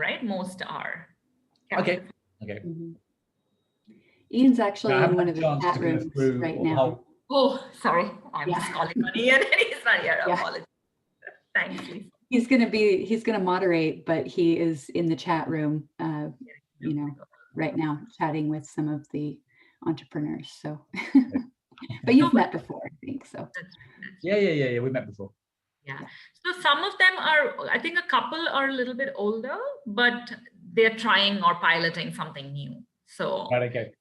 right? Most are. Okay. Okay. Mm-hmm. Ian's actually in one of the chat rooms right now. Oh, sorry. I'm just calling on Ian and he's not here. Yeah. Apologies. Thanks, Lisa. He's gonna moderate, but he is in the chat room, you know, right now chatting with some of the entrepreneurs. So, but you've met before, I think so. Yeah. We met before. Yeah. So some of them are, I think a couple are a little bit older, but they're trying or piloting something new. So, right, okay.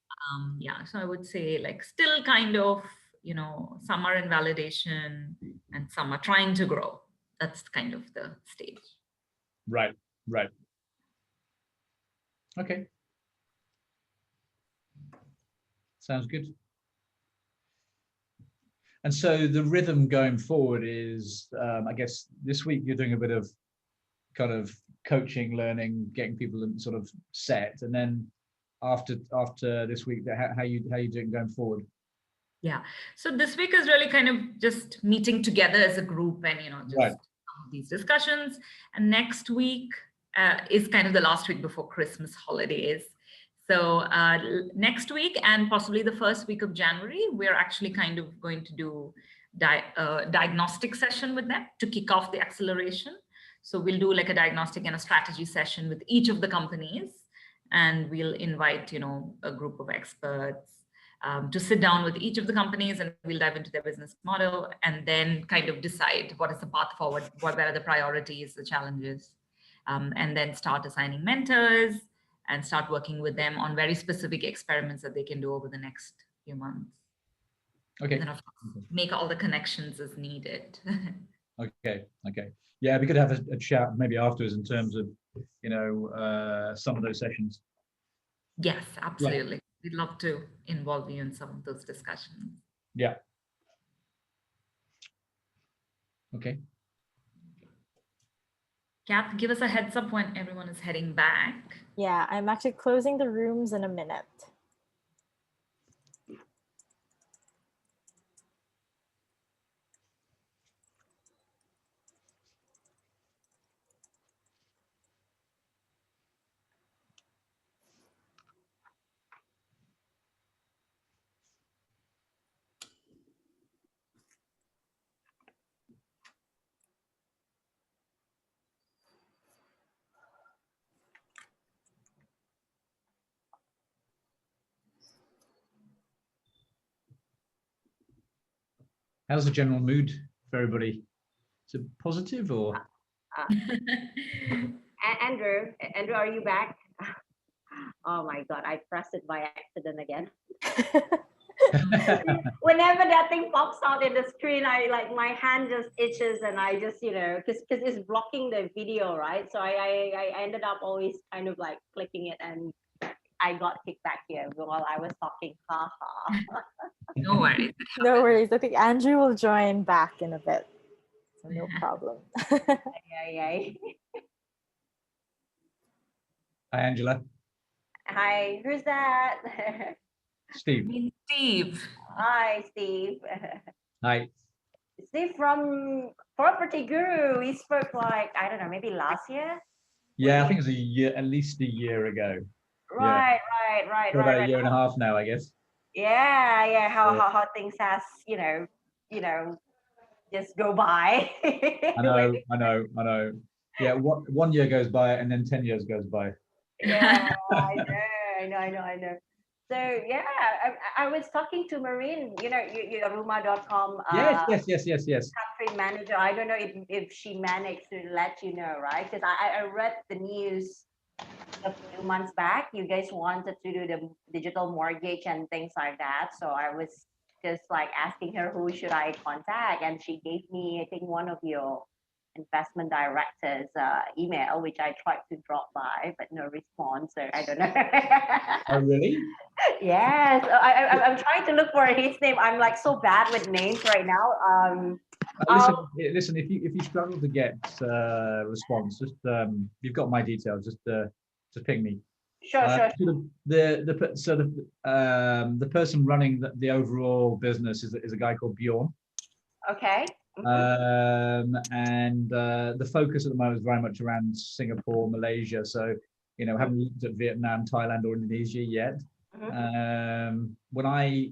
Yeah, so I would say like still kind of, you know, some are in validation and some are trying to grow. That's kind of the stage. Right. Okay. Sounds good. And so the rhythm going forward is, I guess this week you're doing a bit of kind of coaching, learning, getting people sort of set, and then after this week, how you doing going forward? Yeah. So this week is really kind of just meeting together as a group and, you know, just these discussions. And next week is kind of the last week before Christmas holidays. So next week and possibly the first week of January, we're actually kind of going to do diagnostic session with them to kick off the acceleration. So we'll do like a diagnostic and a strategy session with each of the companies. And we'll invite, you know, a group of experts to sit down with each of the companies, and we'll dive into their business model and then kind of decide what is the path forward, what are the priorities, the challenges, and then start assigning mentors and start working with them on very specific experiments that they can do over the next few months. Okay. And then of course, make all the connections as needed. Okay. Yeah, we could have a chat maybe afterwards in terms of, you know, some of those sessions. Yes, absolutely. Yeah. We'd love to involve you in some of those discussions. Yeah. Okay. Kath, give us a heads up when everyone is heading back. Yeah, I'm actually closing the rooms in a minute. How's the general mood for everybody? Is it positive or? Andrew, are you back? Oh my God, I pressed it by accident again. Whenever that thing pops out in the screen, my hand just itches and I just, you know, because it's blocking the video, right? So I ended up always kind of like clicking it and I got kicked back here while I was talking. No worries. No worries. I think Andrew will join back in a bit. So no problem. Yeah. Hi, Angela. Hi, who's that? Steve. Steve. Hi, Steve. Hi. Steve from Property Guru. We spoke like, I don't know, maybe last year? Yeah, I think it was a year, at least a year ago. Right. About a year and a half now, I guess. Yeah. How things has, you know, just go by. I know. Yeah, 1 year goes by and then 10 years goes by. Yeah, I know. So yeah, I was talking to Marine, you know, Aruma.com. Yes. Country manager. I don't know if she managed to let you know, right? Because I read the news a few months back. You guys wanted to do the digital mortgage and things like that. So I was just like asking her who should I contact, and she gave me, I think, one of your investment director's email, which I tried to drop by, but no response. So I don't know. Oh, really? Yes, I'm trying to look for his name. I'm like so bad with names right now. Listen. If you struggle to get response, just you've got my details. Just ping me. Sure. The person running the overall business is a guy called Bjorn. Okay. And the focus at the moment is very much around Singapore, Malaysia. So, haven't looked at Vietnam, Thailand, or Indonesia yet. When I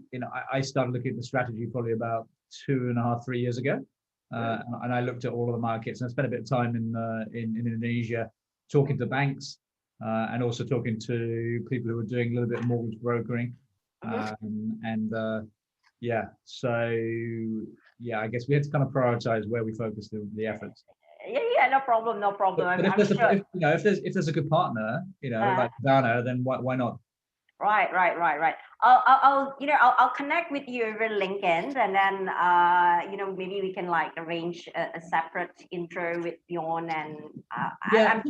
started looking at the strategy probably about 2.5, 3 years ago, and I looked at all of the markets, and I spent a bit of time in Indonesia talking to banks, and also talking to people who were doing a little bit of mortgage brokering, I guess we had to kind of prioritize where we focus the efforts. Yeah, no problem. But if there's a good partner, like Dana, then why not? Right. I'll connect with you over LinkedIn, and then maybe we can like arrange a separate intro with Bjorn. And I'm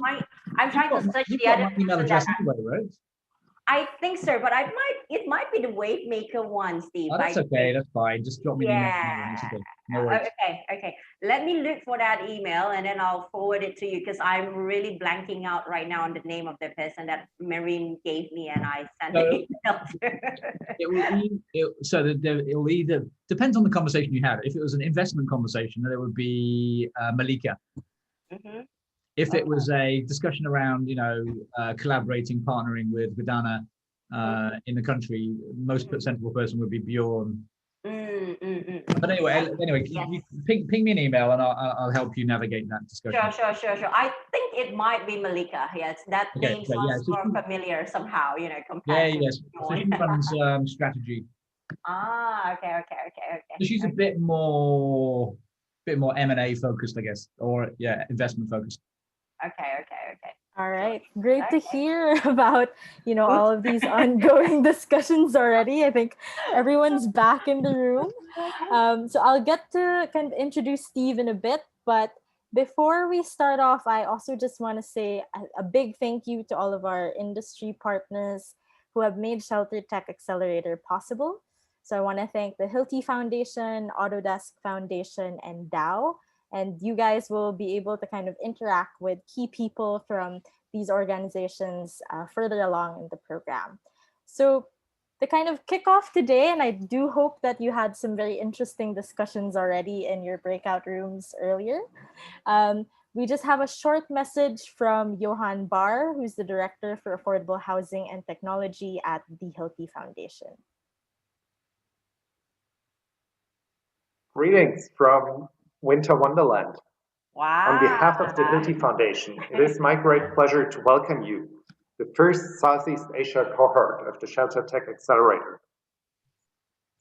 trying to search the other email address anyway, right? I think so, but it might be the Wave Maker one, Steve. Oh, that's okay. That's fine. Just drop me an email. No worries. Okay. Let me look for that email, and then I'll forward it to you, because I'm really blanking out right now on the name of the person that Marine gave me, and I sent an email to. It'll either depends on the conversation you have. If it was an investment conversation, then it would be Malika. If it was a discussion around, collaborating, partnering with Vidana in the country, most sensible person would be Bjorn. But anyway, you ping me an email, and I'll help you navigate that discussion. Sure. I think it might be Malika. Yes, that name sounds more familiar somehow. Compared to So she runs strategy. Okay. So she's a bit more M&A focused, I guess, or investment focused. Okay. All right, great to hear about all of these ongoing discussions already. I think everyone's back in the room. So I'll get to kind of introduce Steve in a bit, but before we start off, I also just want to say a big thank you to all of our industry partners who have made ShelterTech Accelerator possible. So I want to thank the Hilti Foundation, Autodesk Foundation, and Dow. And you guys will be able to kind of interact with key people from these organizations further along in the program. So to kind of kick off today, and I do hope that you had some very interesting discussions already in your breakout rooms earlier. We just have a short message from Johan Barr, who's the Director for Affordable Housing and Technology at the Hilti Foundation. Greetings from Winter Wonderland. Wow. On behalf of the Hilti Foundation, it is my great pleasure to welcome you, the first Southeast Asia cohort of the ShelterTech Accelerator.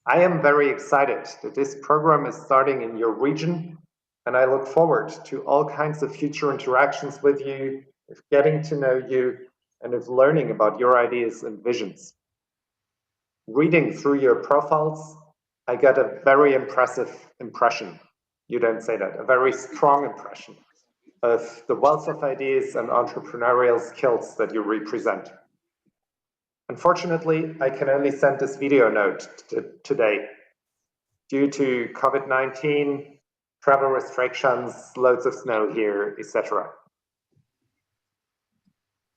I am very excited that this program is starting in your region, and I look forward to all kinds of future interactions with you, of getting to know you, and of learning about your ideas and visions. Reading through your profiles, I got a very impressive impression. You don't say that, a very strong impression of the wealth of ideas and entrepreneurial skills that you represent. Unfortunately, I can only send this video note today due to COVID-19, travel restrictions, loads of snow here, etc.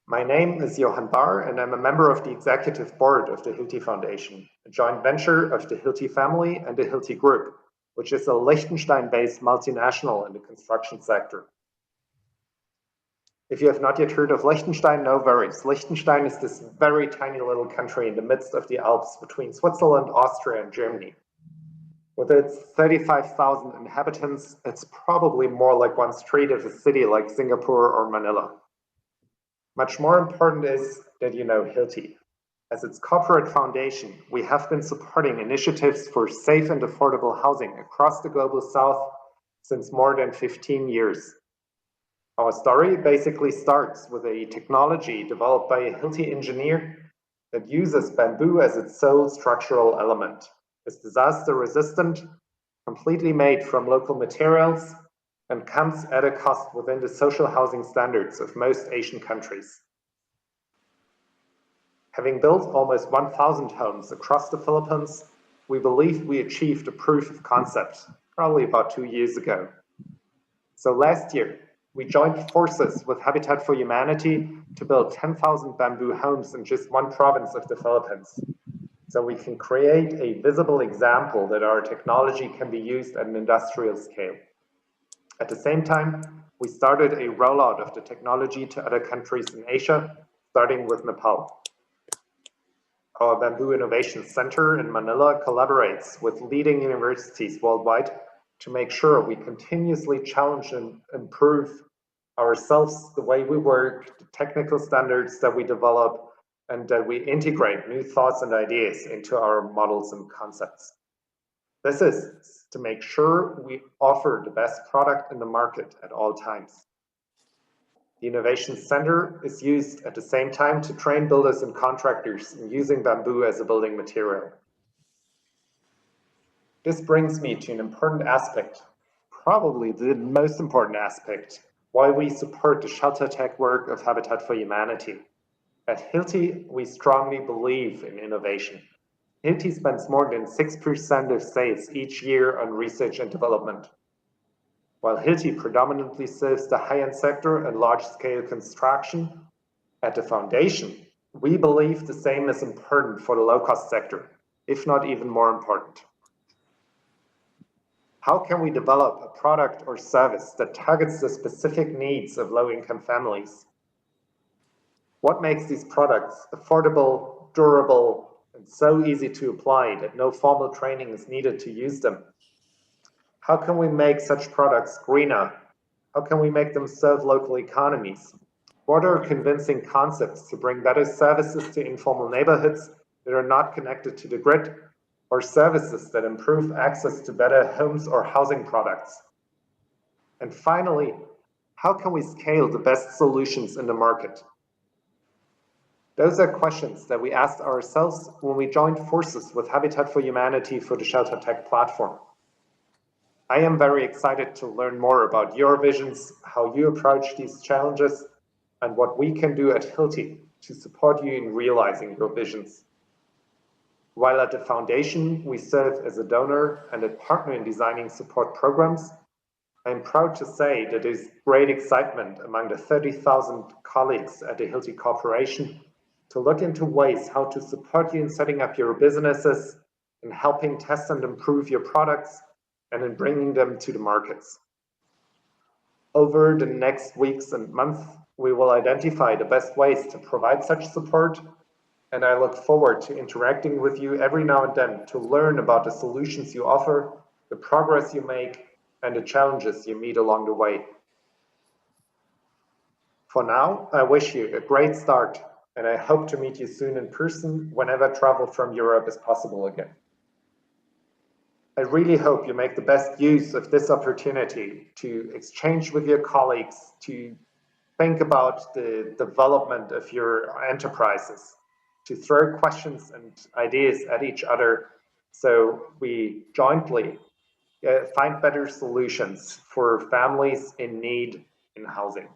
My name is Johan Barr, and I'm a member of the executive board of the Hilti Foundation, a joint venture of the Hilti family and the Hilti Group, which is a Liechtenstein-based multinational in the construction sector. If you have not yet heard of Liechtenstein, no worries. Liechtenstein is this very tiny little country in the midst of the Alps between Switzerland, Austria, and Germany. With its 35,000 inhabitants, it's probably more like one street of a city like Singapore or Manila. Much more important is that you know Hilti. As its corporate foundation, we have been supporting initiatives for safe and affordable housing across the global south since more than 15 years. Our story basically starts with a technology developed by a Hilti engineer that uses bamboo as its sole structural element. It's disaster resistant, completely made from local materials, and comes at a cost within the social housing standards of most Asian countries. Having built almost 1,000 homes across the Philippines, we believe we achieved a proof of concept, probably about 2 years ago. So last year, we joined forces with Habitat for Humanity to build 10,000 bamboo homes in just one province of the Philippines. So we can create a visible example that our technology can be used at an industrial scale. At the same time, we started a rollout of the technology to other countries in Asia, starting with Nepal. Our Bamboo Innovation Center in Manila collaborates with leading universities worldwide to make sure we continuously challenge and improve ourselves, the way we work, the technical standards that we develop, and that we integrate new thoughts and ideas into our models and concepts. This is to make sure we offer the best product in the market at all times. The Innovation Center is used at the same time to train builders and contractors in using bamboo as a building material. This brings me to an important aspect, probably the most important aspect, why we support the ShelterTech work of Habitat for Humanity. At Hilti, we strongly believe in innovation. Hilti spends more than 6% of sales each year on research and development. While Hilti predominantly serves the high-end sector and large-scale construction, at the foundation, we believe the same is important for the low-cost sector, if not even more important. How can we develop a product or service that targets the specific needs of low-income families? What makes these products affordable, durable, and so easy to apply that no formal training is needed to use them? How can we make such products greener? How can we make them serve local economies? What are convincing concepts to bring better services to informal neighborhoods that are not connected to the grid, or services that improve access to better homes or housing products? And finally, how can we scale the best solutions in the market? Those are questions that we asked ourselves when we joined forces with Habitat for Humanity for the ShelterTech platform. I am very excited to learn more about your visions, how you approach these challenges, and what we can do at Hilti to support you in realizing your visions. While at the foundation, we serve as a donor and a partner in designing support programs, I'm proud to say that there's great excitement among the 30,000 colleagues at the Hilti Corporation to look into ways how to support you in setting up your businesses, in helping test and improve your products, and in bringing them to the markets. Over the next weeks and months, we will identify the best ways to provide such support, and I look forward to interacting with you every now and then to learn about the solutions you offer, the progress you make, and the challenges you meet along the way. For now, I wish you a great start, and I hope to meet you soon in person whenever travel from Europe is possible again. I really hope you make the best use of this opportunity to exchange with your colleagues, to think about the development of your enterprises, to throw questions and ideas at each other so we jointly find better solutions for families in need in housing.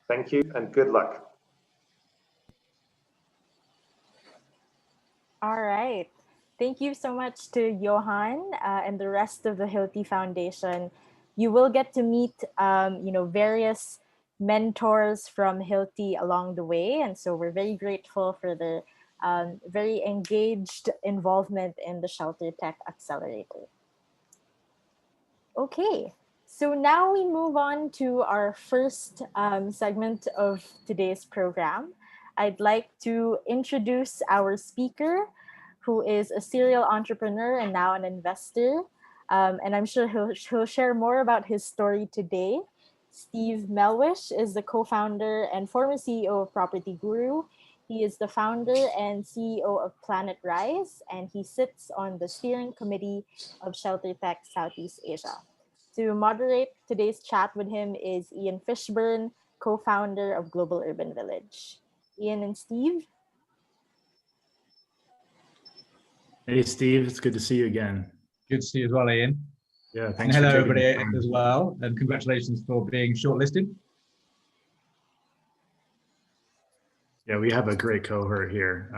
Thank you and good luck. All right. Thank you so much to Johan and the rest of the Hilti Foundation. You will get to meet, various mentors from Hilti along the way, and so we're very grateful for the very engaged involvement in the ShelterTech Accelerator. Okay, so now we move on to our first segment of today's program. I'd like to introduce our speaker, who is a serial entrepreneur and now an investor. And I'm sure he'll share more about his story today. Steve Melwish is the co-founder and former CEO of Property Guru. He is the founder and CEO of Planet Rise, and he sits on the steering committee of ShelterTech Southeast Asia. To moderate today's chat with him is Ian Fishburne, co-founder of Global Urban Village. Ian and Steve. Hey, Steve, it's good to see you again. Good to see you as well, Ian. Yeah, thanks. And hello, everybody, as well, and congratulations for being shortlisted. Yeah, we have a great cohort here,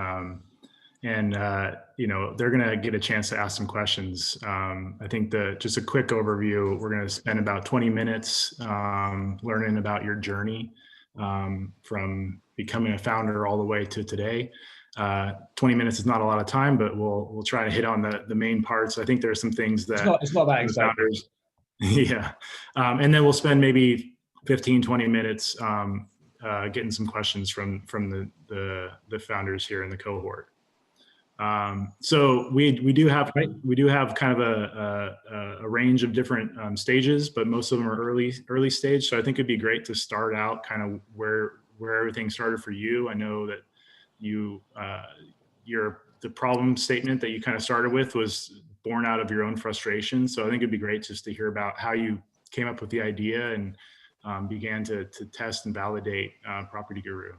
and they're going to get a chance to ask some questions. I think just a quick overview. We're going to spend about 20 minutes learning about your journey from becoming a founder all the way to today. 20 minutes is not a lot of time, but we'll try to hit on the main parts. I think there are some things that it's not that exciting. Yeah. And then we'll spend maybe 15, 20 minutes getting some questions from the founders here in the cohort. So we do have kind of a range of different stages, but most of them are early stage. So I think it'd be great to start out kind of where everything started for you. I know that the problem statement that you kind of started with was born out of your own frustration. So I think it'd be great just to hear about how you came up with the idea and began to test and validate Property Guru.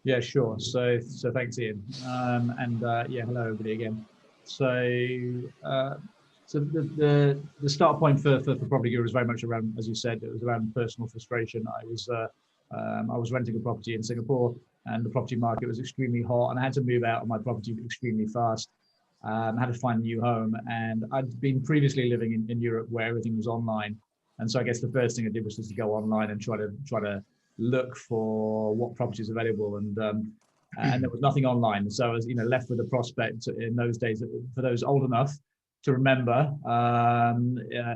Yeah, sure. So thanks, Ian. Yeah, hello everybody again. So the start point for Property Guru was very much around, as you said, it was around personal frustration. I was renting a property in Singapore, and the property market was extremely hot, and I had to move out of my property extremely fast. I had to find a new home, and I'd been previously living in Europe where everything was online. And so I guess the first thing I did was just to go online and try to look for what properties available, and there was nothing online. So I was left with a prospect in those days. For those old enough to remember,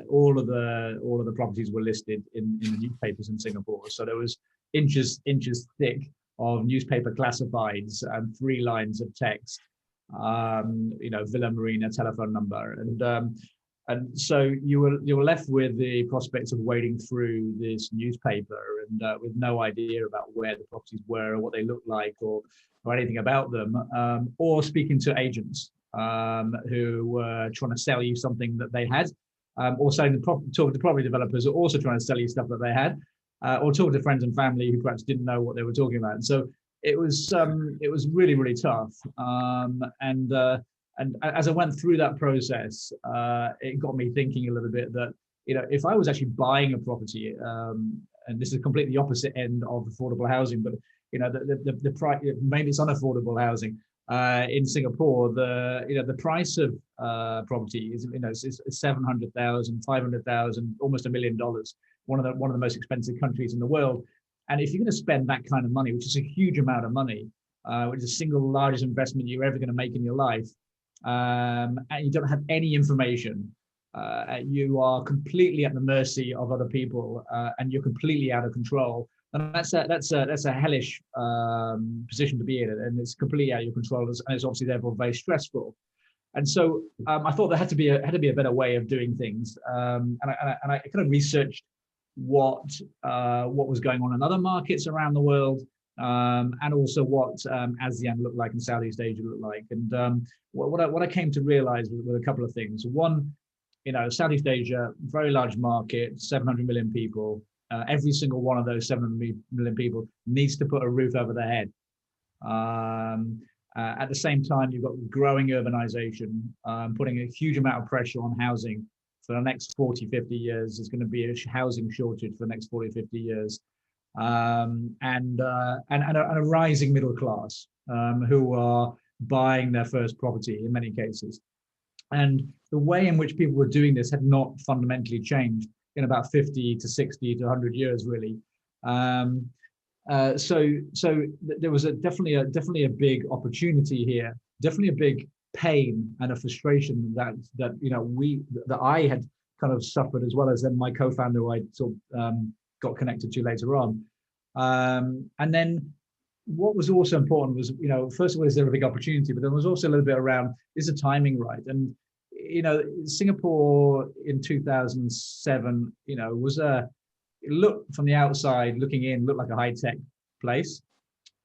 all of the properties were listed in the newspapers in Singapore. So there was inches thick of newspaper classifieds and 3 lines of text, Villa Marina, telephone number, and so you were left with the prospects of wading through this newspaper and with no idea about where the properties were or what they looked like or anything about them, or speaking to agents who were trying to sell you something that they had, or talking to property developers who are also trying to sell you stuff that they had, or talking to friends and family who perhaps didn't know what they were talking about. And so it was really, really tough. And as I went through that process, it got me thinking a little bit that, if I was actually buying a property, and this is completely the opposite end of affordable housing, but the price, maybe it's unaffordable housing in Singapore. The price of property is it's 700,000, 500,000, almost $1 million. One of the most expensive countries in the world. And if you're going to spend that kind of money, which is a huge amount of money, which is the single largest investment you're ever going to make in your life, and you don't have any information, you are completely at the mercy of other people, and you're completely out of control. And that's a hellish position to be in, and it's completely out of your control, and it's obviously therefore very stressful. And so I thought there had to be a better way of doing things, and I kind of researched what was going on in other markets around the world, and also what ASEAN looked like and Southeast Asia looked like. And what I came to realize were a couple of things. One, Southeast Asia, very large market, 700 million people. Every single one of those 700 million people needs to put a roof over their head. At the same time, you've got growing urbanization, putting a huge amount of pressure on housing. For the next 40, 50 years, there's going to be a housing shortage for the next 40, 50 years. And a rising middle class who are buying their first property in many cases. And the way in which people were doing this had not fundamentally changed in about 50 to 60 to 100 years, really. So there was definitely a big opportunity here, definitely a big pain and a frustration that I had kind of suffered, as well as then my co-founder who I sort of got connected to later on. And then what was also important was, first of all, is there a big opportunity, but there was also a little bit around, is the timing right? And Singapore in 2007, it looked from the outside looking in, looked like a high-tech place.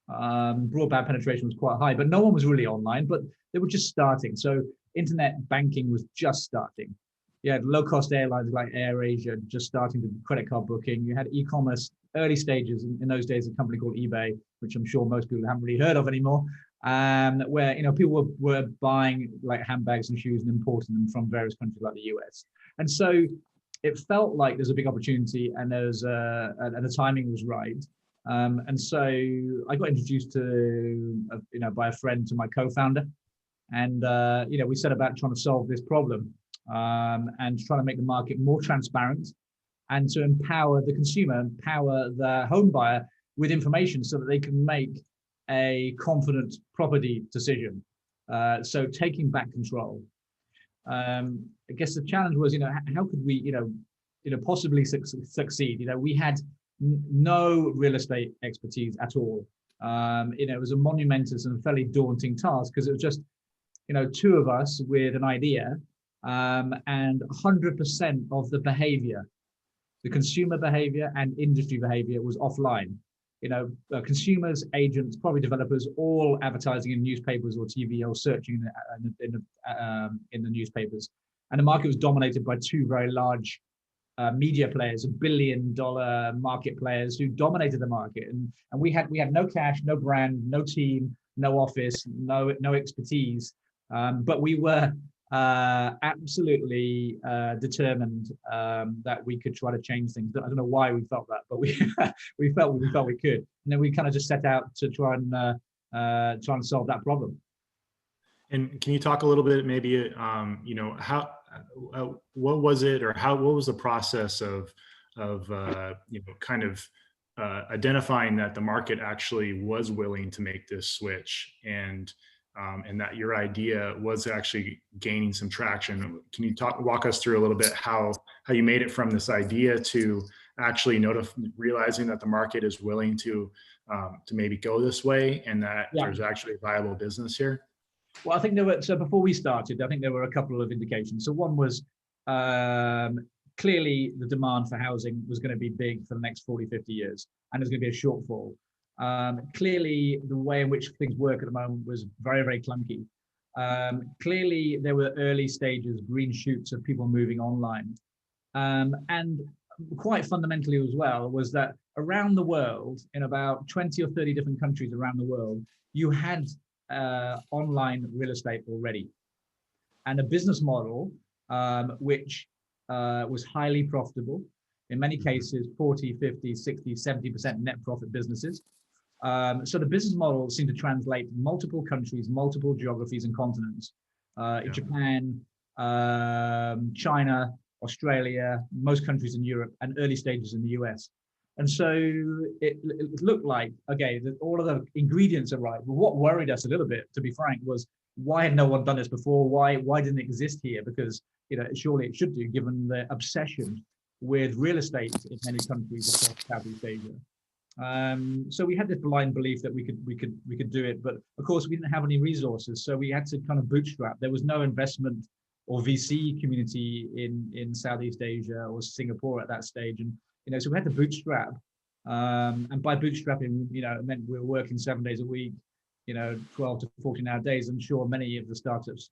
Broadband penetration was quite high, but no one was really online, but they were just starting. So internet banking was just starting. You had low-cost airlines like AirAsia just starting to do credit card booking. You had e-commerce early stages in those days, a company called eBay, which I'm sure most people haven't really heard of anymore, where people were buying like handbags and shoes and importing them from various countries like the US. And so it felt like there's a big opportunity, and and the timing was right. And so I got introduced to by a friend to my co-founder, and we set about trying to solve this problem, and trying to make the market more transparent, and to empower the consumer, empower the home buyer with information so that they can make a confident property decision. So taking back control. I guess the challenge was, how could we, possibly succeed? We had no real estate expertise at all. It was a monumentous and fairly daunting task because it was just, two of us with an idea, and 100% of the behavior, the consumer behavior and industry behavior was offline. Consumers, agents, probably developers, all advertising in newspapers or TV or searching in the newspapers. And the market was dominated by two very large media players, $1 billion market players who dominated the market. And we had no cash, no brand, no team, no office, no expertise. But we were absolutely determined that we could try to change things. I don't know why we felt that, but we felt we could. And then we kind of just set out to try and solve that problem. And can you talk a little bit, maybe, how, what was it, or what was the process of kind of identifying that the market actually was willing to make this switch, and that your idea was actually gaining some traction? Can you walk us through a little bit how you made it from this idea to actually realizing that the market is willing to maybe go this way, and that there's actually a viable business here? Well, I think so before we started, I think there were a couple of indications. So one was clearly the demand for housing was going to be big for the next 40, 50 years, and there's going to be a shortfall. Clearly, the way in which things work at the moment was very, very clunky. Clearly, there were early stages, green shoots of people moving online. And quite fundamentally as well was that around the world, in about 20 or 30 different countries around the world, you had online real estate already, and a business model which was highly profitable, in many cases 40, 50, 60, 70% net profit businesses. So the business model seemed to translate in multiple countries, multiple geographies and continents, in Japan, China, Australia, most countries in Europe, and early stages in the US. And so it looked like, okay, all of the ingredients are right. But what worried us a little bit, to be frank, was why had no one done this before? Why didn't it exist here? Because surely it should do, given the obsession with real estate in many countries across Southeast Asia. So we had this blind belief that we could do it, but of course we didn't have any resources, so we had to kind of bootstrap. There was no investment or VC community in Southeast Asia or Singapore at that stage, and so we had to bootstrap. And by bootstrapping, it meant we were working 7 days a week, 12 to 14-hour days. I'm sure many of the startups,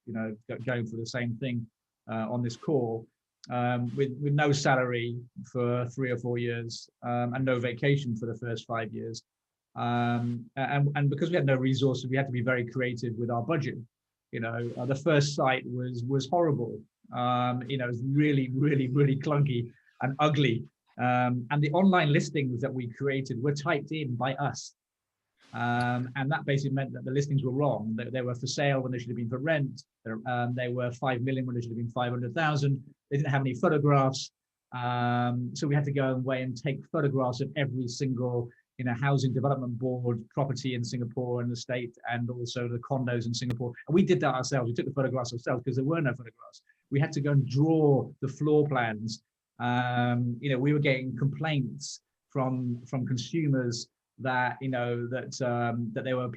going for the same thing on this call, with no salary for 3 or 4 years, and no vacation for the first 5 years. And because we had no resources, we had to be very creative with our budget. The first site was horrible. It was really, really, really clunky and ugly. And the online listings that we created were typed in by us. And that basically meant that the listings were wrong. They were for sale when they should have been for rent. They were 5 million when they should have been 500,000. They didn't have any photographs. So we had to go away and take photographs of every single housing development board property in Singapore and the state, and also the condos in Singapore. And we did that ourselves. We took the photographs ourselves because there were no photographs. We had to go and draw the floor plans. We were getting complaints from consumers that that they were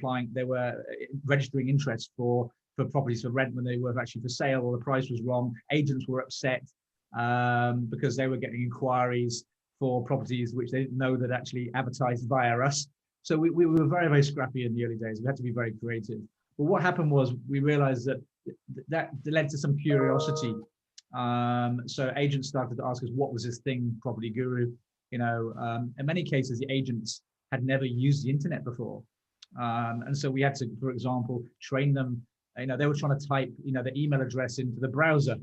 registering interest for properties for rent when they were actually for sale, or the price was wrong. Agents were upset because they were getting inquiries for properties which they didn't know that actually advertised via us. So we were very, very scrappy in the early days. We had to be very creative. But what happened was we realized that led to some curiosity. So agents started to ask us, what was this thing, Property Guru? In many cases, the agents had never used the internet before. And so we had to, for example, train them. They were trying to type, the email address into the browser.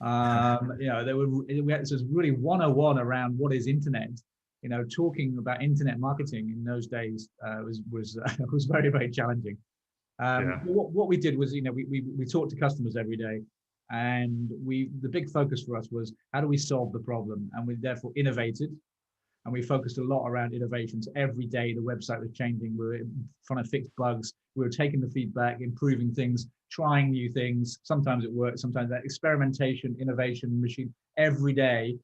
This was really 101 around what is internet. Talking about internet marketing in those days was very, very challenging. What we did was, we talked to customers every day, and the big focus for us was, how do we solve the problem? And we therefore innovated. and we focused a lot around innovations. Every day the website was changing. We were trying to fix bugs. We were taking the feedback, improving things, trying new things. Sometimes it worked, sometimes that experimentation, innovation, machine, every day,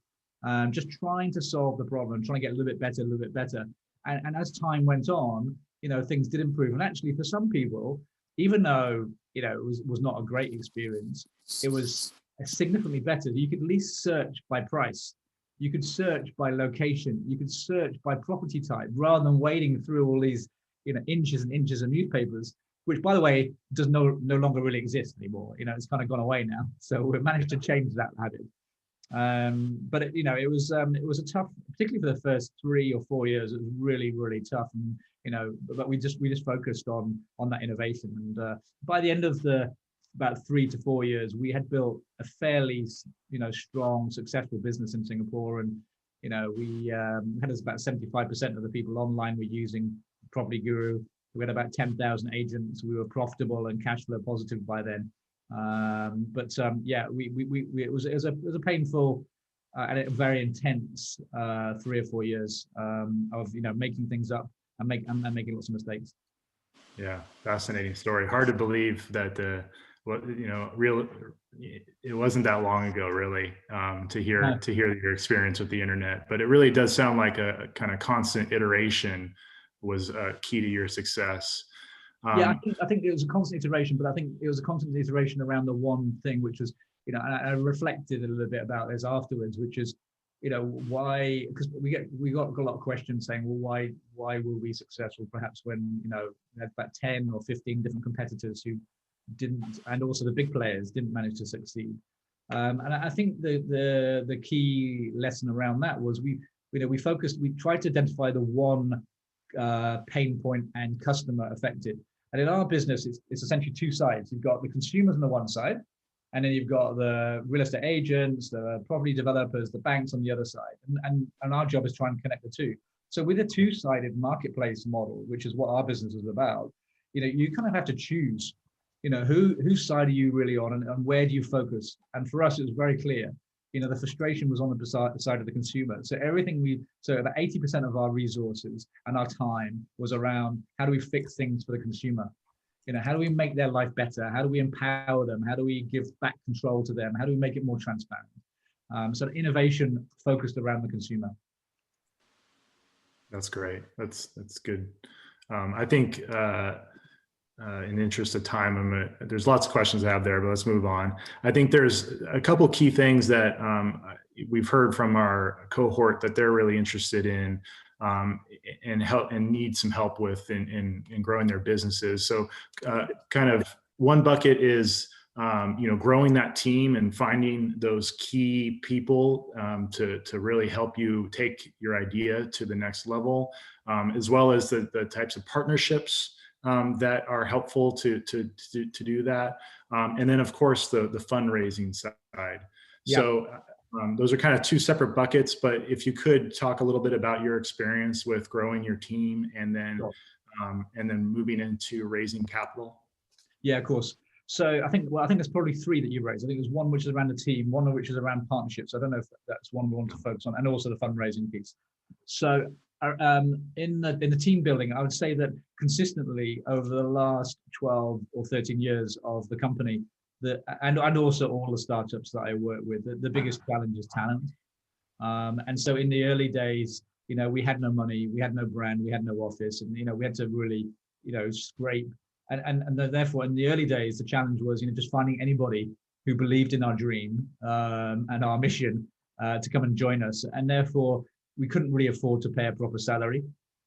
just trying to solve the problem, trying to get a little bit better, a little bit better. And as time went on, things did improve. And actually for some people, even though, it was not a great experience, it was significantly better. You could at least search by price. You could search by location. You could search by property type, rather than wading through all these, inches and inches of newspapers, which, by the way, does no longer really exist anymore. It's kind of gone away now. So we've managed to change that habit. But it was a tough, particularly for the first 3 or 4 years. It was really, really tough, and but we just focused on that innovation. And by the end of about 3 to 4 years, we had built a fairly strong, successful business in Singapore, and we had about 75% of the people online were using Property Guru. We had about 10,000 agents. We were profitable and cash flow positive by then. Yeah, it was a painful and a very intense 3 or 4 years of making things up and making lots of mistakes. Yeah, fascinating story. Hard to believe that it wasn't that long ago, really, to hear your experience with the internet. But it really does sound like a kind of constant iteration was key to your success. Yeah, I think it was a constant iteration, but I think it was a constant iteration around the one thing, which was, and I reflected a little bit about this afterwards, which is, why? Because we got a lot of questions saying, well, why were we successful? Perhaps when we had about 10 or 15 different competitors who didn't, and also the big players didn't manage to succeed. And I think the key lesson around that was we tried to identify the one pain point and customer affected. And in our business, it's essentially two sides. You've got the consumers on the one side, and then you've got the real estate agents, the property developers, the banks on the other side. And our job is trying to connect the two. So with a two-sided marketplace model, which is what our business is about, you kind of have to choose, whose side are you really on, and where do you focus? And for us, it was very clear. The frustration was on the side of the consumer. So about 80% of our resources and our time was around how do we fix things for the consumer? How do we make their life better? How do we empower them? How do we give back control to them? How do we make it more transparent? So innovation focused around the consumer. That's great. That's good. I think in the interest of time, there's lots of questions I have there, but let's move on. I think there's a couple key things that we've heard from our cohort that they're really interested in and need some help with in growing their businesses. So kind of one bucket is growing that team and finding those key people to really help you take your idea to the next level, as well as the types of partnerships that are helpful to do that. And then of course the fundraising side. Yeah. So those are kind of two separate buckets, but if you could talk a little bit about your experience with growing your team and then moving into raising capital. Yeah, of course. So I think there's probably 3 that you raised. I think there's one which is around the team, one of which is around partnerships. I don't know if that's one we want to focus on, and also the fundraising piece. So in the team building, I would say that consistently over the last 12 or 13 years of the company, and also all the startups that I work with, the biggest challenge is talent. And so in the early days, we had no money, we had no brand, we had no office, and we had to really scrape. And therefore, in the early days, the challenge was just finding anybody who believed in our dream and our mission to come and join us. And therefore, we couldn't really afford to pay a proper salary.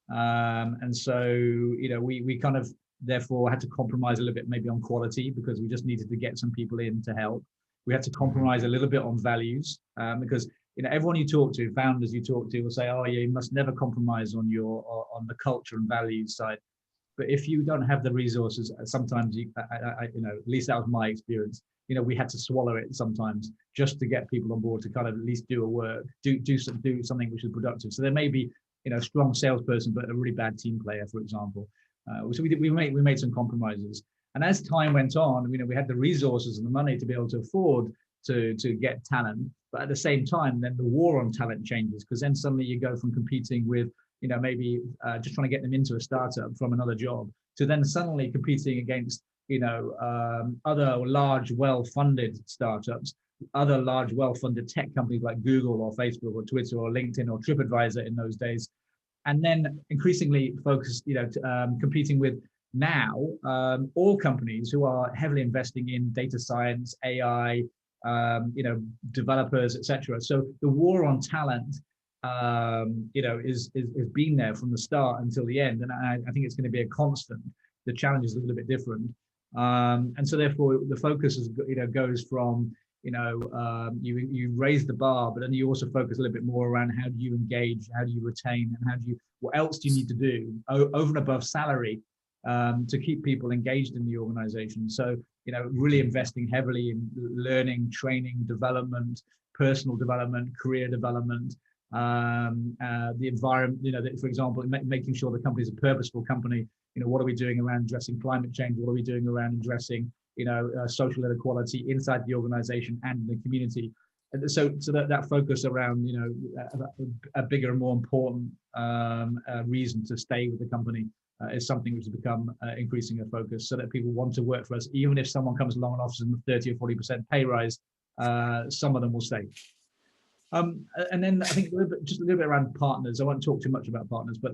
And so, we kind of therefore had to compromise a little bit maybe on quality, because we just needed to get some people in to help. We had to compromise a little bit on values because everyone you talk to, founders you talk to, will say, oh yeah, you must never compromise on the culture and values side. But if you don't have the resources, sometimes at least that was my experience. We had to swallow it sometimes just to get people on board to kind of at least do something which is productive. So there may be a strong salesperson but a really bad team player, for example. So we made some compromises. And as time went on, we had the resources and the money to be able to afford to get talent. But at the same time, then the war on talent changes, because then suddenly you go from competing with, maybe just trying to get them into a startup from another job, to then suddenly competing against, other large, well-funded startups, other large, well-funded tech companies like Google or Facebook or Twitter or LinkedIn or TripAdvisor in those days. And then increasingly focused, competing with now all companies who are heavily investing in data science, AI, developers, etc. So the war on talent, is been there from the start until the end, and I think it's going to be a constant. The challenge is a little bit different, and so therefore the focus is, goes from you raise the bar, but then you also focus a little bit more around how do you engage, how do you retain, and what else do you need to do over and above salary to keep people engaged in the organization. So really investing heavily in learning, training, development, personal development, career development, the environment, for example, making sure the company is a purposeful company. What are we doing around addressing climate change? What are we doing around addressing social inequality inside the organization and the community? And so that focus around a bigger and more important reason to stay with the company is something which has become increasing a focus, so that people want to work for us, even if someone comes along and offers them a 30 or 40% pay rise. Some of them will stay. And then I think just a little bit around partners. I won't talk too much about partners, but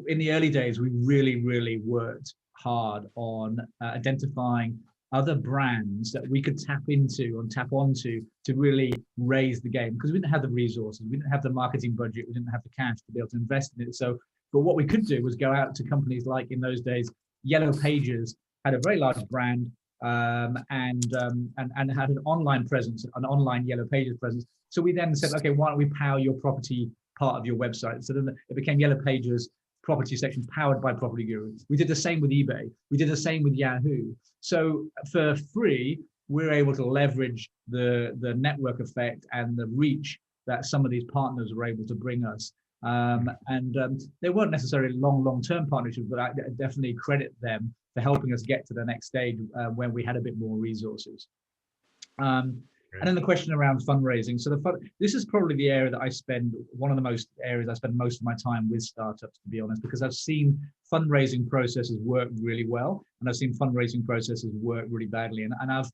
in the early days, we really worked hard on identifying other brands that we could tap into and tap onto to really raise the game, because we didn't have the resources, we didn't have the marketing budget, we didn't have the cash to be able to invest in it. So, but what we could do was go out to companies like, in those days, Yellow Pages had a very large brand and had an online presence, an online Yellow Pages presence. So we then said, okay, why don't we power your property part of your website? So then it became Yellow Pages property section powered by Property Guru. We did the same with eBay. We did the same with Yahoo. So for free, we're able to leverage the network effect and the reach that some of these partners were able to bring us. They weren't necessarily long-term partnerships, but I definitely credit them for helping us get to the next stage when we had a bit more resources. And then the question around fundraising. So this is probably the area that one of the most areas I spend most of my time with startups, to be honest, because I've seen fundraising processes work really well, and I've seen fundraising processes work really badly. And I've,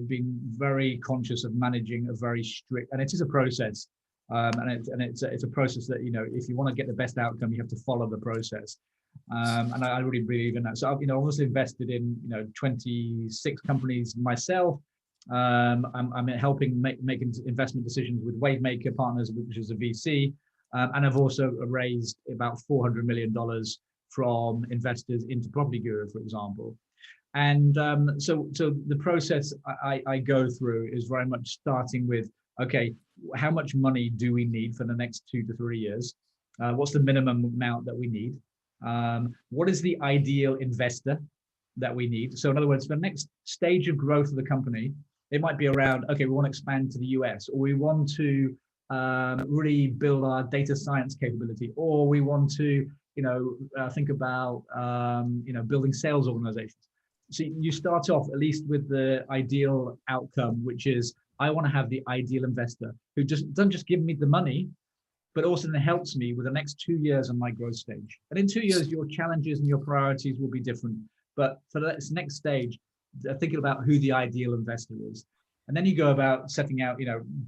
been very conscious of managing a very strict, and it is a process. And it's a process that, if you want to get the best outcome, you have to follow the process. And I really believe in that. So I've, obviously invested in, 26 companies myself. I'm helping make investment decisions with Wavemaker Partners, which is a VC. And I've also raised about $400 million from investors into Property Guru, for example. And so the process I go through is very much starting with, okay, how much money do we need for the next 2 to 3 years? What's the minimum amount that we need? What is the ideal investor that we need? So in other words, for the next stage of growth of the company, it might be around, okay, we want to expand to the US, or we want to really build our data science capability, or we want to, think about, building sales organizations. So you start off at least with the ideal outcome, which is, I want to have the ideal investor who doesn't just give me the money, but also then helps me with the next 2 years on my growth stage. And in 2 years, your challenges and your priorities will be different. But for this next stage, thinking about who the ideal investor is. And then you go about setting out,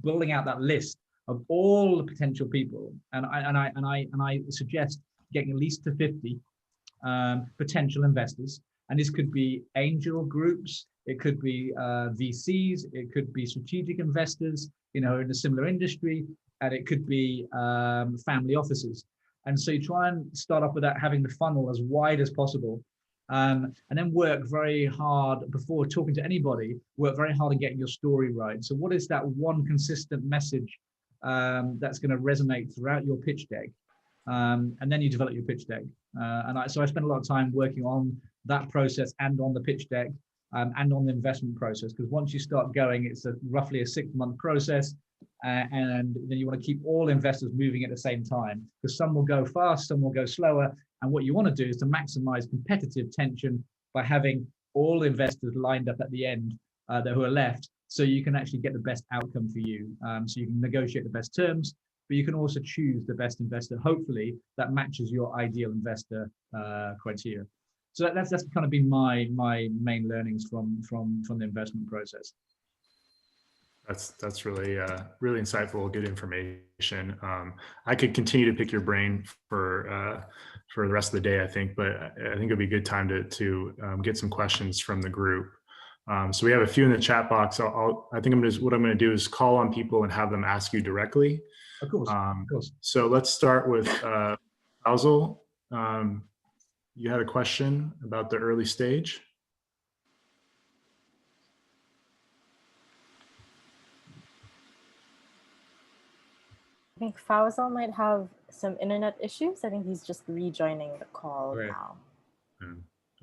building out that list of all the potential people. And I suggest getting at least to 50 potential investors. And this could be angel groups, it could be VCs, it could be strategic investors, in a similar industry, and it could be family offices. And so you try and start off with that, having the funnel as wide as possible, and then work very hard before talking to anybody, work very hard on getting your story right. So what is that one consistent message that's going to resonate throughout your pitch deck? And then you develop your pitch deck. So I spend a lot of time working on that process and on the pitch deck and on the investment process, because once you start going, it's roughly a 6-month process. And then you want to keep all investors moving at the same time, because some will go fast, some will go slower. And what you want to do is to maximize competitive tension by having all investors lined up at the end who are left so you can actually get the best outcome for you. So you can negotiate the best terms, but you can also choose the best investor, hopefully, that matches your ideal investor criteria. So that's kind of been my main learnings from the investment process. That's really really insightful, good information. I could continue to pick your brain for the rest of the day, I think, but I think it'd be a good time to get some questions from the group. So we have a few in the chat box. I think what I'm going to do is call on people and have them ask you directly. Of course. So let's start with Basil. You had a question about the early stage. I think Faisal might have some internet issues. I think he's just rejoining the call now.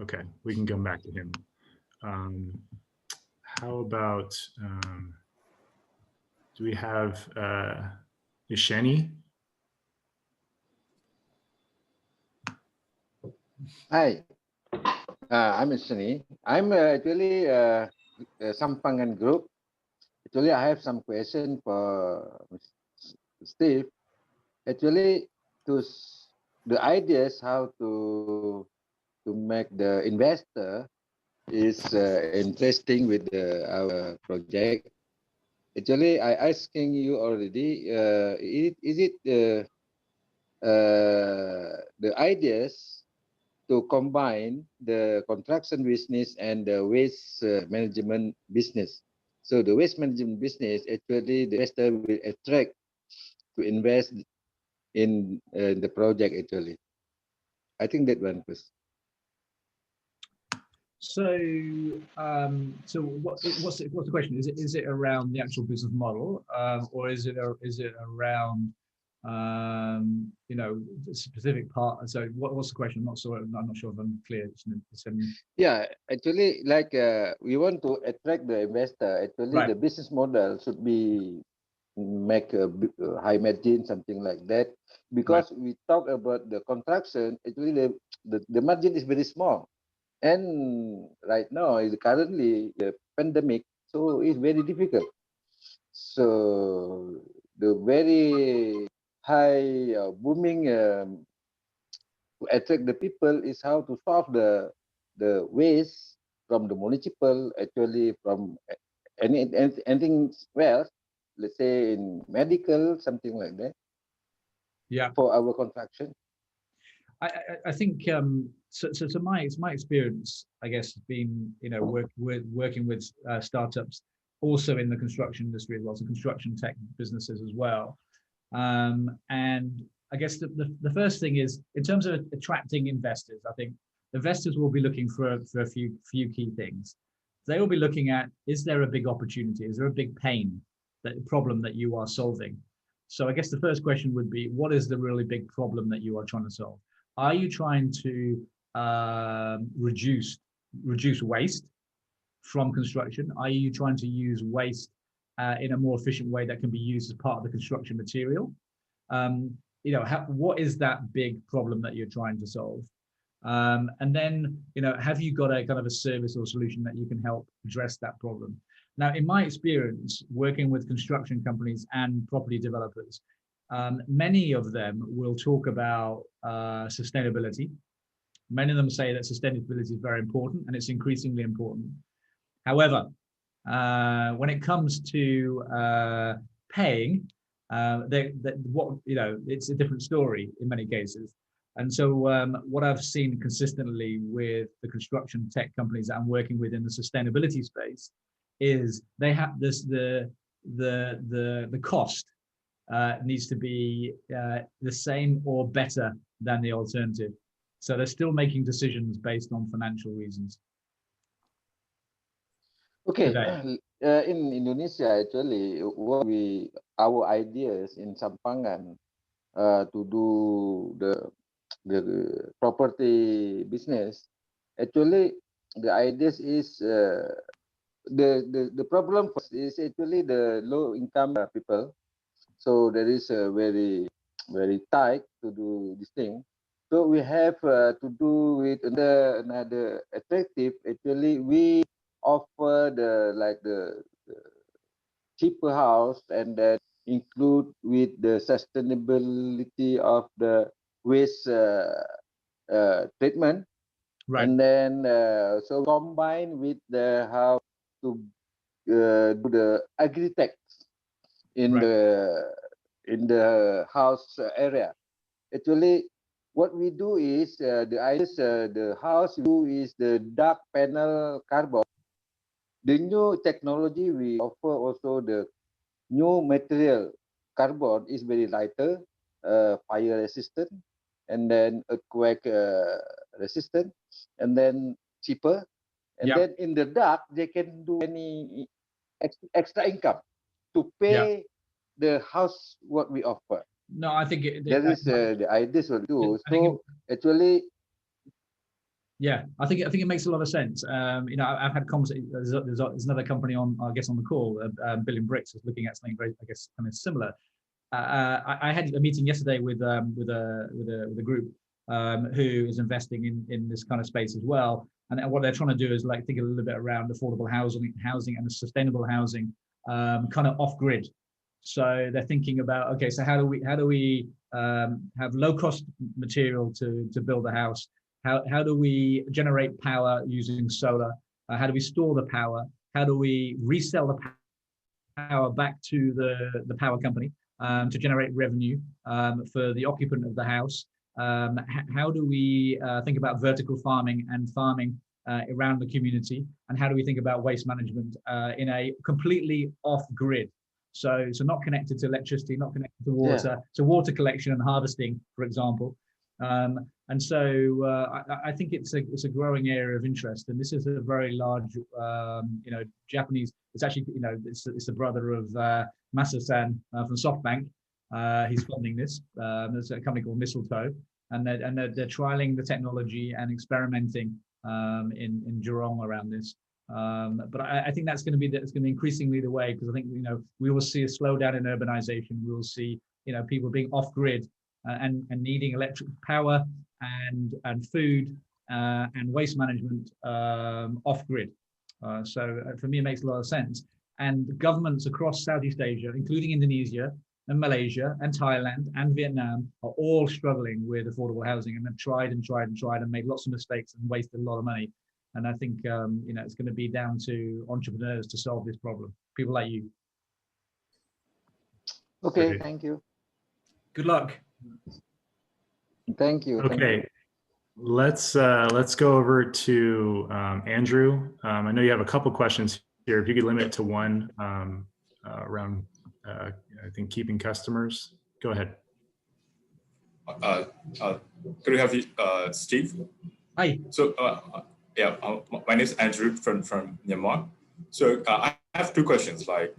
Okay, we can come back to him. How about, do we have Isheni? Hi, I'm Ishani. I'm actually Sampangan group. Actually, I have some question for Steve. Actually, the ideas how to make the investor is interesting with our project. Actually, I asking you already. Is it the ideas to combine the construction business and the waste management business? So the waste management business, actually, the investor will attract to invest in the project. Actually, I think that one first. So, what's the question? Is it around the actual business model, or is it around you know, the specific part? So, what's the question? I'm not sure if I'm clear. Yeah, actually, like we want to attract the investor. Actually, the business model should be make a high margin, something like that. Because we talk about the construction, actually the margin is very small. And right now is currently the pandemic, so it's very difficult. So the very high booming to attract the people is how to solve the waste from the municipal, actually from anything else, let's say in medical, something like that. Yeah. For our construction. I think so my experience, I guess, has been, you know, working with startups also in the construction industry as well, so construction tech businesses as well. And I guess the first thing is, in terms of attracting investors, I think investors will be looking for a few key things. They will be looking at, is there a big opportunity? Is there a big pain, problem that you are solving? So I guess the first question would be, what is the really big problem that you are trying to solve? Are you trying to reduce waste from construction? Are you trying to use waste in a more efficient way that can be used as part of the construction material? You know, what is that big problem that you're trying to solve? And then, you know, have you got a kind of a service or solution that you can help address that problem? Now, in my experience, working with construction companies and property developers, many of them will talk about sustainability. Many of them say that sustainability is very important, and it's increasingly important. However, when it comes to paying, it's a different story in many cases. And so what I've seen consistently with the construction tech companies that I'm working with in the sustainability space is they have this the cost needs to be the same or better than the alternative. So they're still making decisions based on financial reasons. Okay, in Indonesia, actually, our ideas in Sampangan to do the property business, actually, the ideas is the problem is actually the low income people. So there is a very tight to do this thing. So we have to do with another attractive. Actually, we offer the cheaper house, and then include with the sustainability of the waste treatment. Right. And then so combine with the how to do the agri-tech in the house area. Actually, what we do is the house we do is the dark panel carbon. The new technology we offer also the new material carbon is very lighter, fire resistant, and then earthquake resistant, and then cheaper. And then in the dark, they can do any extra income to pay the house what we offer. No, I think that is the ideas will do. So actually, yeah, I think it makes a lot of sense. You know, I've had conversations. There's another company on, I guess, on the call, Bill and Bricks, is looking at something very, I guess, kind of similar. I had a meeting yesterday with a group who is investing in this kind of space as well. And what they're trying to do is like think a little bit around affordable housing and sustainable housing, kind of off grid. So they're thinking about, okay, so how do we have low cost material to build a house? How do we generate power using solar? How do we store the power? How do we resell the power back to the power company to generate revenue for the occupant of the house? How do we think about vertical farming and farming around the community? And how do we think about waste management in a completely off-grid? So not connected to electricity, not connected to water, so water collection and harvesting, for example. And so I think it's a growing area of interest, and this is a very large, you know, Japanese. It's actually, you know, it's the brother of Masa-san from SoftBank. He's funding this. There's a company called Mistletoe, and they're trialing the technology and experimenting in Jurong around this. But I think that's going to be increasingly the way, because I think, you know, we will see a slowdown in urbanization. We will see, you know, people being off grid and needing electric power and food and waste management off grid. So for me, it makes a lot of sense. And governments across Southeast Asia, including Indonesia and Malaysia and Thailand and Vietnam, are all struggling with affordable housing, and have tried and made lots of mistakes and wasted a lot of money. And I think, you know, it's going to be down to entrepreneurs to solve this problem. People like you. Okay, thank you. Good luck. Thank you. Okay, thank you. let's go over to Andrew. I know you have a couple questions here. If you could limit it to one around, I think, keeping customers. Go ahead. Could we have you, Steve? Hi. So, yeah, my name is Andrew from Myanmar. So I have two questions, like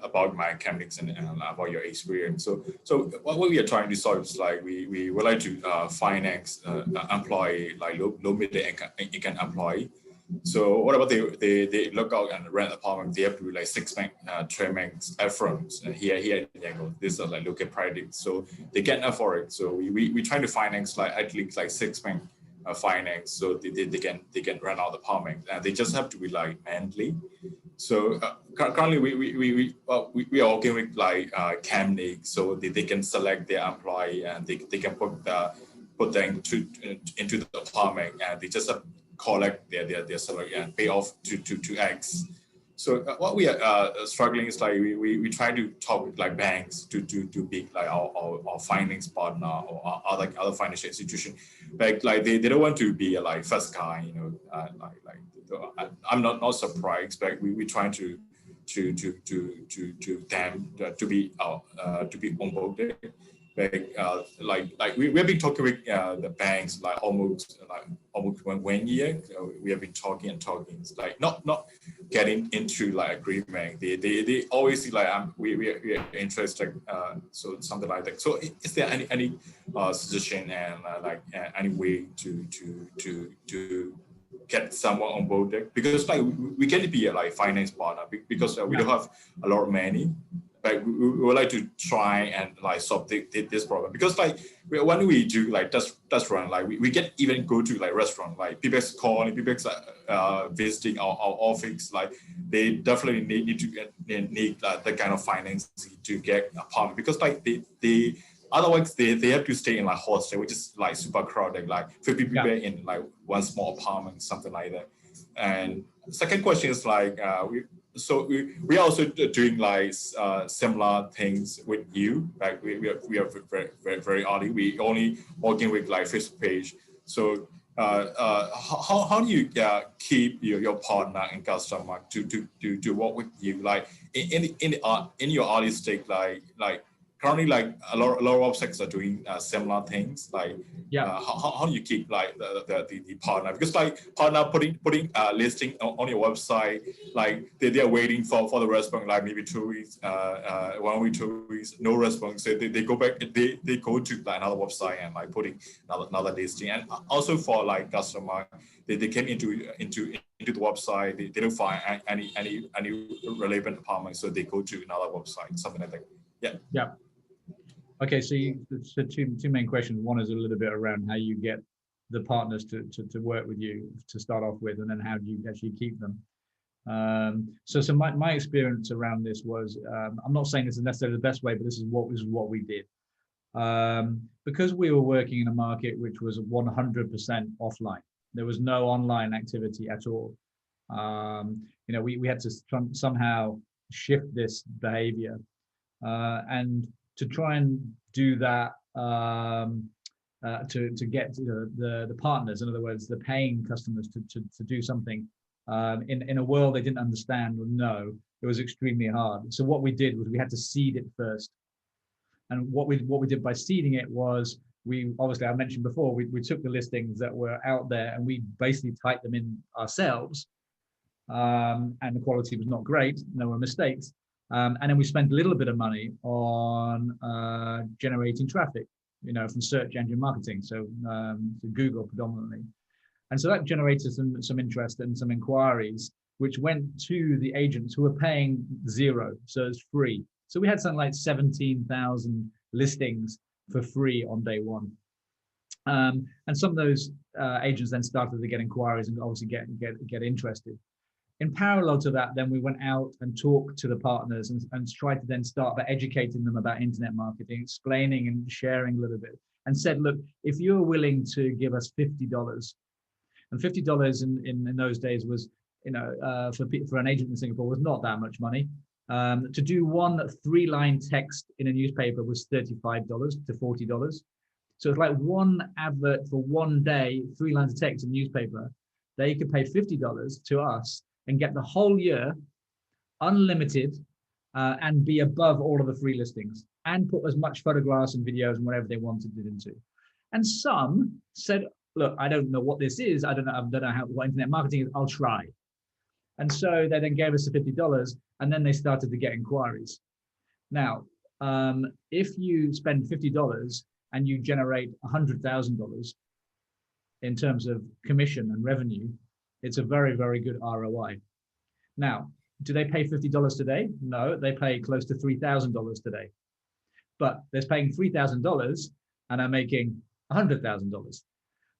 about my academics and about your experience. So what we are trying to solve is like we would like to finance employee, like low middle income employee. So what about they look out and rent apartment? They have to do like 6 months, 3 months upfront. And here in Yangon, these are like local projects, so they can't afford it. So we trying to finance like at least like 6 months. Finance, so they can rent out the apartment, and they just have to be like monthly. So currently we are working with like Camnic, so they can select their employee and they can put them into the apartment, and they just have to collect their salary and pay off to X. So what we are struggling is like we try to talk with like banks to be like our finance partner or other financial institution, but like they don't want to be like first guy, you know, I'm not surprised, but we trying to them to be onboarded. Like we have been talking with the banks like almost 1 year. We have been talking. It's like not getting into like agreement. They always like we are interested, so something like that. So is there any suggestion and like any way to get someone on board there? Because like we can be a like finance partner because we don't have a lot of money. like we would like to try and like solve this problem, because like when we do like test run, like we can even go to like restaurant, like people's calling, people's visiting our office, like they definitely need the kind of finance to get apartment, because like they otherwise they have to stay in like hostel, which is like super crowded, like 50 people in like one small apartment, something like that. And second question is like we are also doing like similar things with you. Like we are very early. We only working with like Facebook page. So how do you keep your partner and customer to work with you, like in your early stage, like currently like a lot of websites are doing similar things, like how do you keep like the partner, because like partner putting listing on your website, like they are waiting for the response, like maybe 2 weeks, 1 week, 2 weeks, no response, so they go back, they go to like another website and like putting another listing. And also for like customer, they came into the website, they don't find any relevant apartment, so they go to another website, something like that. Yeah. Okay, so two main questions. One is a little bit around how you get the partners to work with you to start off with, and then how do you actually keep them. So my experience around this was, I'm not saying this is necessarily the best way, but this is what we did. Because we were working in a market which was 100% offline. There was no online activity at all. You know, we had to somehow shift this behavior, and to try and do that, to get the partners, in other words, the paying customers to do something in a world they didn't understand or know, it was extremely hard. So what we did was we had to seed it first. And what we did by seeding it was, we obviously, I mentioned before, we took the listings that were out there and we basically typed them in ourselves, and the quality was not great, there were mistakes. And then we spent a little bit of money on generating traffic, you know, from search engine marketing, so Google predominantly. And so that generated some interest and some inquiries, which went to the agents who were paying zero, so it's free. So we had something like 17,000 listings for free on day one. And some of those agents then started to get inquiries and obviously get interested. In parallel to that, then we went out and talked to the partners and tried to then start by educating them about internet marketing, explaining and sharing a little bit, and said, look, if you're willing to give us $50, and $50 in those days was, you know, for an agent in Singapore was not that much money. To do one 3-line text in a newspaper was $35 to $40. So it's like one advert for one day, 3 lines of text in a newspaper. They could pay $50 to us and get the whole year unlimited, and be above all of the free listings, and put as much photographs and videos and whatever they wanted it into. And some said, look, I don't know what this is. I don't know what internet marketing is. I'll try. And so they then gave us the $50, and then they started to get inquiries. Now, if you spend $50 and you generate $100,000 in terms of commission and revenue, it's a very, very good ROI. Now, do they pay $50 today? No, they pay close to $3,000 today. But they're paying $3,000 and are making $100,000.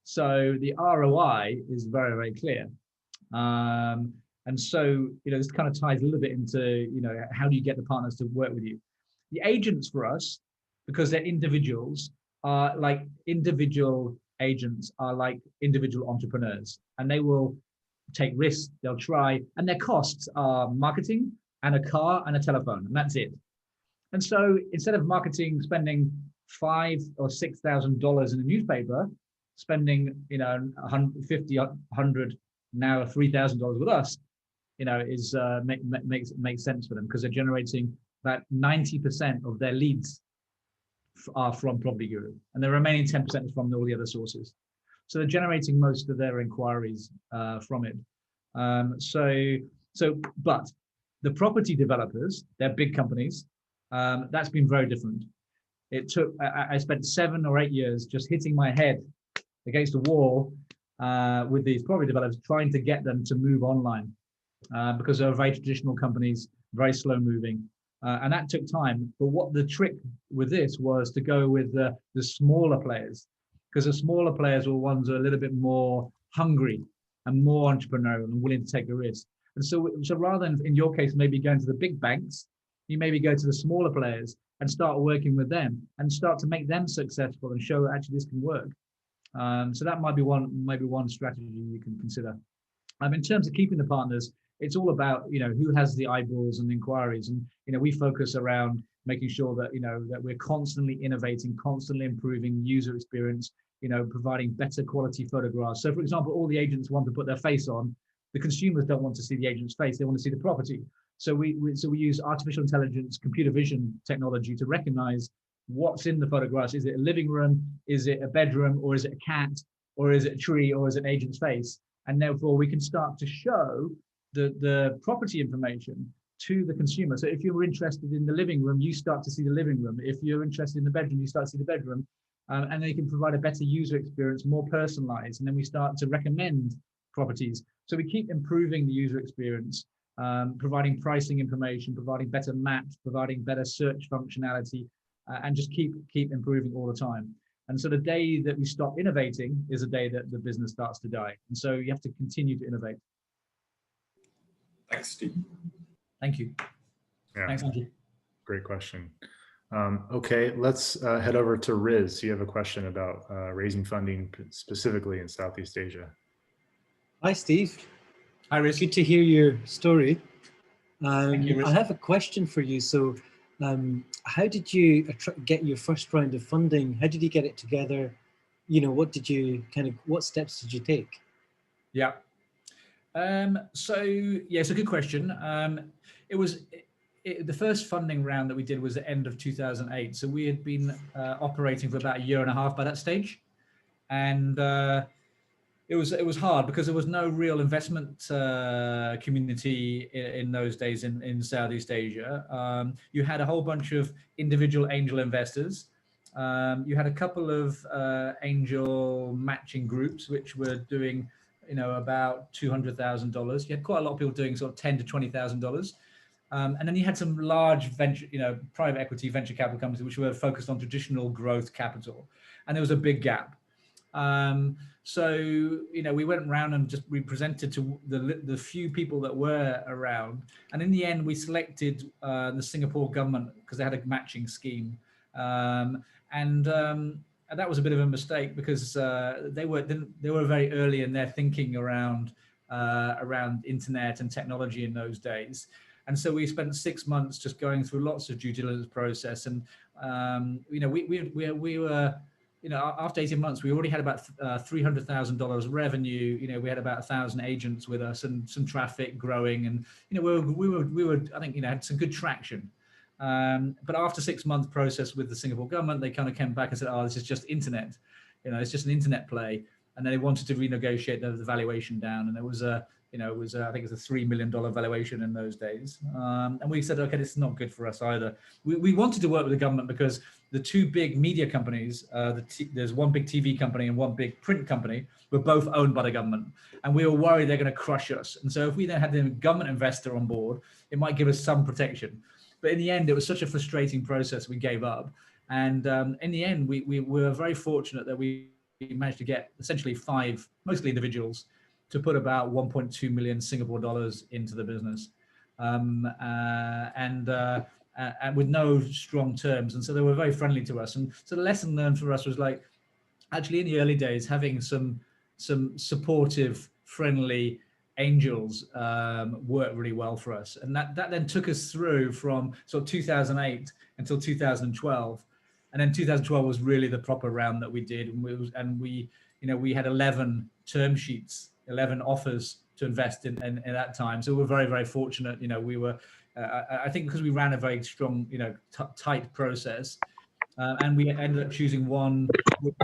So the ROI is very, very clear. And so, you know, this kind of ties a little bit into, you know, how do you get the partners to work with you? The agents for us, because they're individuals, are like individual agents are like individual entrepreneurs, and they will take risks, they'll try, and their costs are marketing and a car and a telephone, and that's it. And so instead of marketing, spending $5,000 or $6,000 in a newspaper, spending, you know, $50, $100, now $3,000 with us, you know, is makes sense for them, because they're generating about 90% of their leads are from Property Guru, and the remaining 10% is from all the other sources. So they're generating most of their inquiries from it. But the property developers, they're big companies. That's been very different. It took, I spent 7 or 8 years just hitting my head against a wall with these property developers, trying to get them to move online, because they're very traditional companies, very slow moving. And that took time. But what the trick with this was to go with the smaller players, because the smaller players were ones who are a little bit more hungry and more entrepreneurial and willing to take a risk. And so rather than, in your case, maybe going to the big banks, you maybe go to the smaller players and start working with them and start to make them successful and show actually this can work. So that might be one strategy you can consider. In terms of keeping the partners, it's all about, who has the eyeballs and inquiries. And, we focus around making sure that, that we're constantly innovating, constantly improving user experience, providing better quality photographs. So for example, all the agents want to put their face on. The consumers don't want to see the agent's face. They want to see the property. So we use artificial intelligence, computer vision technology to recognize what's in the photographs. Is it a living room? Is it a bedroom? Or is it a cat? Or is it a tree? Or is it an agent's face? And therefore we can start to show the property information to the consumer. So if you're interested in the living room, you start to see the living room. If you're interested in the bedroom, you start to see the bedroom. And they can provide a better user experience, more personalized. And then we start to recommend properties. So we keep improving the user experience, providing pricing information, providing better maps, providing better search functionality, and just keep improving all the time. And so the day that we stop innovating is the day that the business starts to die. And so you have to continue to innovate. Thanks, Steve. Thank you. Yeah. Thanks, Andrew. Great question. Okay, let's head over to Riz. You have a question about raising funding specifically in Southeast Asia. Hi, Steve. Hi, Riz. Good to hear your story. Thank you, Riz. I have a question for you. So how did you get your first round of funding? How did you get it together? What steps did you take? Yeah. So it's a good question. The first funding round that we did was the end of 2008. So we had been operating for about a year and a half by that stage. And it was hard because there was no real investment community in those days in Southeast Asia. You had a whole bunch of individual angel investors. You had a couple of angel matching groups, which were doing, about $200,000. You had quite a lot of people doing sort of $10,000 to $20,000. And then you had some large venture, private equity venture capital companies, which were focused on traditional growth capital. And there was a big gap. So, we went around and we presented to the few people that were around. And in the end, we selected the Singapore government because they had a matching scheme. And that was a bit of a mistake because they were very early in their thinking around internet and technology in those days. And so we spent 6 months just going through lots of due diligence process. And, we were, after 18 months, we already had about $300,000 revenue. We had about 1,000 agents with us and some traffic growing. And, we were, I think, had some good traction. But after 6 months process with the Singapore government, they kind of came back and said, oh, this is just internet. It's just an internet play. And then they wanted to renegotiate the valuation down. And it was I think it was a $3 million valuation in those days. And we said, okay, this is not good for us either. We wanted to work with the government because the two big media companies, there's one big TV company and one big print company, were both owned by the government. And we were worried they're going to crush us. And so if we then had the government investor on board, it might give us some protection. But in the end, it was such a frustrating process, we gave up. And in the end, we were very fortunate that we managed to get essentially 5, mostly individuals, to put about 1.2 million Singapore dollars into the business, and with no strong terms. And so they were very friendly to us. And so the lesson learned for us was actually in the early days, having some supportive, friendly angels worked really well for us. And that then took us through from sort of 2008 until 2012. And then 2012 was really the proper round that we did. And we had 11 term sheets, 11 offers to invest in that time. So we're very, very fortunate. We were, I think because we ran a very strong, tight process, and we ended up choosing one,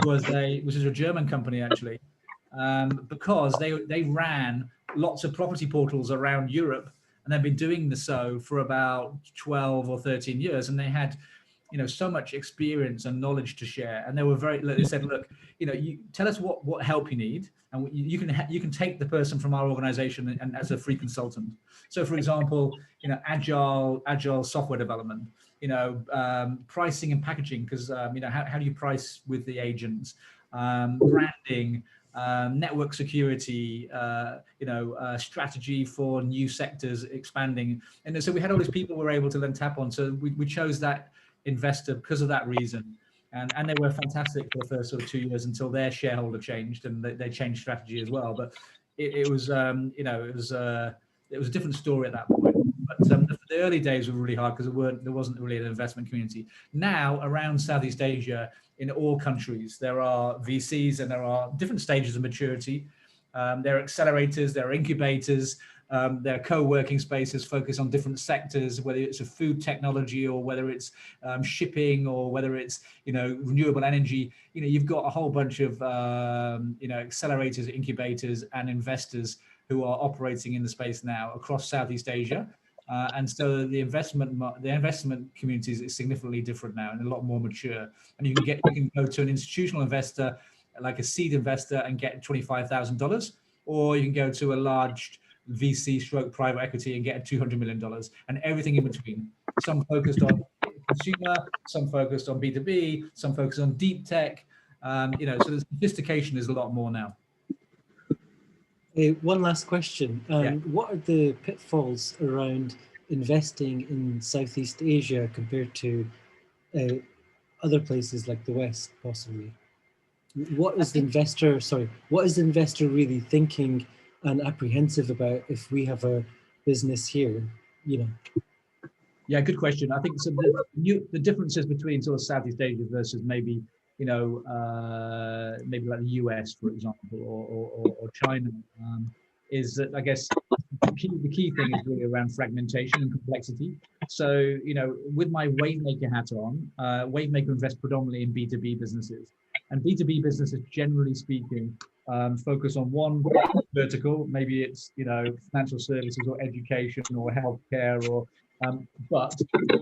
which is a German company actually, because they ran lots of property portals around Europe, and they've been doing so for about 12 or 13 years. And they had so much experience and knowledge to share. And they said, look, you tell us what help you need, and you can take the person from our organization and as a free consultant. So for example, agile software development, pricing and packaging, because how do you price with the agents, branding, network security, strategy for new sectors expanding. And so we had all these people we were able to then tap on. So we chose that investor because of that reason. And they were fantastic for the first sort of 2 years until their shareholder changed and they changed strategy as well. But it was a different story at that point. But the early days were really hard because there wasn't really an investment community. Now around Southeast Asia, in all countries, there are VCs and there are different stages of maturity. There are accelerators, there are incubators, there are co-working spaces focused on different sectors, whether it's a food technology or whether it's shipping or whether it's renewable energy. You've got a whole bunch of accelerators, incubators, and investors who are operating in the space now across Southeast Asia. And so the investment community is significantly different now and a lot more mature. And you can go to an institutional investor, like a seed investor, and get $25,000, or you can go to a large VC stroke private equity and get $200 million, and everything in between. Some focused on consumer, some focused on B2B, some focused on deep tech. So the sophistication is a lot more now. One last question. What are the pitfalls around investing in Southeast Asia compared to other places like the West, possibly? What is the investor really thinking and apprehensive about if we have a business here? Yeah, good question. I think so the differences between sort of Southeast Asia versus maybe maybe like the US, for example, or China, is that I guess the key thing is really around fragmentation and complexity. So, with my Wavemaker hat on, Wavemaker invests predominantly in B2B businesses. And B2B businesses, generally speaking, focus on one vertical. Maybe it's, financial services or education or healthcare but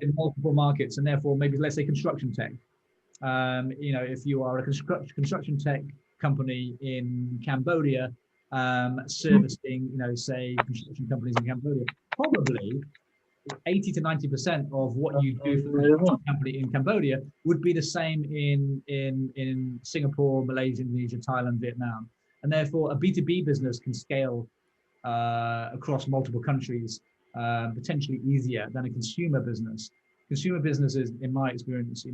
in multiple markets, and therefore maybe, let's say, construction tech. If you are a construction tech company in Cambodia, servicing, say, construction companies in Cambodia, probably 80 to 90% of what you do for a construction company in Cambodia would be the same in Singapore, Malaysia, Indonesia, Thailand, Vietnam. And therefore, a B2B business can scale across multiple countries potentially easier than a consumer business. Consumer businesses, in my experience,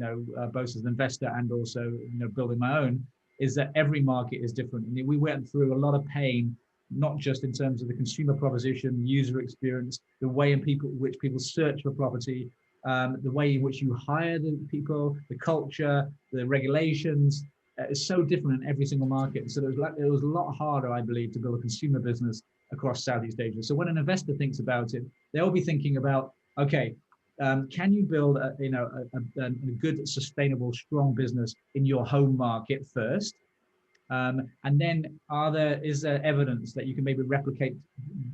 both as an investor and also, building my own, is that every market is different. And we went through a lot of pain, not just in terms of the consumer proposition, user experience, the way in which people search for property, the way in which you hire the people, the culture, the regulations. It's so different in every single market. So it was a lot harder, I believe, to build a consumer business across Southeast Asia. So when an investor thinks about it, they'll be thinking about, okay, can you build a good, sustainable, strong business in your home market first? And then is there evidence that you can maybe replicate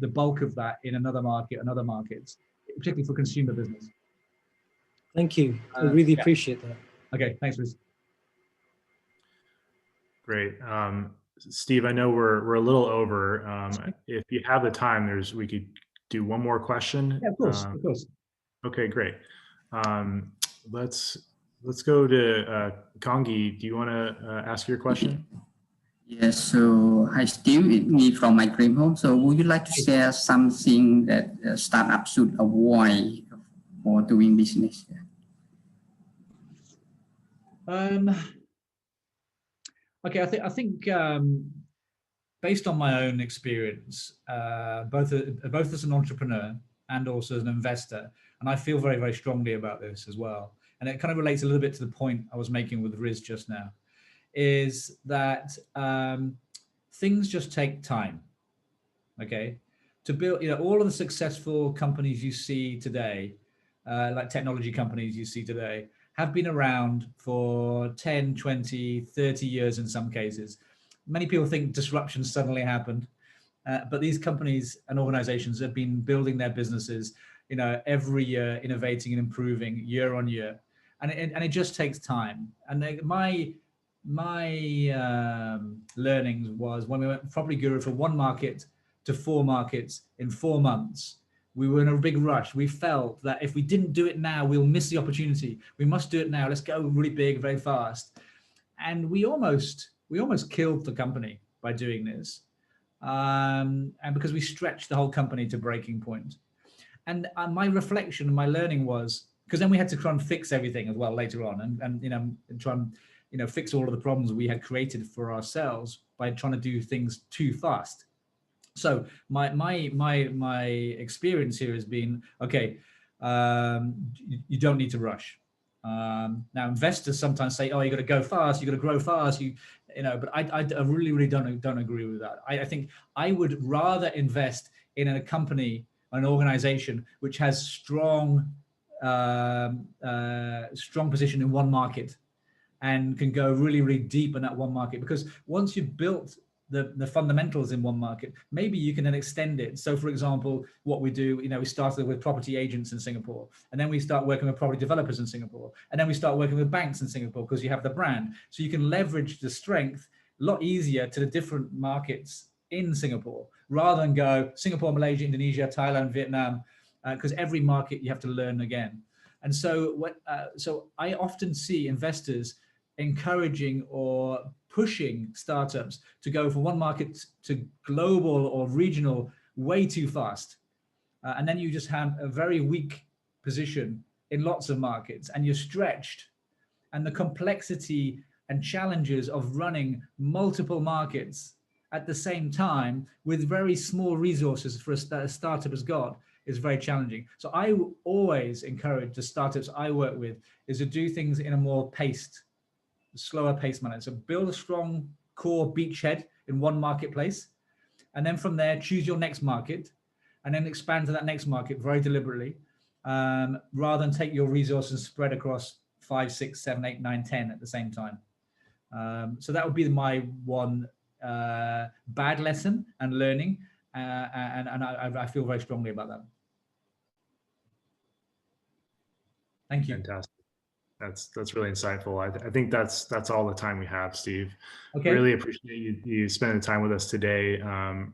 the bulk of that in another market and other markets, particularly for consumer business? Thank you. I really appreciate that. Okay, thanks, Liz. Great. Steve, I know we're a little over. If you have the time, we could do one more question. Yeah, of course. Okay, great. Let's go to Kongi. Do you want to ask your question? Yes. So, hi, Steve. It's me from my dream home. So, would you like to share something that startups should avoid for doing business? Okay, I think based on my own experience, both as an entrepreneur and also as an investor, and I feel very, very strongly about this as well, and it kind of relates a little bit to the point I was making with Riz just now, is that things just take time, okay? To build, all of the successful companies you see today, like technology companies you see today, have been around for 10, 20, 30 years in some cases. Many people think disruption suddenly happened, but these companies and organizations have been building their businesses, every year, innovating and improving year on year. and it just takes time. And my learnings was when we went from Property Guru from 1 market to 4 markets in 4 months. We were in a big rush. We felt that if we didn't do it now, we'll miss the opportunity. We must do it now. Let's go really big, very fast. And we almost killed the company by doing this. And because we stretched the whole company to breaking point. And my reflection and my learning was, because then we had to try and fix everything as well later on, and try and fix all of the problems we had created for ourselves by trying to do things too fast. So my experience here has been, okay, you don't need to rush. Now investors sometimes say, oh, you got to go fast, you got to grow fast, but I really don't agree with that. I think I would rather invest in a company, an organization which has strong position in 1 market and can go really deep in that 1 market, because once you've built the fundamentals in 1 market, maybe you can then extend it. So for example, what we do, we started with property agents in Singapore, and then we start working with property developers in Singapore, and then we start working with banks in Singapore, because you have the brand. So you can leverage the strength a lot easier to the different markets in Singapore, rather than go Singapore, Malaysia, Indonesia, Thailand, Vietnam, because every market you have to learn again. And so so I often see investors encouraging or pushing startups to go from 1 market to global or regional way too fast. And then you just have a very weak position in lots of markets, and you're stretched. And the complexity and challenges of running multiple markets at the same time with very small resources for a startup has got is very challenging. So I always encourage the startups I work with is to do things in a more slower paced manner. So build a strong core beachhead in 1 marketplace, and then from there choose your next market, and then expand to that next market very deliberately, rather than take your resources and spread across 5, 6, 7, 8, 9, 10 at the same time. So that would be my 1 bad lesson and learning, and I feel very strongly about that. Thank you. Fantastic. That's really insightful. I think that's all the time we have, Steve. Okay. Really appreciate you spending time with us today. A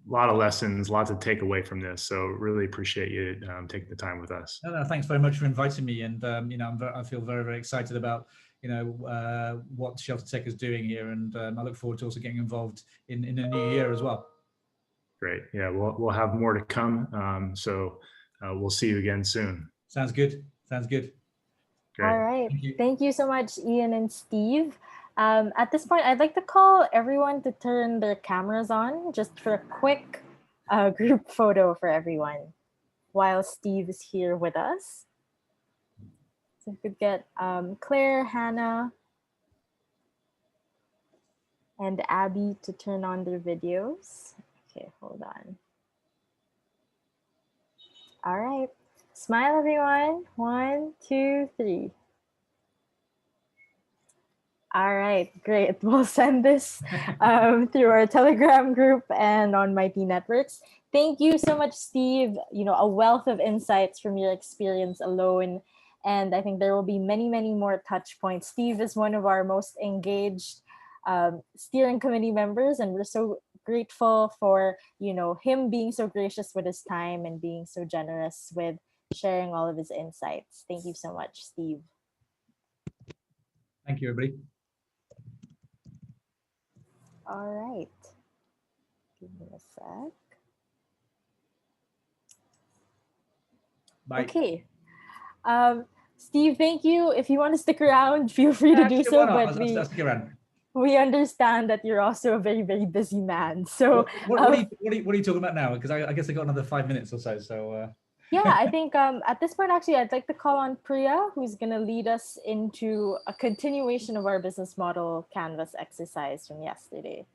lot of lessons, a lot to take away from this. So really appreciate you taking the time with us. No, thanks very much for inviting me. And I feel very excited about what ShelterTech is doing here, and I look forward to also getting involved in the new year as well. Great. Yeah, we'll have more to come. So we'll see you again soon. Sounds good. Sounds good. Great. All right. Thank you so much, Ian and Steve. At this point, I'd like to call everyone to turn their cameras on just for a quick group photo for everyone while Steve is here with us. So we could get Claire, Hannah, and Abby to turn on their videos. Okay, hold on. All right. Smile, everyone. 1, 2, 3. All right, great. We'll send this through our Telegram group and on Mighty Networks. Thank you so much, Steve. A wealth of insights from your experience alone. And I think there will be many, many more touch points. Steve is one of our most engaged steering committee members, and we're so grateful for him being so gracious with his time and being so generous with sharing all of his insights. Thank you so much, Steve. Thank you, everybody. All right. Give me a sec. Bye. Okay. Steve, thank you. If you want to stick around, feel free to do so. But I'll stick around. We understand that you're also a very, very busy man. So what are you talking about now? Because I guess I got another 5 minutes or so. So yeah, I think at this point, actually, I'd like to call on Priya, who's going to lead us into a continuation of our business model canvas exercise from yesterday.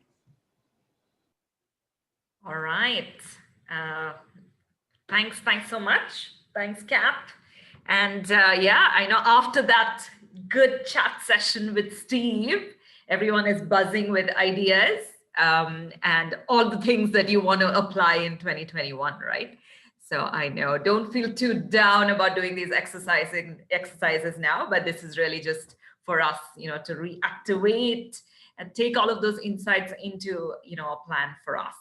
All right. Thanks so much. Thanks, Cap. And yeah, I know after that good chat session with Steve, everyone is buzzing with ideas and all the things that you want to apply in 2021, right? So I know, don't feel too down about doing these exercises now, but this is really just for us, to reactivate and take all of those insights into, a plan for us.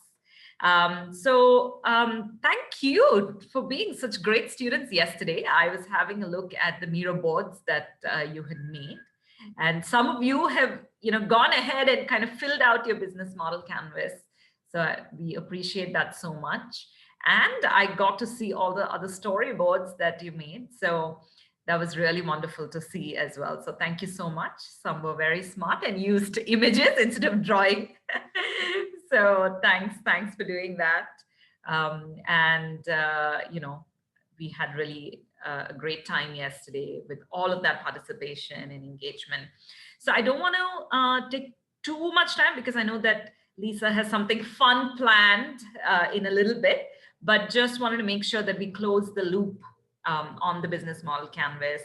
Thank you for being such great students yesterday. I was having a look at the mirror boards that you had made, and some of you have, gone ahead and kind of filled out your business model canvas. So we appreciate that so much. And I got to see all the other storyboards that you made. So that was really wonderful to see as well. So thank you so much. Some were very smart and used images instead of drawing. So thanks for doing that. We had really a great time yesterday with all of that participation and engagement. So I don't want to take too much time because I know that Lisa has something fun planned in a little bit, but just wanted to make sure that we close the loop on the business model canvas.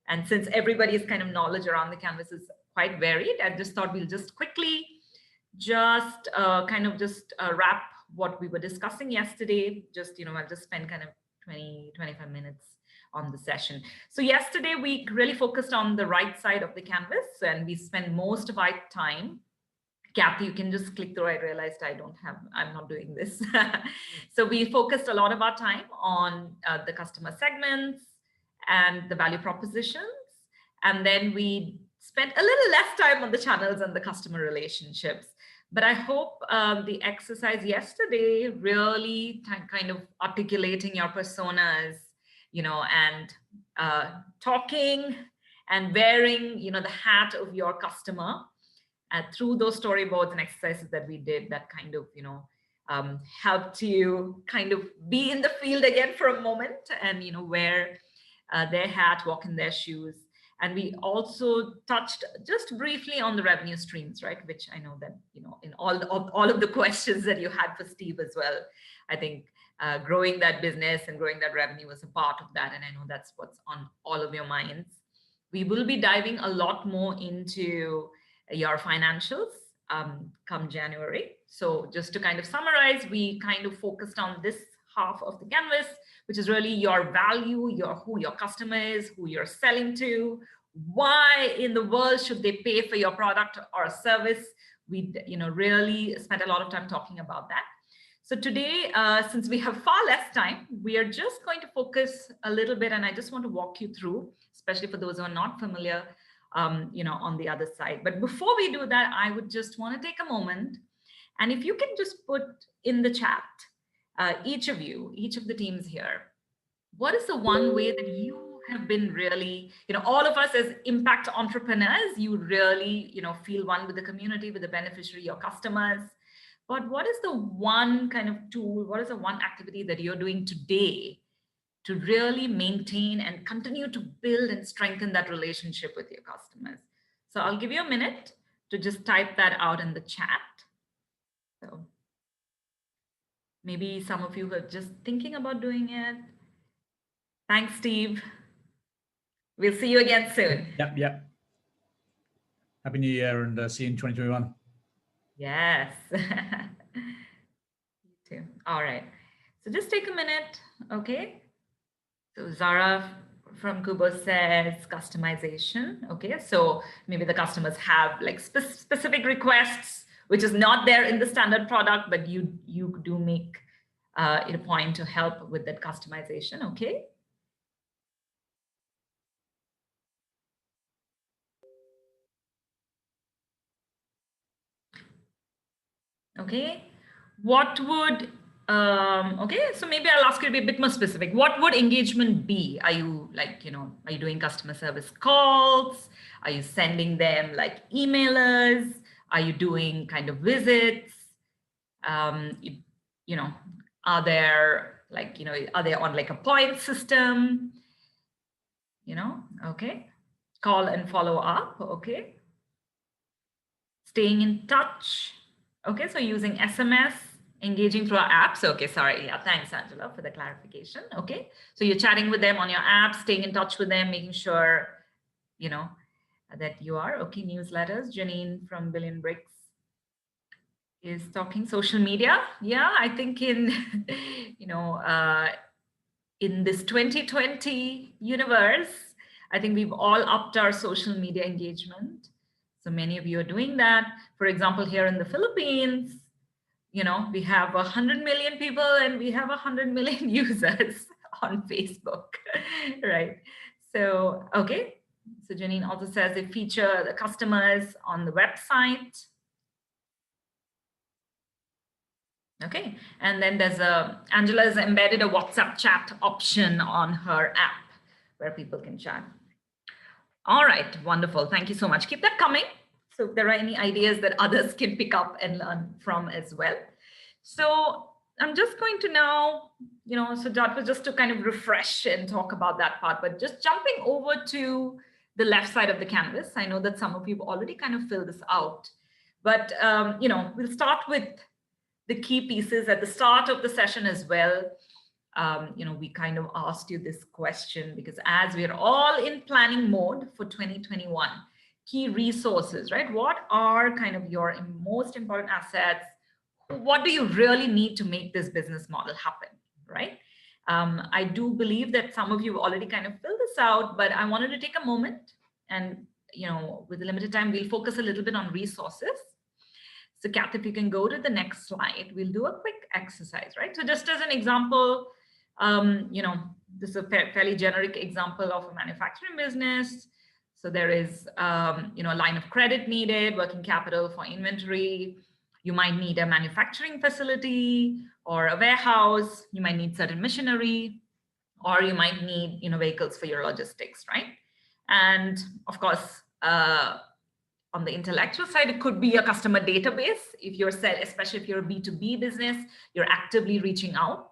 And since everybody's kind of knowledge around the canvas is quite varied, I just thought we'll just quickly wrap what we were discussing yesterday. I'll just spend kind of 20-25 minutes on the session. So yesterday we really focused on the right side of the canvas, and we spent most of our time. Kathy, you can just click through. I realized I'm not doing this. So we focused a lot of our time on the customer segments and the value propositions. And then we spent a little less time on the channels and the customer relationships. But I hope the exercise yesterday really kind of articulating your personas, and talking and wearing, the hat of your customer. Through those storyboards and exercises that we did, that kind of, helped you kind of be in the field again for a moment and, wear their hat, walk in their shoes. And we also touched just briefly on the revenue streams, right? Which I know that, in all of the questions that you had for Steve as well, I think growing that business and growing that revenue was a part of that. And I know that's what's on all of your minds. We will be diving a lot more into your financials come January. So just to kind of summarize, we kind of focused on this half of the canvas, which is really your value, who your customer is, who you're selling to, why in the world should they pay for your product or service. We really spent a lot of time talking about that. So today, since we have far less time, we are just going to focus a little bit, and I just want to walk you through, especially for those who are not familiar, on the other side. But before we do that, I would just want to take a moment, and if you can just put in the chat, each of the teams here, what is the one way that you have been really, all of us as impact entrepreneurs, you really, feel one with the community, with the beneficiary, your customers. But what is the one kind of tool, what is the one activity that you're doing today to really maintain and continue to build and strengthen that relationship with your customers? So I'll give you a minute to just type that out in the chat. So maybe some of you are just thinking about doing it. Thanks, Steve. We'll see you again soon. Yep. Happy New Year, and see you in 2021. Yes. You too. All right. So just take a minute, okay? So Zara from Kubo says customization. Okay, so maybe the customers have like specific requests, which is not there in the standard product, but you do make it a point to help with that customization. Okay. Okay. What would okay, so maybe I'll ask you to be a bit more specific. What would engagement be? Are you are you doing customer service calls? Are you sending them like emailers? Are you doing kind of visits? Are there are they on like a point system? Okay. Call and follow up, okay. Staying in touch. Okay, so using SMS, engaging through our apps. Okay, sorry. Yeah, thanks, Angela, for the clarification. Okay, so you're chatting with them on your app, staying in touch with them, making sure, that you are. Okay, newsletters. Janine from Billion Bricks is talking social media. Yeah, I think in, in this 2020 universe, I think we've all upped our social media engagement. So many of you are doing that. For example, here in the Philippines, you know, we have 100 million people and we have 100 million users on Facebook, right? So, okay. So Janine also says they feature the customers on the website. Okay, and then there's Angela has embedded a WhatsApp chat option on her app where people can chat. All right, wonderful. Thank you so much. Keep that coming. So if there are any ideas that others can pick up and learn from as well. So I'm just going to now, you know, so that was just to kind of refresh and talk about that part, but just jumping over to the left side of the canvas. I know that some of you have already kind of filled this out, but, you know, we'll start with the key pieces at the start of the session as well. You know, we kind of asked you this question because as we're all in planning mode for 2021, key resources, right? What are kind of your most important assets? What do you really need to make this business model happen, right? I do believe that some of you have already kind of filled this out, but I wanted to take a moment and, you know, with the limited time, we'll focus a little bit on resources. So Kath, if you can go to the next slide, we'll do a quick exercise, right? So just as an example, you know, this is a fairly generic example of a manufacturing business. So there is, you know, a line of credit needed, working capital for inventory. You might need a manufacturing facility or a warehouse. You might need certain machinery, or you might need, you know, vehicles for your logistics, right? And of course, on the intellectual side, it could be a customer database. If you're especially if you're a B2B business, you're actively reaching out.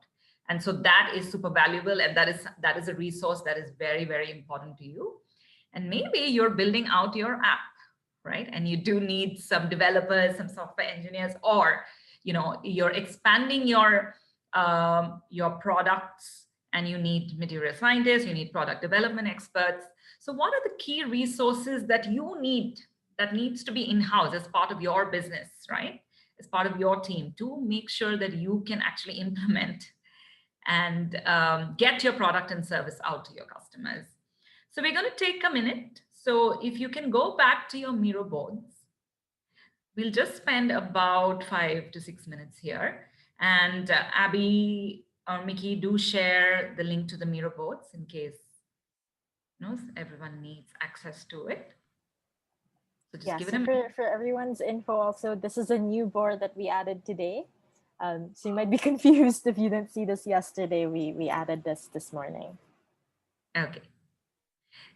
And so that is super valuable. And that is a resource that is very, very important to you. And maybe you're building out your app, right? And you do need some developers, some software engineers, or, you know, you're expanding your products and you need material scientists, you need product development experts. So what are the key resources that you need that needs to be in-house as part of your business, right? As part of your team to make sure that you can actually implement and get your product and service out to your customers. So we're going to take a minute. So if you can go back to your Miro boards, we'll just spend about 5 to 6 minutes here. And Abby or Mickey, do share the link to the Miro boards in case, you know, everyone needs access to it. So just give it a minute. For everyone's info also, this is a new board that we added today. So you might be confused if you didn't see this yesterday. We added this morning. Okay.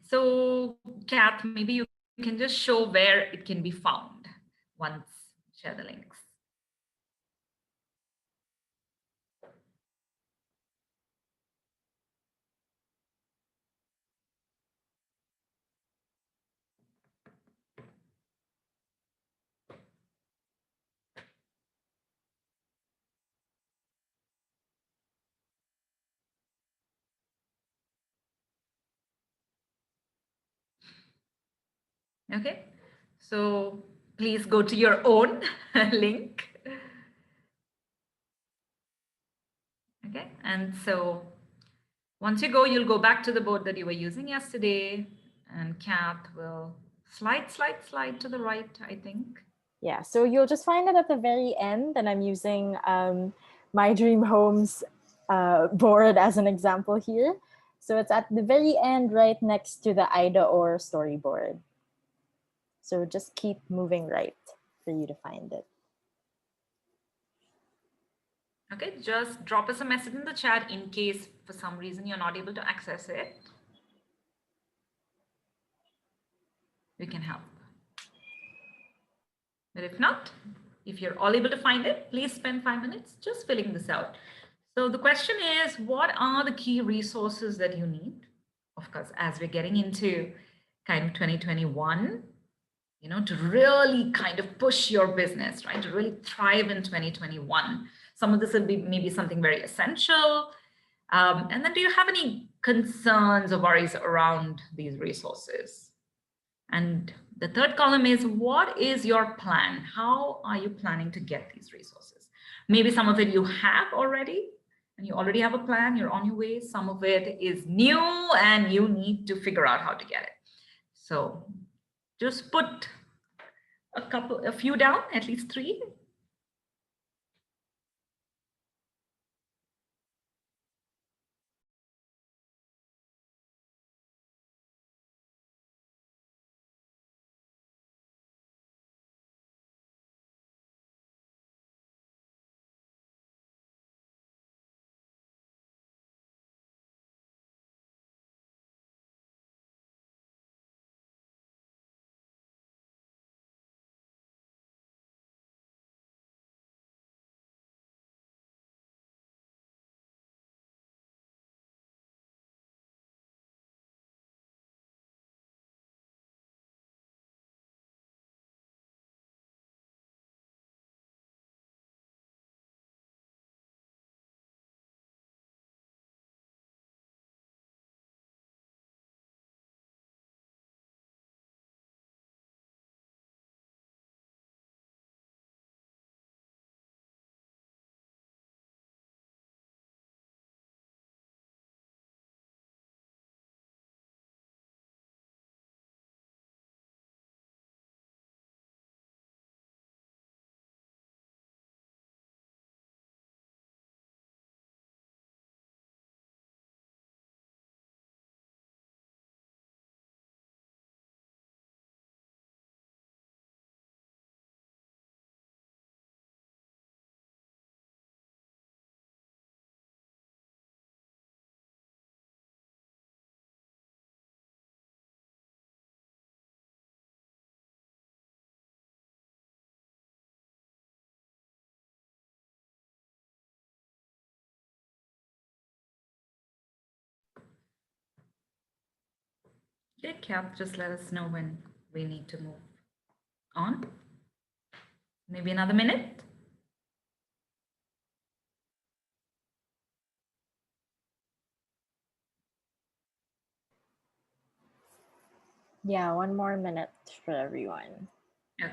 So Kath, maybe you can just show where it can be found once share the links. Okay, so please go to your own link. Okay, and so once you go, you'll go back to the board that you were using yesterday, and Kath will slide to the right, I think. Yeah, so you'll just find it at the very end, and I'm using My Dream Homes board as an example here. So it's at the very end, right next to the Ida or storyboard. So just keep moving right for you to find it. Okay, just drop us a message in the chat in case for some reason you're not able to access it. We can help. But if not, if you're all able to find it, please spend 5 minutes just filling this out. So the question is, what are the key resources that you need? Of course, as we're getting into kind of 2021, you know, to really kind of push your business, right? To really thrive in 2021. Some of this will be maybe something very essential. And then do you have any concerns or worries around these resources? And the third column is, what is your plan? How are you planning to get these resources? Maybe some of it you have already, and you already have a plan, you're on your way. Some of it is new and you need to figure out how to get it. So just put a few down, at least 3. Okay, Cap, just let us know when we need to move on. Maybe another minute. Yeah, 1 more minute for everyone. Okay.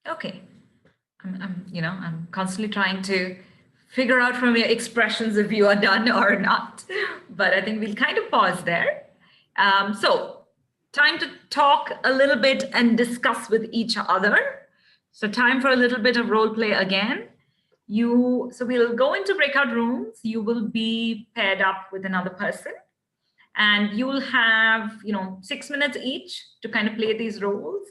Okay. I'm constantly trying to figure out from your expressions if you are done or not, but I think we'll kind of pause there. So time to talk a little bit and discuss with each other. So time for a little bit of role play again. So we'll go into breakout rooms. You will be paired up with another person, and you will have 6 minutes each to kind of play these roles.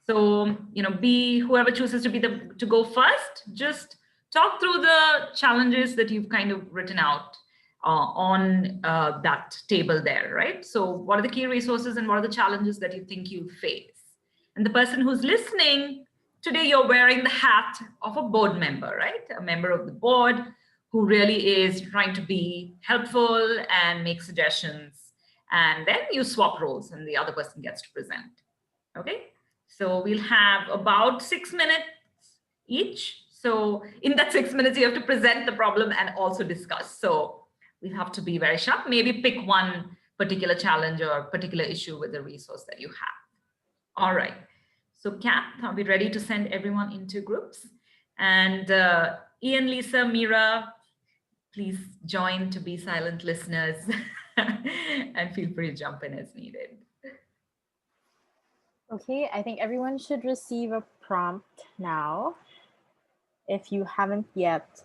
So be whoever chooses to go first. Just talk through the challenges that you've kind of written out on that table there, right? So what are the key resources and what are the challenges that you think you face? And the person who's listening, today you're wearing the hat of a board member, right? A member of the board who really is trying to be helpful and make suggestions. And then you swap roles and the other person gets to present, okay? So we'll have about 6 minutes each. So in that 6 minutes, you have to present the problem and also discuss. So we have to be very sharp, maybe pick one particular challenge or particular issue with the resource that you have. All right. So Kat, are we ready to send everyone into groups? And Ian, Lisa, Mira, please join to be silent listeners and feel free to jump in as needed. Okay, I think everyone should receive a prompt now. If you haven't yet,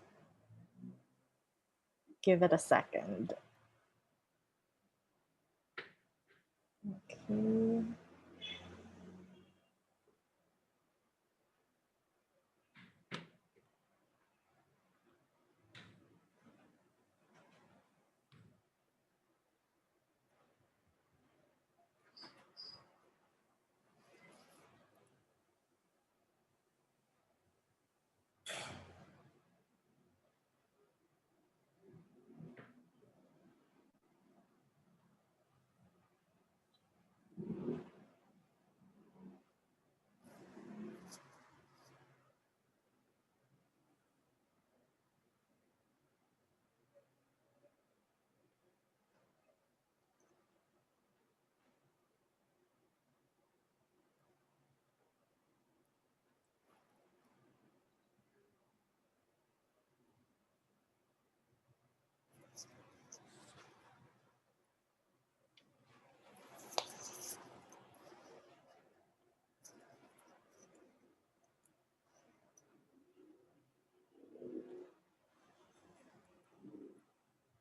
give it a second. Okay.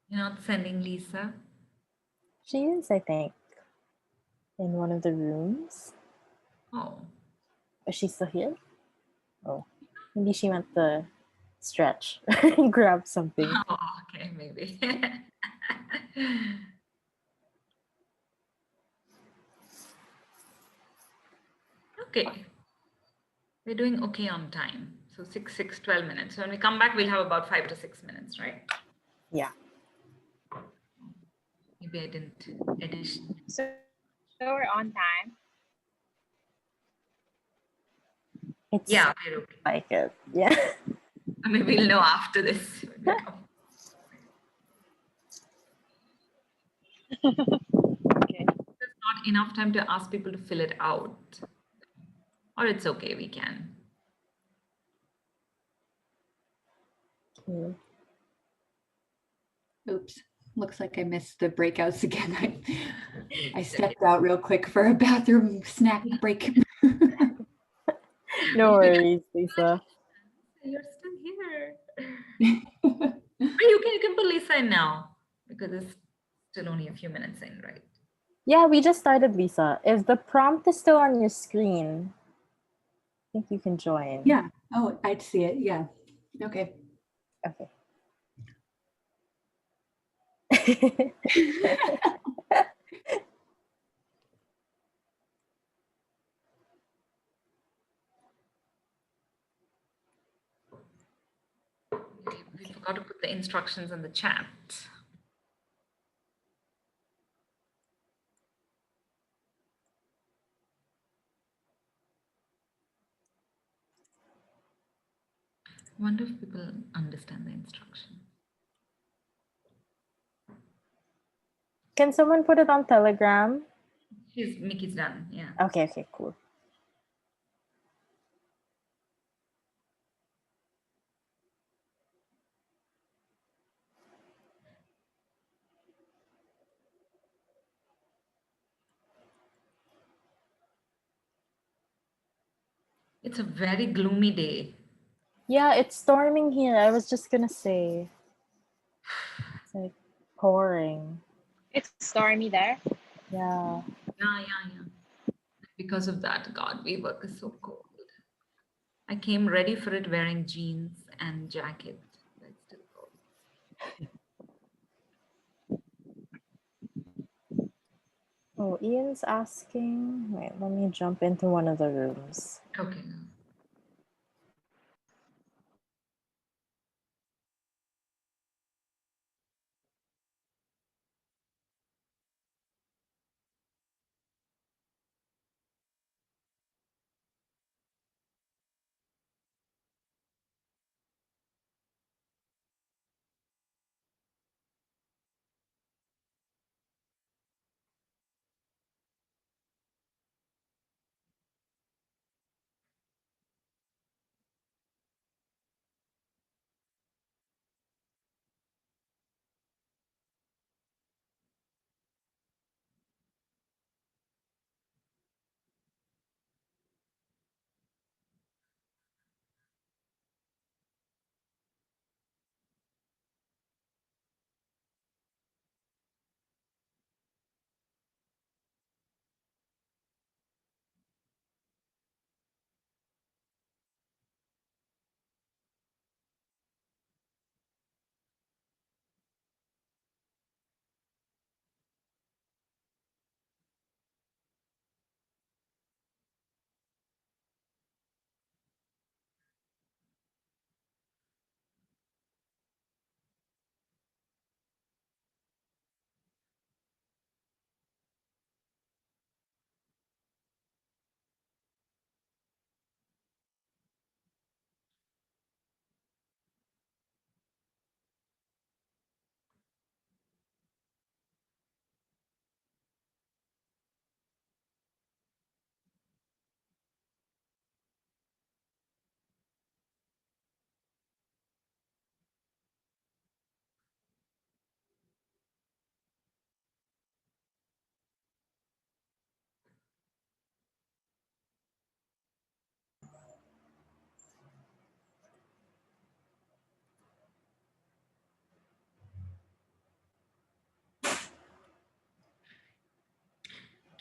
You're not sending Lisa? She is, I think, in one of the rooms. Oh. Is she still here? Oh, maybe she went to stretch and grab something. Oh, okay, maybe. Okay. We're doing okay on time. So 12 minutes. So when we come back, we'll have about 5 to 6 minutes, right? Yeah. Maybe I didn't addition. So we're on time. It's Yeah, we're okay. like it. Yeah. I mean, we'll know after this. Okay. There's not enough time to ask people to fill it out. Or it's okay, we can. Okay. Oops, looks like I missed the breakouts again. I stepped out real quick for a bathroom snack break. No worries, Lisa. You're still here. You can put Lisa in now because it's still only a few minutes in, right? Yeah, we just started, Lisa. If the prompt is still on your screen, I think you can join. Yeah. Oh, I'd see it. Yeah. Okay. Okay. We forgot to put the instructions in the chat. I wonder if people understand the instruction. Can someone put it on Telegram? Mickey's done, yeah. Okay, cool. It's a very gloomy day. Yeah, it's storming here. I was just gonna say. It's like pouring. It's stormy there. Yeah. Yeah. Because of that, God, we work is so cold. I came ready for it wearing jeans and jacket. But it's still cold. Oh, Ian's asking. Wait, let me jump into one of the rooms. Okay.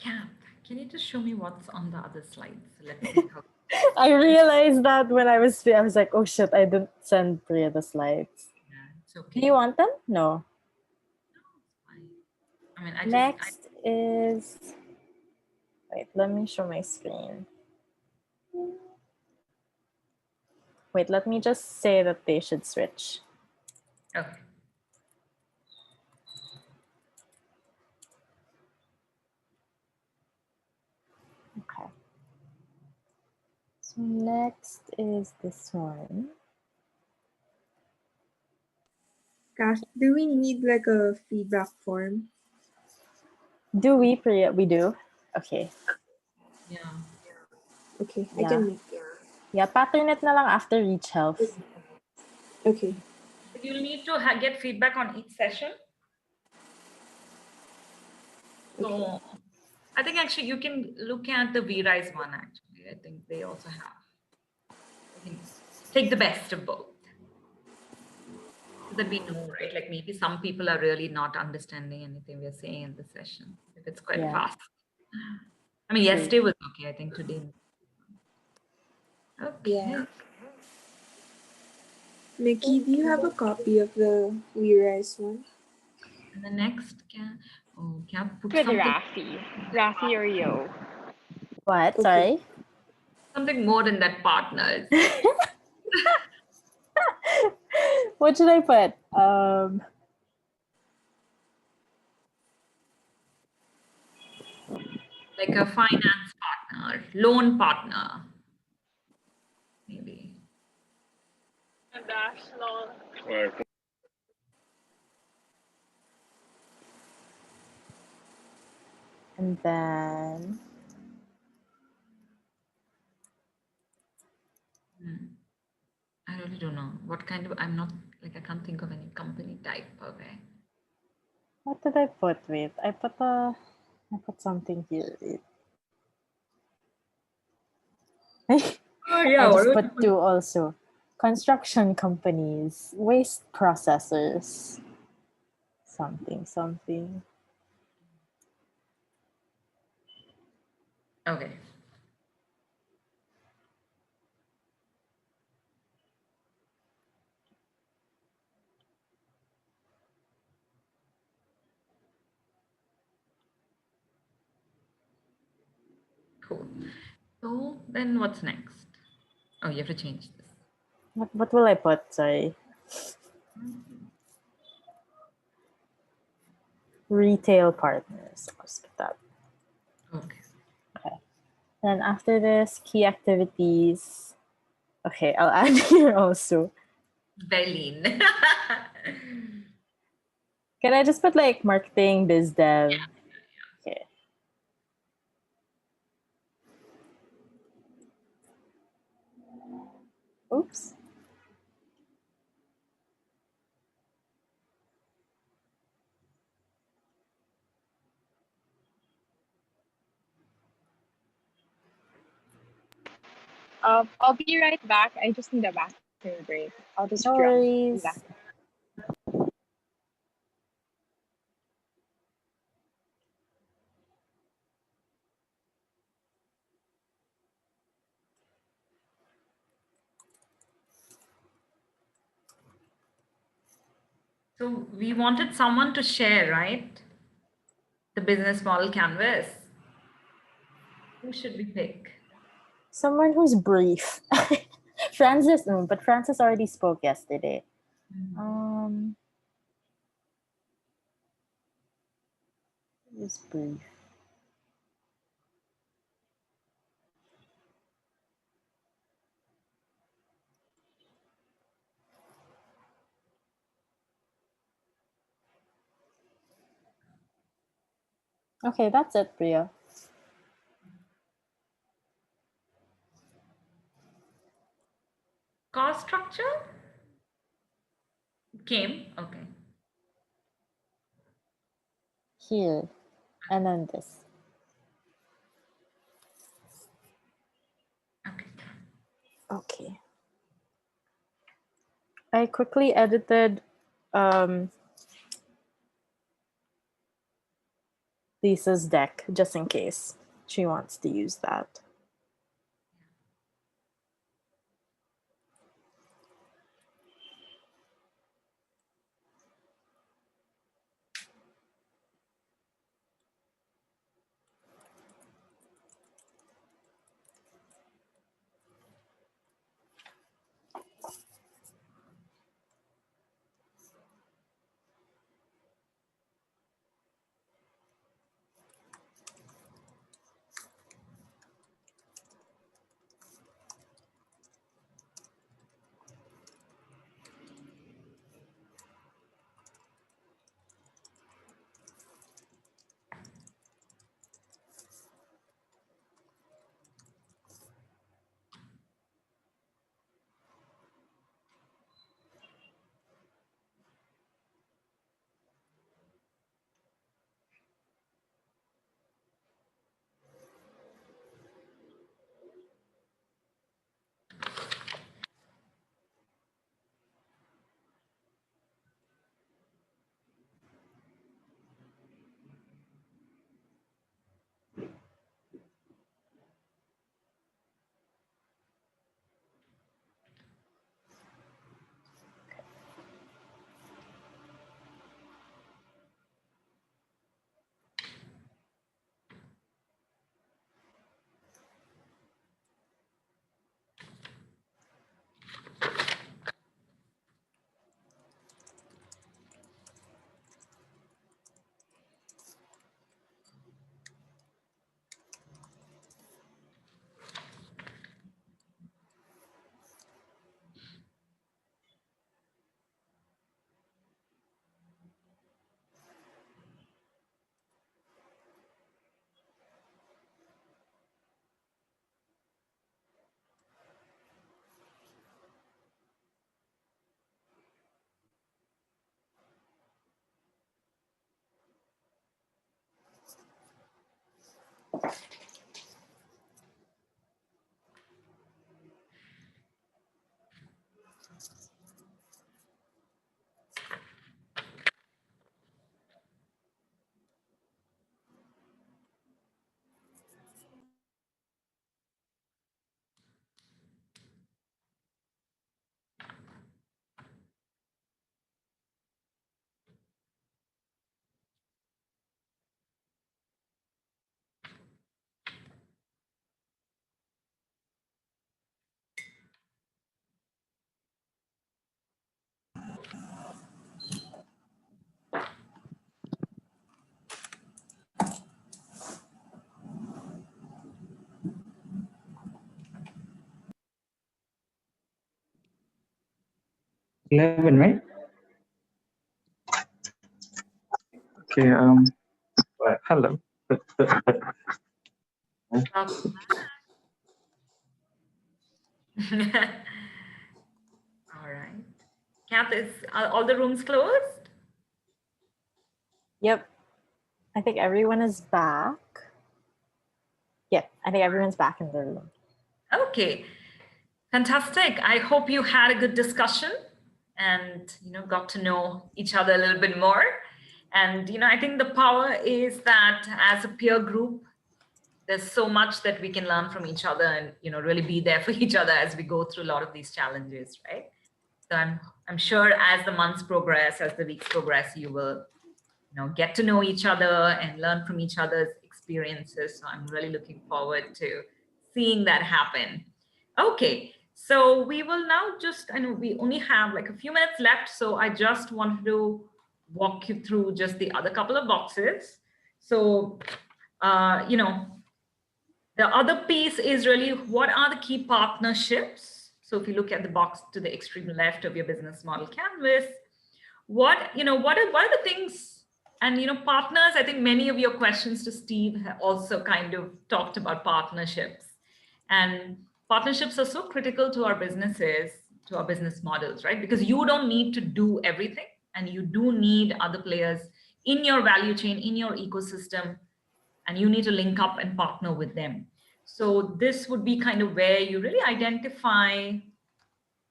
Cap, can you just show me what's on the other slides? Let's see how. I realized that when I was like, oh shit, I didn't send Priya the slides. Yeah, it's okay. Do you want them? No. No, it's fine. I mean, Next is, wait, let me show my screen. Wait, let me just say that they should switch. Okay. Okay. So next is this one. Gosh, do we need like a feedback form? Do we, Priya? We do? Okay. Yeah. Okay, Yeah. I can make it. Yeah, pattern it na lang after Reach Health. Okay. You'll need to get feedback on each session. So I think actually you can look at the VRISE one actually. I think they also have. You can take the best of both. So that we know, right? Like maybe some people are really not understanding anything we're saying in the session. If it's quite fast. I mean, yesterday was okay. I think today. Okay. Yeah. Nikki, do you have a copy of the WeRise one? And the next can put With something. Rafi or Yo. What? Sorry? Something more than that, partners. What should I put? Like a finance partner, loan partner, maybe. A dash loan. And then I really don't know what kind of. I'm not like I can't think of any company type. Okay. what did I put? Wait, I put something here. Oh, Oh yeah, I what just about put two also. Construction companies, waste processors, something. Okay. Cool. So then what's next? Oh, you have to change this. What will I put? Sorry. Retail partners. Let's put that. Okay. Okay. Then after this, key activities. Okay, I'll add here also. Very lean. Can I just put like marketing, biz dev? Okay. Oops. I'll be right back. I just need a bathroom break. I'll just No jump worries. back. So we wanted someone to share, right? The business model canvas. Who should we pick? Someone who's brief. Francis, no, but Francis already spoke yesterday. Who's brief? Okay, that's it, Priya. Cost structure? Came. Okay. Here. And then this. Okay. Okay. I quickly edited Lisa's deck just in case she wants to use that. 11, right? Okay. Hello. All right. Kath, are all the rooms closed? Yep. I think everyone is back. Yeah, I think everyone's back in the room. Okay. Fantastic. I hope you had a good discussion and got to know each other a little bit more. And I think the power is that as a peer group, there's so much that we can learn from each other and really be there for each other as we go through a lot of these challenges, right? So I'm sure as the months progress, as the weeks progress, you will get to know each other and learn from each other's experiences. So I'm really looking forward to seeing that happen. Okay, so we will now I know we only have like a few minutes left, so I just wanted to walk you through just the other couple of boxes. So, the other piece is really what are the key partnerships? So if you look at the box to the extreme left of your business model canvas, what are the things, and partners, I think many of your questions to Steve have also kind of talked about partnerships. And partnerships are so critical to our businesses, to our business models, right? Because you don't need to do everything, and you do need other players in your value chain, in your ecosystem, and you need to link up and partner with them. So this would be kind of where you really identify,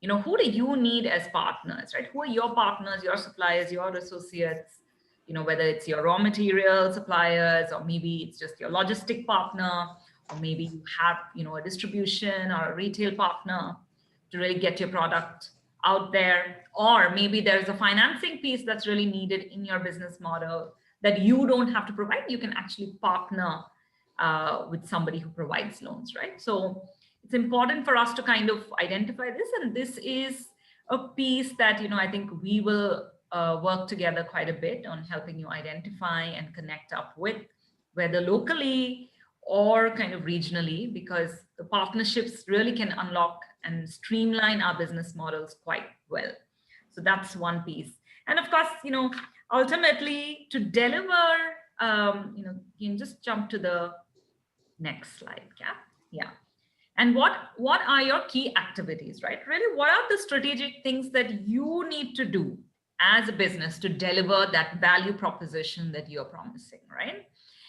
who do you need as partners, right? Who are your partners, your suppliers, your associates, whether it's your raw material suppliers, or maybe it's just your logistic partner, or maybe you have, a distribution or a retail partner to really get your product out there. Or maybe there's a financing piece that's really needed in your business model that you don't have to provide. You can actually partner with somebody who provides loans, right? So it's important for us to kind of identify this. And this is a piece that, I think we will work together quite a bit on helping you identify and connect up with, whether locally or kind of regionally, because the partnerships really can unlock and streamline our business models quite well. So that's one piece. And of course, ultimately to deliver, you can just jump to the next slide, Kat. Yeah. And what are your key activities, right? Really, what are the strategic things that you need to do as a business to deliver that value proposition that you're promising, right?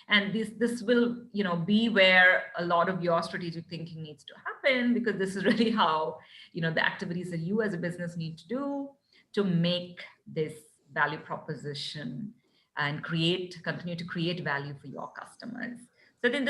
And this will, be where a lot of your strategic thinking needs to happen, because this is really how, the activities that you as a business need to do to make this value proposition and continue to create value for your customers. So I think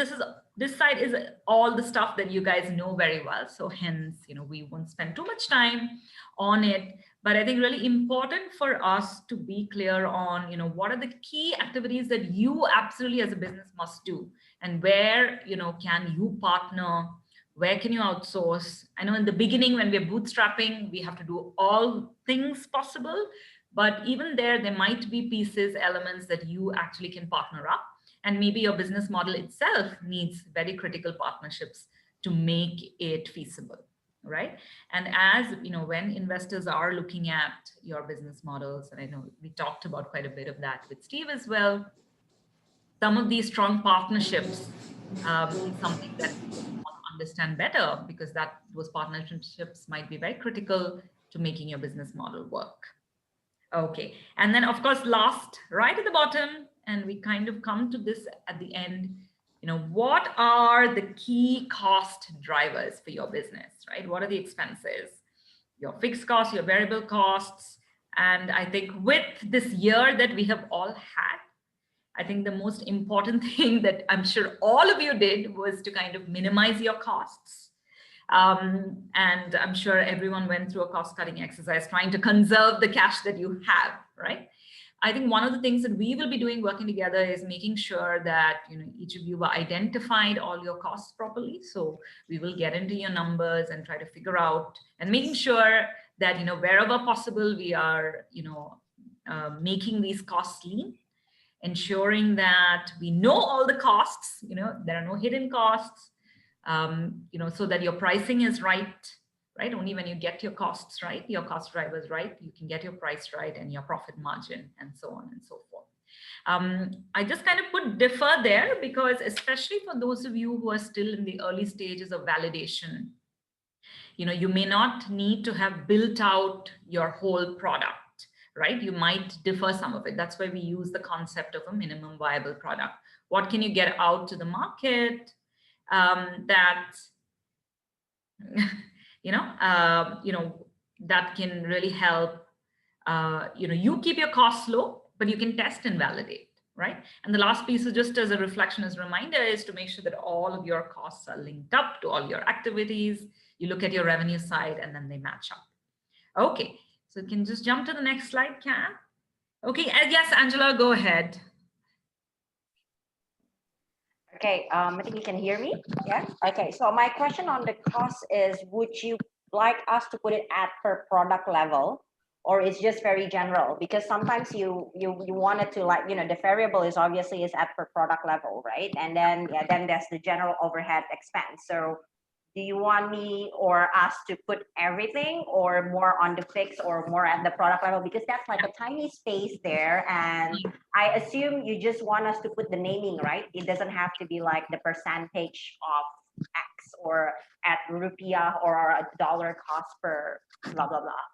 this side is all the stuff that you guys know very well. So hence, we won't spend too much time on it. But I think really important for us to be clear on, what are the key activities that you absolutely as a business must do, and where, can you partner? Where can you outsource? I know in the beginning when we're bootstrapping, we have to do all things possible, but even there might be pieces, elements that you actually can partner up. And maybe your business model itself needs very critical partnerships to make it feasible, right? And as when investors are looking at your business models, and I know we talked about quite a bit of that with Steve as well, some of these strong partnerships is something that we want to understand better, because those partnerships might be very critical to making your business model work. Okay, and then of course, last, right at the bottom, and we kind of come to this at the end, what are the key cost drivers for your business, right? What are the expenses, your fixed costs, your variable costs? And I think with this year that we have all had, I think the most important thing that I'm sure all of you did was to kind of minimize your costs. And I'm sure everyone went through a cost-cutting exercise trying to conserve the cash that you have, right? I think one of the things that we will be doing working together is making sure that each of you have identified all your costs properly. So we will get into your numbers and try to figure out and making sure that wherever possible we are making these costs lean, ensuring that we know all the costs. There are no hidden costs. So that your pricing is right, right? Only when you get your costs right, your cost drivers right, you can get your price right and your profit margin and so on and so forth. I just kind of put differ there because especially for those of you who are still in the early stages of validation, you may not need to have built out your whole product, right? You might differ some of it. That's why we use the concept of a minimum viable product. What can you get out to the market that that can really help you keep your costs low, but you can test and validate, right? And the last piece is just as a reflection, as a reminder, is to make sure that all of your costs are linked up to all your activities. You look at your revenue side and then they match up. Okay, so you can just jump to the next slide, Kat. Okay, yes, Angela, go ahead. Okay, I think you can hear me. Yeah. Okay. So my question on the cost is: would you like us to put it at per product level, or it's just very general? Because sometimes you wanted to, like, the variable is obviously is at per product level, right? And then then there's the general overhead expense. So do you want me or us to put everything, or more on the fix, or more at the product level? Because that's like a tiny space there. And I assume you just want us to put the naming, right? It doesn't have to be like the percentage of X or at rupiah or a dollar cost per blah, blah, blah.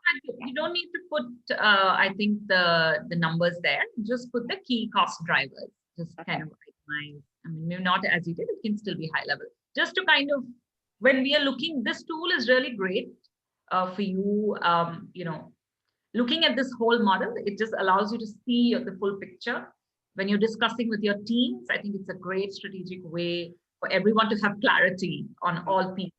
You don't need to put, I think, the numbers there. Just put the key cost drivers. Just kind of itemize. I mean, maybe not as you did, it can still be high level. Just to kind of, when we are looking, this tool is really great for you, looking at this whole model. It just allows you to see the full picture. When you're discussing with your teams, I think it's a great strategic way for everyone to have clarity on all pieces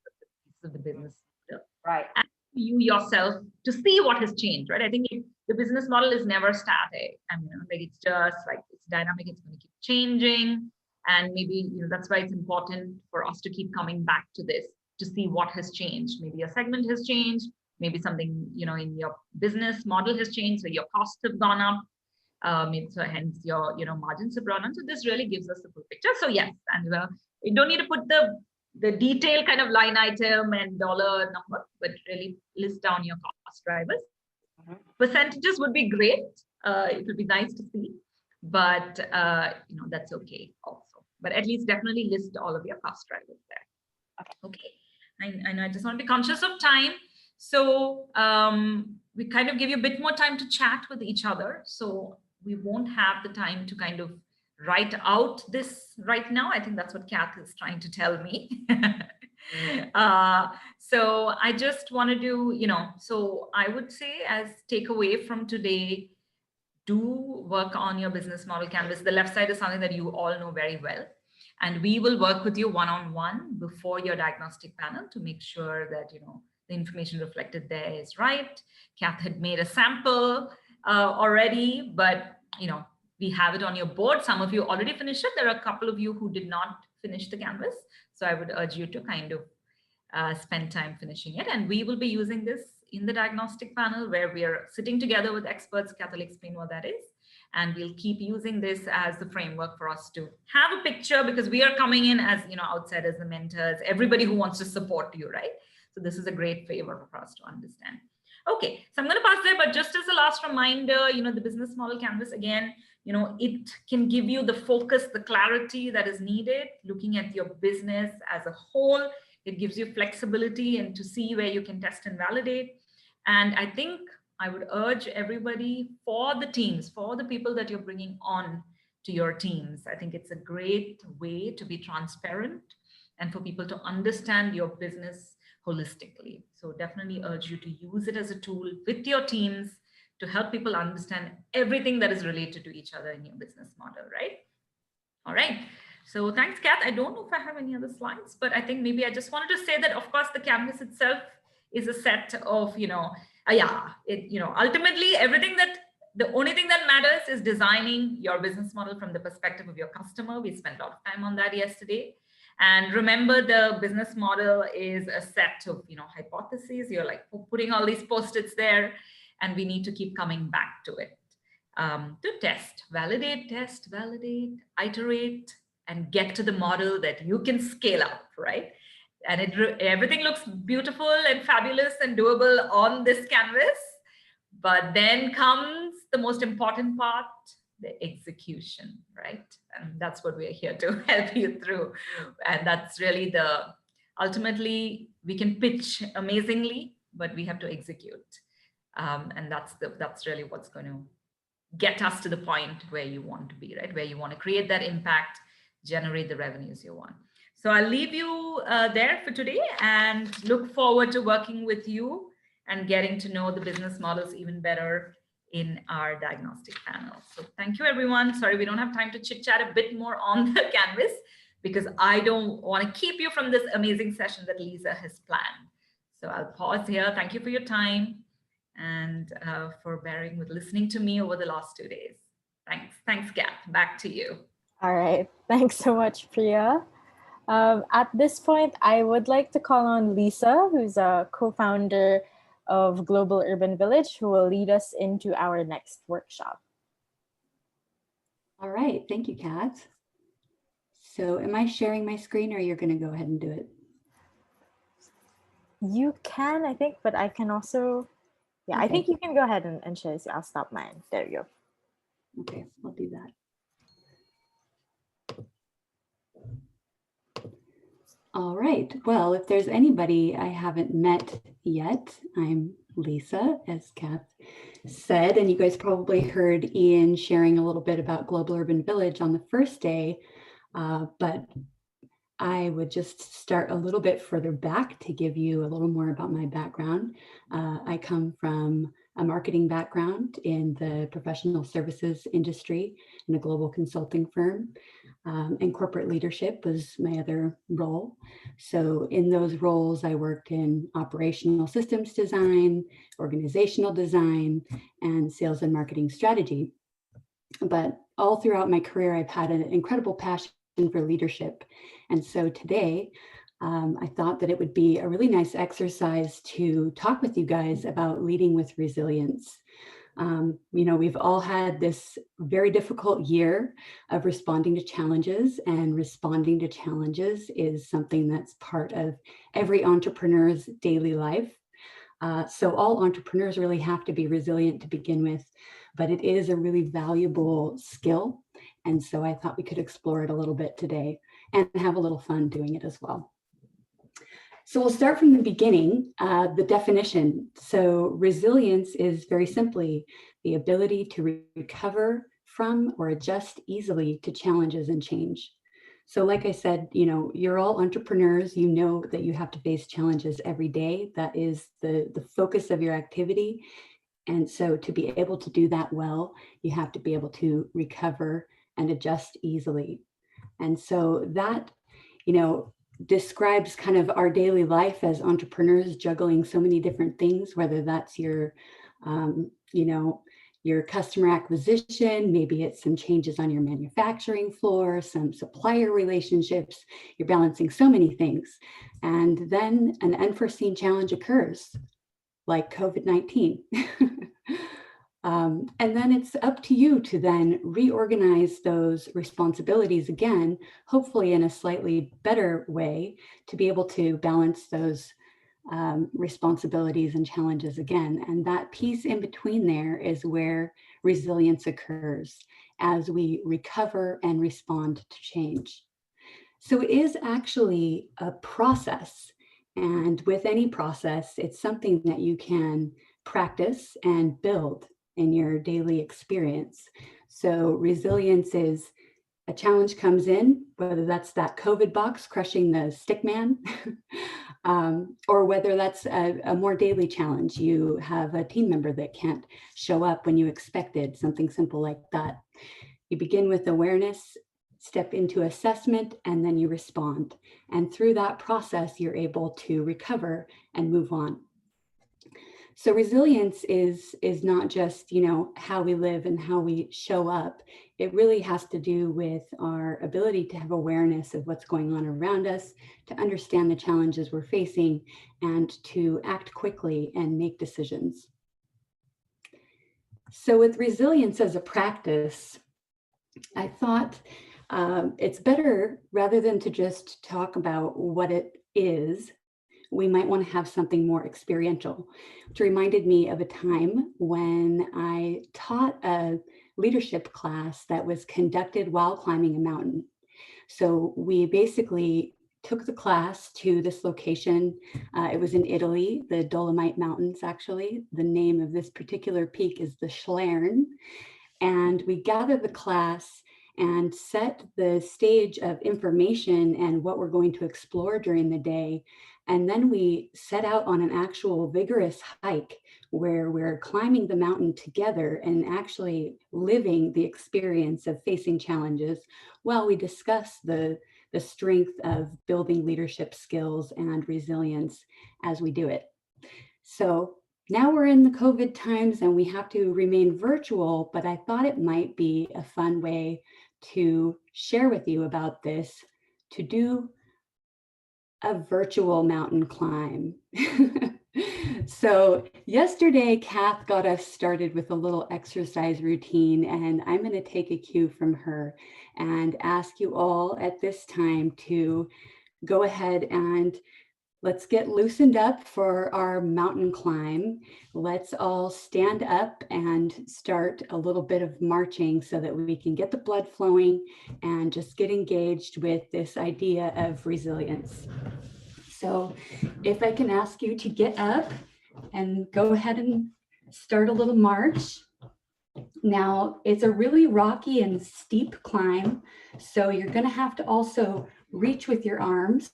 of the business model. Right. And you yourself to see what has changed, right? I think the business model is never static. I mean, like, it's just like, it's dynamic, it's going to keep changing. And maybe, that's why it's important for us to keep coming back to this, to see what has changed. Maybe your segment has changed, maybe something, in your business model has changed, so your costs have gone up, so hence your, margins have gone on. So this really gives us the full picture. So yes, and you don't need to put the detailed kind of line item and dollar number, but really list down your cost drivers. Percentages would be great. It would be nice to see, but that's okay also. But at least definitely list all of your cost drivers there. Okay. And I just want to be conscious of time. So we kind of give you a bit more time to chat with each other. So we won't have the time to kind of write out this right now. I think that's what Kath is trying to tell me. So I just want to do, so I would say, as takeaway from today, do work on your business model canvas. The left side is something that you all know very well. And we will work with you one-on-one before your diagnostic panel to make sure that, the information reflected there is right. Kath had made a sample already, but, we have it on your board. Some of you already finished it. There are a couple of you who did not finish the canvas. So I would urge you to kind of spend time finishing it. And we will be using this in the diagnostic panel, where we are sitting together with experts. Kath will explain what that is. And we'll keep using this as the framework for us to have a picture, because we are coming in as, outsiders, the mentors, everybody who wants to support you, right? So this is a great favor for us to understand. Okay, so I'm going to pass there, but just as a last reminder, the business model canvas, again, it can give you the focus, the clarity that is needed, looking at your business as a whole. It gives you flexibility and to see where you can test and validate. And I think I would urge everybody, for the teams, for the people that you're bringing on to your teams, I think it's a great way to be transparent and for people to understand your business holistically. So definitely urge you to use it as a tool with your teams to help people understand everything that is related to each other in your business model, right? All right. So thanks, Kath. I don't know if I have any other slides, but I think maybe I just wanted to say that, of course, the canvas itself is a set of, ultimately everything the only thing that matters is designing your business model from the perspective of your customer. We spent a lot of time on that yesterday. And remember, the business model is a set of, hypotheses. You're like putting all these post-its there, and we need to keep coming back to it to test, validate, iterate, and get to the model that you can scale up, right? And everything looks beautiful and fabulous and doable on this canvas. But then comes the most important part, the execution, right? And that's what we are here to help you through. And that's really ultimately, we can pitch amazingly, but we have to execute. And that's really what's going to get us to the point where you want to be, right? Where you want to create that impact, generate the revenues you want. So I'll leave you there for today and look forward to working with you and getting to know the business models even better in our diagnostic panel. So thank you, everyone. Sorry, we don't have time to chit chat a bit more on the canvas because I don't want to keep you from this amazing session that Lisa has planned. So I'll pause here. Thank you for your time and for bearing with listening to me over the last 2 days. Thanks, Gap. Back to you. All right. Thanks so much, Priya. At this point, I would like to call on Lisa, who's a co-founder of Global Urban Village, who will lead us into our next workshop. All right, thank you, Kat. So am I sharing my screen or you're going to go ahead and do it? You can, I think, but I can also, yeah, okay. I think you can go ahead and share. I'll stop mine. There you go. Okay, I'll do that. All right, well, if there's anybody I haven't met yet, I'm Lisa, as Kat said, and you guys probably heard Ian sharing a little bit about Global Urban Village on the first day, but I would just start a little bit further back to give you a little more about my background. I come from a marketing background in the professional services industry in a global consulting firm, and corporate leadership was my other role. So in those roles, I worked in operational systems design, organizational design, and sales and marketing strategy. But all throughout my career, I've had an incredible passion for leadership. And so today, I thought that it would be a really nice exercise to talk with you guys about leading with resilience. You know, we've all had this very difficult year of responding to challenges, and responding to challenges is something that's part of every entrepreneur's daily life. So all entrepreneurs really have to be resilient to begin with, but it is a really valuable skill. And so I thought we could explore it a little bit today and have a little fun doing it as well. So we'll start from the beginning, the definition. So resilience is very simply the ability to recover from or adjust easily to challenges and change. So like I said, you know, you're all entrepreneurs, you know that you have to face challenges every day. That is the focus of your activity. And so to be able to do that well, you have to be able to recover and adjust easily. And so that, you know, describes kind of our daily life as entrepreneurs, juggling so many different things, whether that's your, you know, your customer acquisition, maybe it's some changes on your manufacturing floor, some supplier relationships, you're balancing so many things. And then an unforeseen challenge occurs, like COVID-19. And then it's up to you to then reorganize those responsibilities again, hopefully in a slightly better way, to be able to balance those responsibilities and challenges again. And that piece in between there is where resilience occurs as we recover and respond to change. So it is actually a process. And with any process, it's something that you can practice and build in your daily experience. So resilience is a challenge comes in, whether that's that COVID box crushing the stick man, or whether that's a more daily challenge. You have a team member that can't show up when you expected, something simple like that. You begin with awareness, step into assessment, and then you respond. And through that process, you're able to recover and move on. So resilience is not just, you know, how we live and how we show up. It really has to do with our ability to have awareness of what's going on around us, to understand the challenges we're facing, and to act quickly and make decisions. So with resilience as a practice, I thought it's better, rather than to just talk about what it is, we might want to have something more experiential, which reminded me of a time when I taught a leadership class that was conducted while climbing a mountain. So we basically took the class to this location. It was in Italy, the Dolomite Mountains, actually. The name of this particular peak is the Schlern. And we gathered the class and set the stage of information and what we're going to explore during the day. And then we set out on an actual vigorous hike where we're climbing the mountain together and actually living the experience of facing challenges while we discuss the strength of building leadership skills and resilience as we do it. So now we're in the COVID times and we have to remain virtual, but I thought it might be a fun way to share with you about this, to do a virtual mountain climb. So yesterday, Kath got us started with a little exercise routine, and I'm going to take a cue from her and ask you all at this time to go ahead and let's get loosened up for our mountain climb. Let's all stand up and start a little bit of marching so that we can get the blood flowing and just get engaged with this idea of resilience. So if I can ask you to get up and go ahead and start a little march. Now, it's a really rocky and steep climb, so you're going to have to also reach with your arms.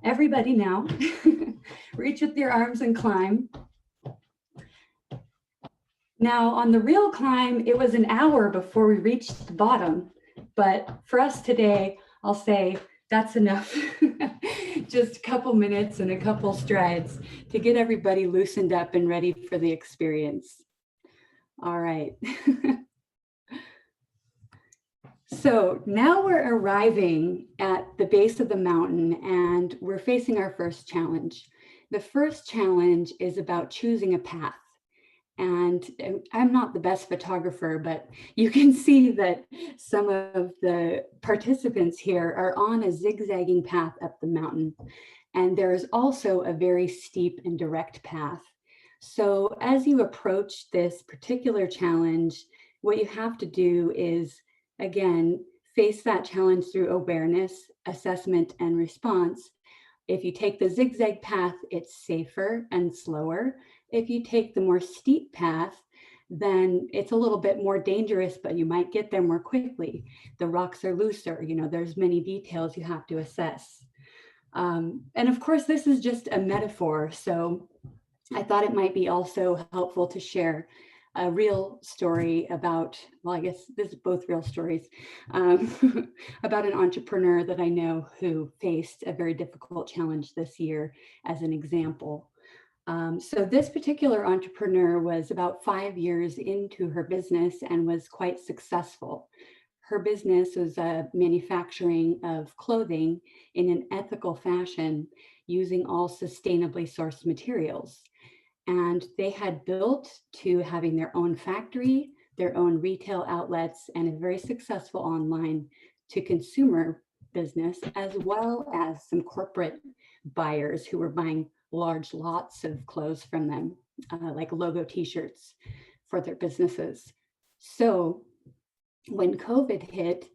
Everybody now, reach with your arms and climb. Now, on the real climb, it was an hour before we reached the bottom, but for us today, I'll say that's enough. Just a couple minutes and a couple strides to get everybody loosened up and ready for the experience. All right. So now we're arriving at the base of the mountain and we're facing our first challenge. The first challenge is about choosing a path. And I'm not the best photographer, but you can see that some of the participants here are on a zigzagging path up the mountain. And there is also a very steep and direct path. So as you approach this particular challenge, what you have to do is, again, face that challenge through awareness, assessment, and response. If you take the zigzag path, it's safer and slower. If you take the more steep path, then it's a little bit more dangerous, but you might get there more quickly. The rocks are looser, there's many details you have to assess. And of course, this is just a metaphor. So I thought it might be also helpful to share a real story about, well, I guess this is both real stories, about an entrepreneur that I know who faced a very difficult challenge this year as an example. So this particular entrepreneur was about 5 years into her business and was quite successful. Her business was manufacturing of clothing in an ethical fashion using all sustainably sourced materials. And they had built to having their own factory, their own retail outlets, and a very successful online to consumer business, as well as some corporate buyers who were buying large lots of clothes from them, like logo t-shirts for their businesses. So when COVID hit,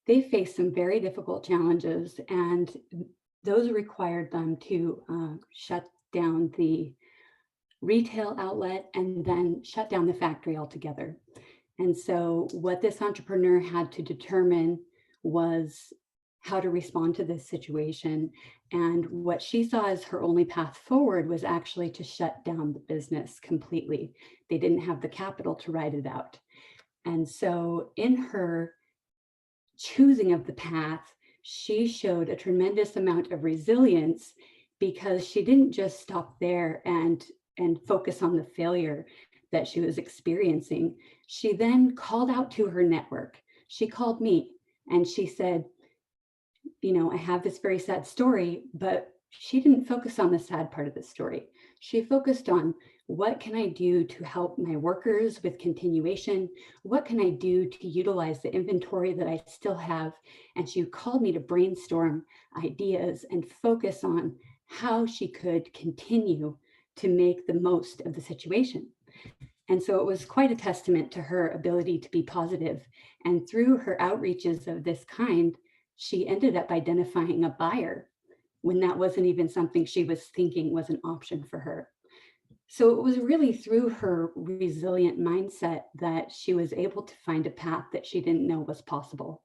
they faced some very difficult challenges, and those required them to shut down the retail outlet and then shut down the factory altogether. And so what this entrepreneur had to determine was how to respond to this situation. And what she saw as her only path forward was actually to shut down the business completely. They didn't have the capital to ride it out. And so in her choosing of the path, she showed a tremendous amount of resilience because she didn't just stop there and focus on the failure that she was experiencing. She then called out to her network. She called me and she said, I have this very sad story, but she didn't focus on the sad part of the story. She focused on, what can I do to help my workers with continuation? What can I do to utilize the inventory that I still have? And she called me to brainstorm ideas and focus on how she could continue to make the most of the situation. And so it was quite a testament to her ability to be positive. And through her outreaches of this kind, she ended up identifying a buyer when that wasn't even something she was thinking was an option for her. So it was really through her resilient mindset that she was able to find a path that she didn't know was possible.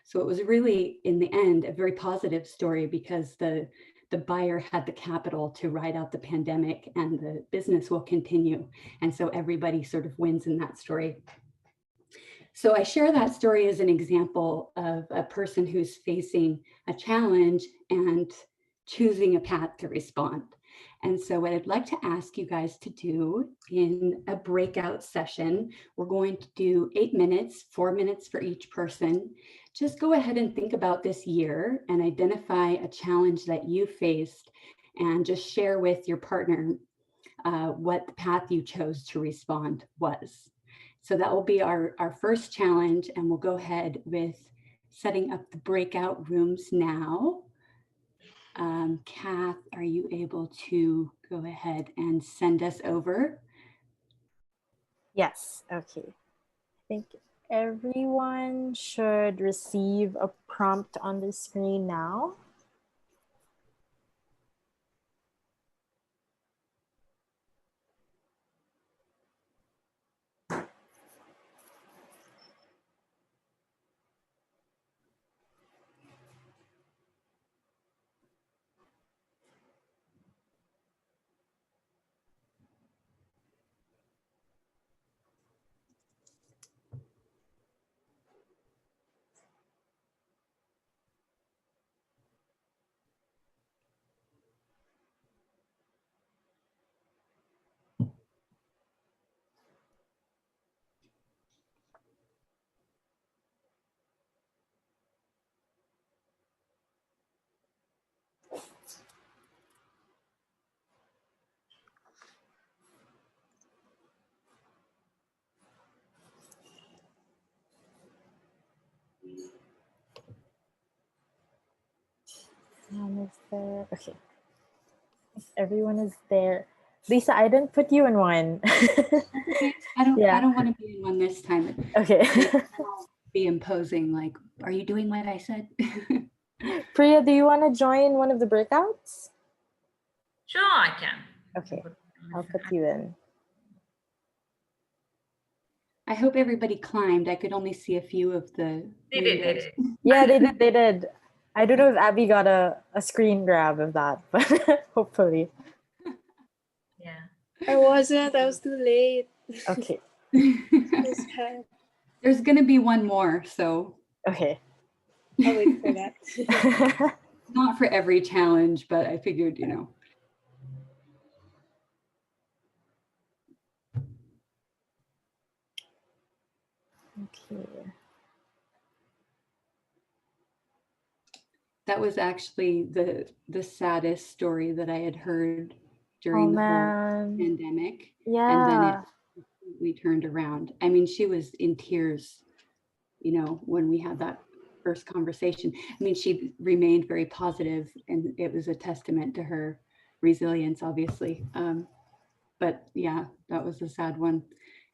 So it was really, in the end, a very positive story, because the buyer had the capital to ride out the pandemic and the business will continue. And so everybody sort of wins in that story. So I share that story as an example of a person who's facing a challenge and choosing a path to respond. And so what I'd like to ask you guys to do in a breakout session, we're going to do 8 minutes, 4 minutes for each person. Just go ahead and think about this year and identify a challenge that you faced, and just share with your partner what the path you chose to respond was. So that will be our first challenge, and we'll go ahead with setting up the breakout rooms now. Kath, are you able to go ahead and send us over? Yes, okay. I think everyone should receive a prompt on the screen now. Is there? Okay. If everyone is there. Lisa, I didn't put you in one. I don't want to be in one this time. Okay. Be imposing, like, are you doing what I said? Priya, do you want to join one of the breakouts? Sure, I can. Okay, I'll put you in. I hope everybody climbed. I could only see a few of the. They did. Yeah, they did. I don't know if Abby got a screen grab of that, but hopefully. Yeah. I wasn't. I was too late. Okay. There's going to be one more, so. Okay. I'll wait for that. Not for every challenge, but I figured, you know. Okay. That was actually the saddest story that I had heard during the whole pandemic. Yeah. And then it completely turned around. I mean, she was in tears, you know, when we had that first conversation. I mean, she remained very positive, and it was a testament to her resilience, obviously. But yeah, that was a sad one.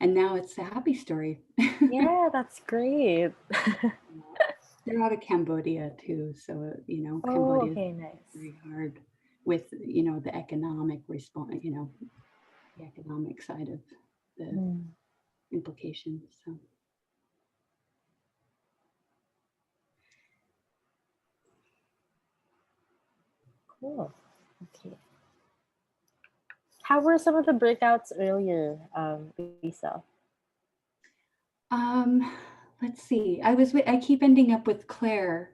And now it's a happy story. Yeah, that's great. They're out of Cambodia too, so you know, Cambodia is nice. very hard with, you know, the economic response, you know, the economic side of the implications. So cool. Okay. How were some of the breakouts earlier, Lisa? Let's see. I keep ending up with Claire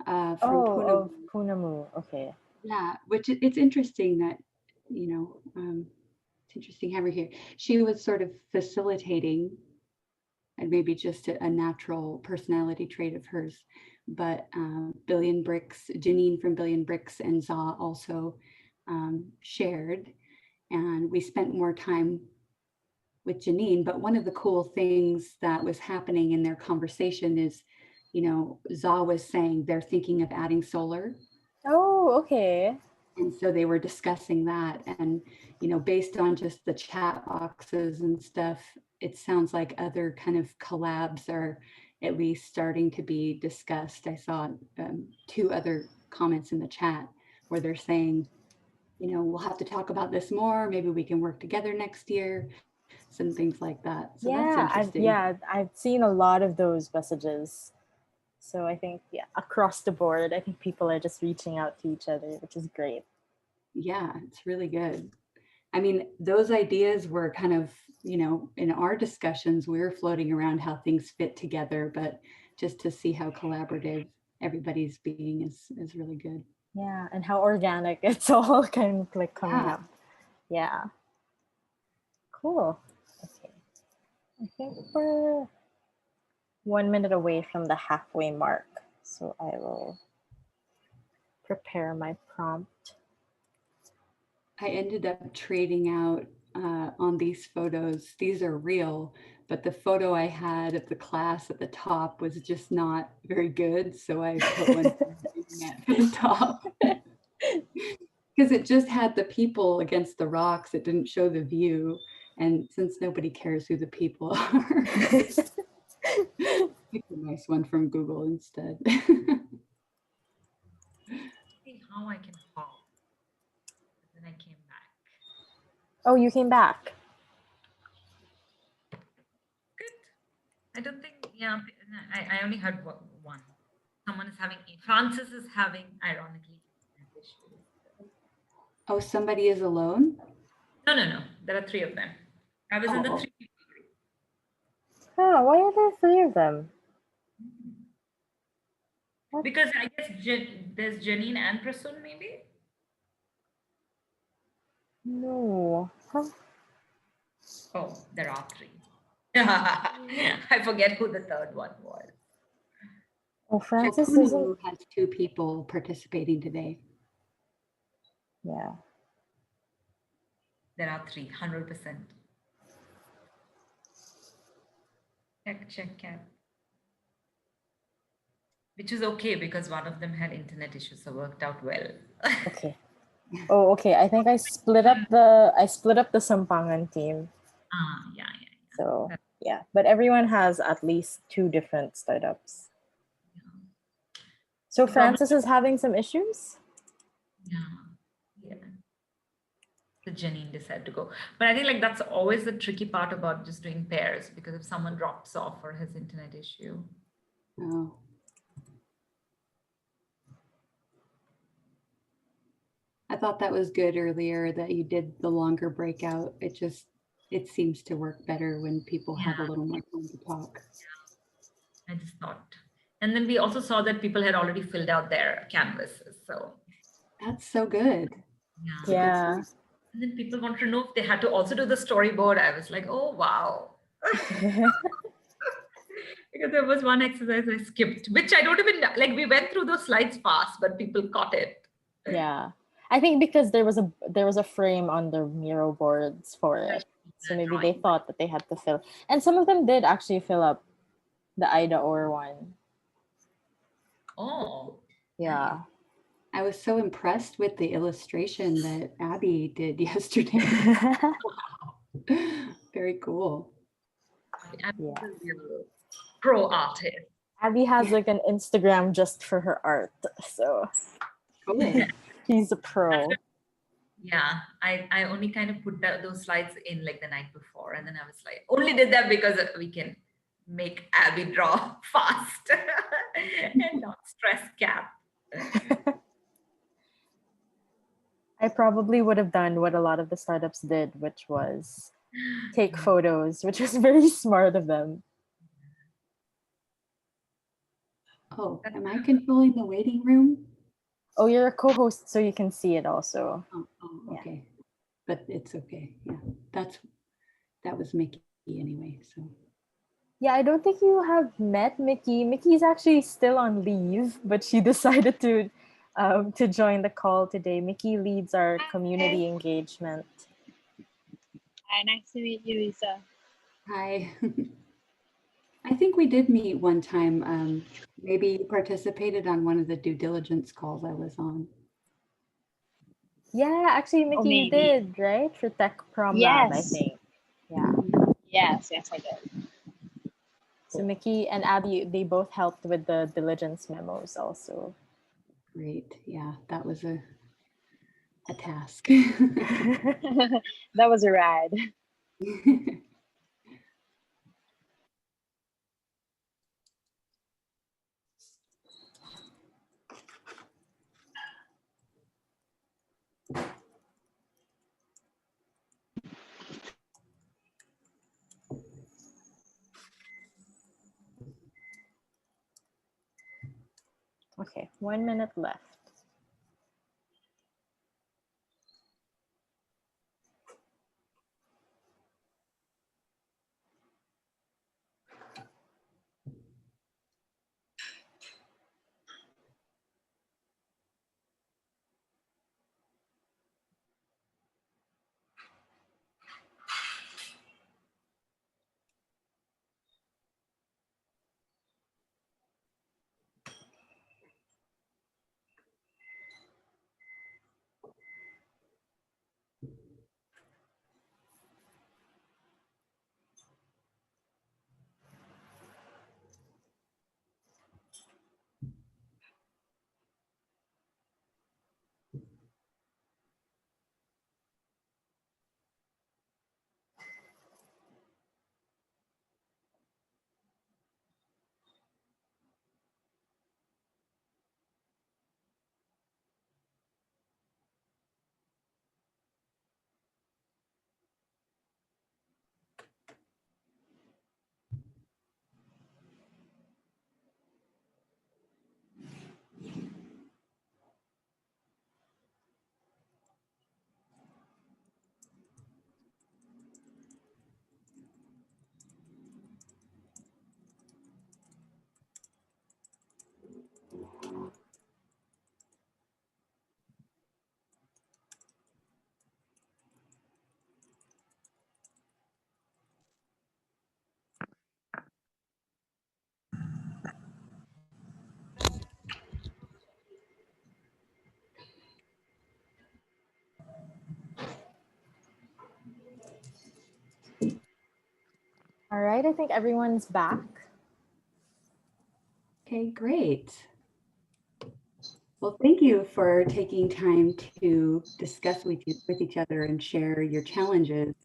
from Pune. Punamu. Okay. Yeah, which it's interesting that, you know, it's interesting having her here. She was sort of facilitating, and maybe just a natural personality trait of hers, but Billion Bricks, Janine from Billion Bricks and Za also shared, and we spent more time with Janine. But one of the cool things that was happening in their conversation is, Za was saying they're thinking of adding solar. Oh, okay. And so they were discussing that, and based on just the chat boxes and stuff, it sounds like other kind of collabs are at least starting to be discussed. I saw 2 other comments in the chat where they're saying, we'll have to talk about this more. Maybe we can work together next year. Some things like that. So that's interesting. I've seen a lot of those messages. So I think, across the board, I think people are just reaching out to each other, which is great. Yeah, it's really good. I mean, those ideas were kind of, in our discussions, we were floating around how things fit together, but just to see how collaborative everybody's being is really good. Yeah, and how organic it's all kind of like coming up. Yeah. Cool. Okay. I think we're 1 minute away from the halfway mark. So I will prepare my prompt. I ended up trading out on these photos. These are real, but the photo I had of the class at the top was just not very good. So I put one at the top because it just had the people against the rocks. It didn't show the view. And since nobody cares who the people are, pick a nice one from Google instead. See how I can hop. Then I came back. Oh, you came back. Good. I don't think, I only heard one. Someone is having, Francis is having, ironically, issues. Oh, somebody is alone? No. There are 3 of them. I was in the 3 people group. Oh, why are there 3 of them? Because I guess there's Janine and Prasoon, maybe? No. Huh? Oh, there are 3. I forget who the 3rd one was. Oh, Francis has 2 people participating today. Yeah. There are 3, 100%. Check. Which is okay because one of them had internet issues, so worked out well. Okay. Oh, okay. I think I split up the Sampangan team. Yeah. So yeah, but everyone has at least 2 different startups. So Francis is having some issues? Yeah. So Janine decided to go. But I think that's always the tricky part about just doing pairs, because if someone drops off or has internet issue. Oh. I thought that was good earlier that you did the longer breakout. It seems to work better when people have a little more time to talk. I just thought. And then we also saw that people had already filled out their canvases. So that's so good. Yeah. And then people wanted to know if they had to also do the storyboard. I was like, oh, wow. Because there was one exercise I skipped, which I don't even, we went through those slides fast, but people caught it. Yeah. I think because there was a frame on the Miro boards for it. So maybe they thought that they had to fill. And some of them did actually fill up the Ida Or one. Oh. Yeah. I was so impressed with the illustration that Abby did yesterday. Very cool. Abby's a real pro artist. Abby has an Instagram just for her art. So cool. She's a pro. Yeah, I only kind of put those slides in the night before, and then I was like, only did that because we can make Abby draw fast and not stress Cap. I probably would have done what a lot of the startups did, which was take photos, which was very smart of them. Oh, am I controlling the waiting room? Oh, you're a co-host, so you can see it also. Oh, okay. Yeah. But it's okay. Yeah, that was Mickey anyway. So Yeah, I don't think you have met Mickey. Mickey's actually still on leave, but she decided to join the call today. Mickey leads our community engagement. Hi, nice to meet you, Lisa. Hi. I think we did meet one time. Maybe you participated on one of the due diligence calls I was on. Yeah, actually, Mickey, you did, right? For Tech Prom Lab, I think. Yeah. Yes, I did. So Mickey and Abby, they both helped with the diligence memos also. Great. Yeah, that was a task. That was a ride. Okay, 1 minute left. All right, I think everyone's back. Okay, great. Well, thank you for taking time to discuss with each other and share your challenges.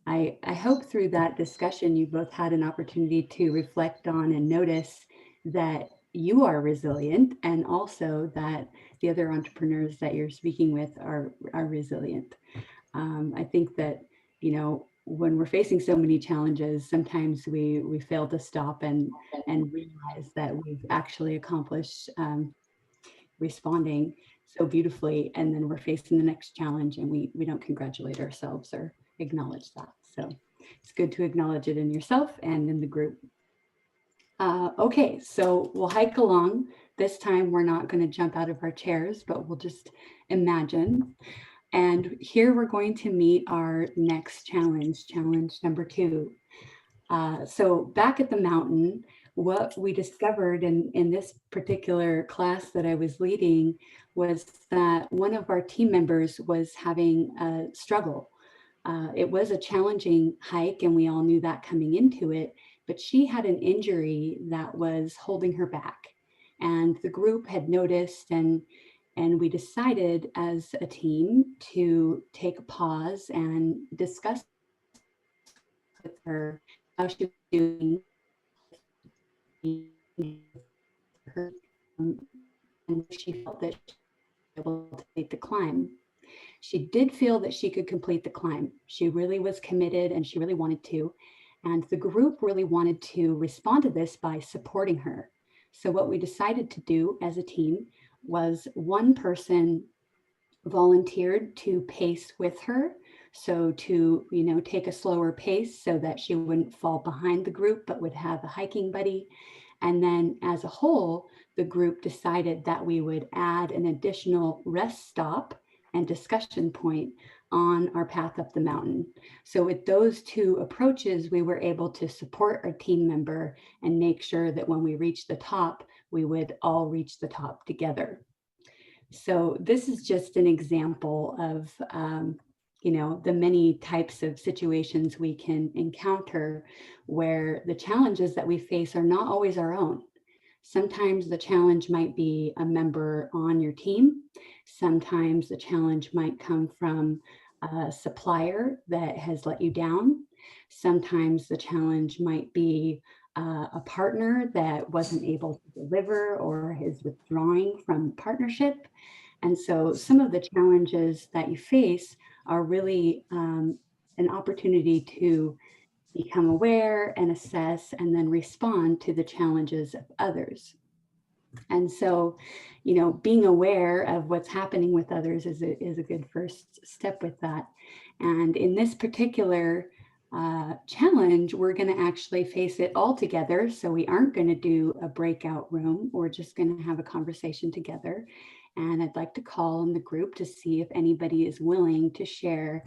I hope through that discussion, you both had an opportunity to reflect on and notice that you are resilient, and also that the other entrepreneurs that you're speaking with are resilient. I think that, you know, when we're facing so many challenges, sometimes we fail to stop and realize that we've actually accomplished responding so beautifully, and then we're facing the next challenge and we don't congratulate ourselves or acknowledge that. So it's good to acknowledge it in yourself and in the group. Okay, so we'll hike along. This time we're not going to jump out of our chairs, but we'll just imagine. And here we're going to meet our next challenge, challenge number 2. So back at the mountain, what we discovered in this particular class that I was leading was that one of our team members was having a struggle. It was a challenging hike, and we all knew that coming into it, but she had an injury that was holding her back. And the group had noticed, and we decided as a team to take a pause and discuss with her how she was doing, her, and she felt that she was able to complete the climb. She did feel that she could complete the climb. She really was committed and she really wanted to. And the group really wanted to respond to this by supporting her. So what we decided to do as a team was one person volunteered to pace with her So to, take a slower pace so that she wouldn't fall behind the group, but would have a hiking buddy. And then as a whole, the group decided that we would add an additional rest stop and discussion point on our path up the mountain. So with those two approaches, we were able to support our team member and make sure that when we reached the top, we would all reach the top together. So this is just an example of, the many types of situations we can encounter where the challenges that we face are not always our own. Sometimes the challenge might be a member on your team. Sometimes the challenge might come from a supplier that has let you down. Sometimes the challenge might be a partner that wasn't able to deliver or is withdrawing from the partnership. And so some of the challenges that you face are really an opportunity to become aware and assess and then respond to the challenges of others. And so, being aware of what's happening with others is a good first step with that. And in this particular challenge, we're going to actually face it all together. So we aren't going to do a breakout room. We're just going to have a conversation together. And I'd like to call on the group to see if anybody is willing to share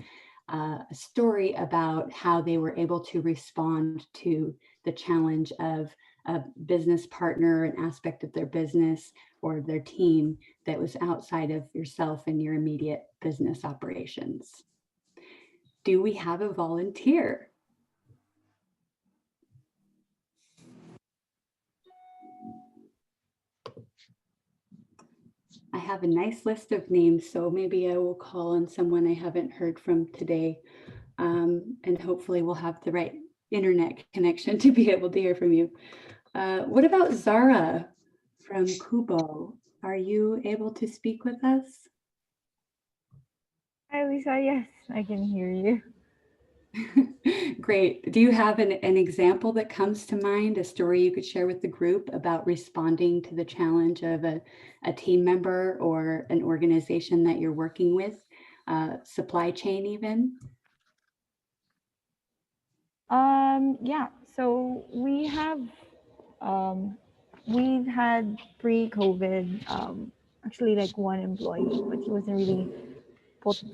a story about how they were able to respond to the challenge of a business partner, an aspect of their business or their team that was outside of yourself and your immediate business operations. Do we have a volunteer? I have a nice list of names, so maybe I will call on someone I haven't heard from today, and hopefully we'll have the right internet connection to be able to hear from you. What about Zara from Kubo? Are you able to speak with us? Hi, Lisa. Yes, I can hear you. Great. Do you have an example that comes to mind, a story you could share with the group about responding to the challenge of a team member or an organization that you're working with, supply chain even? Yeah, so we have we had pre-COVID actually like one employee, but he wasn't really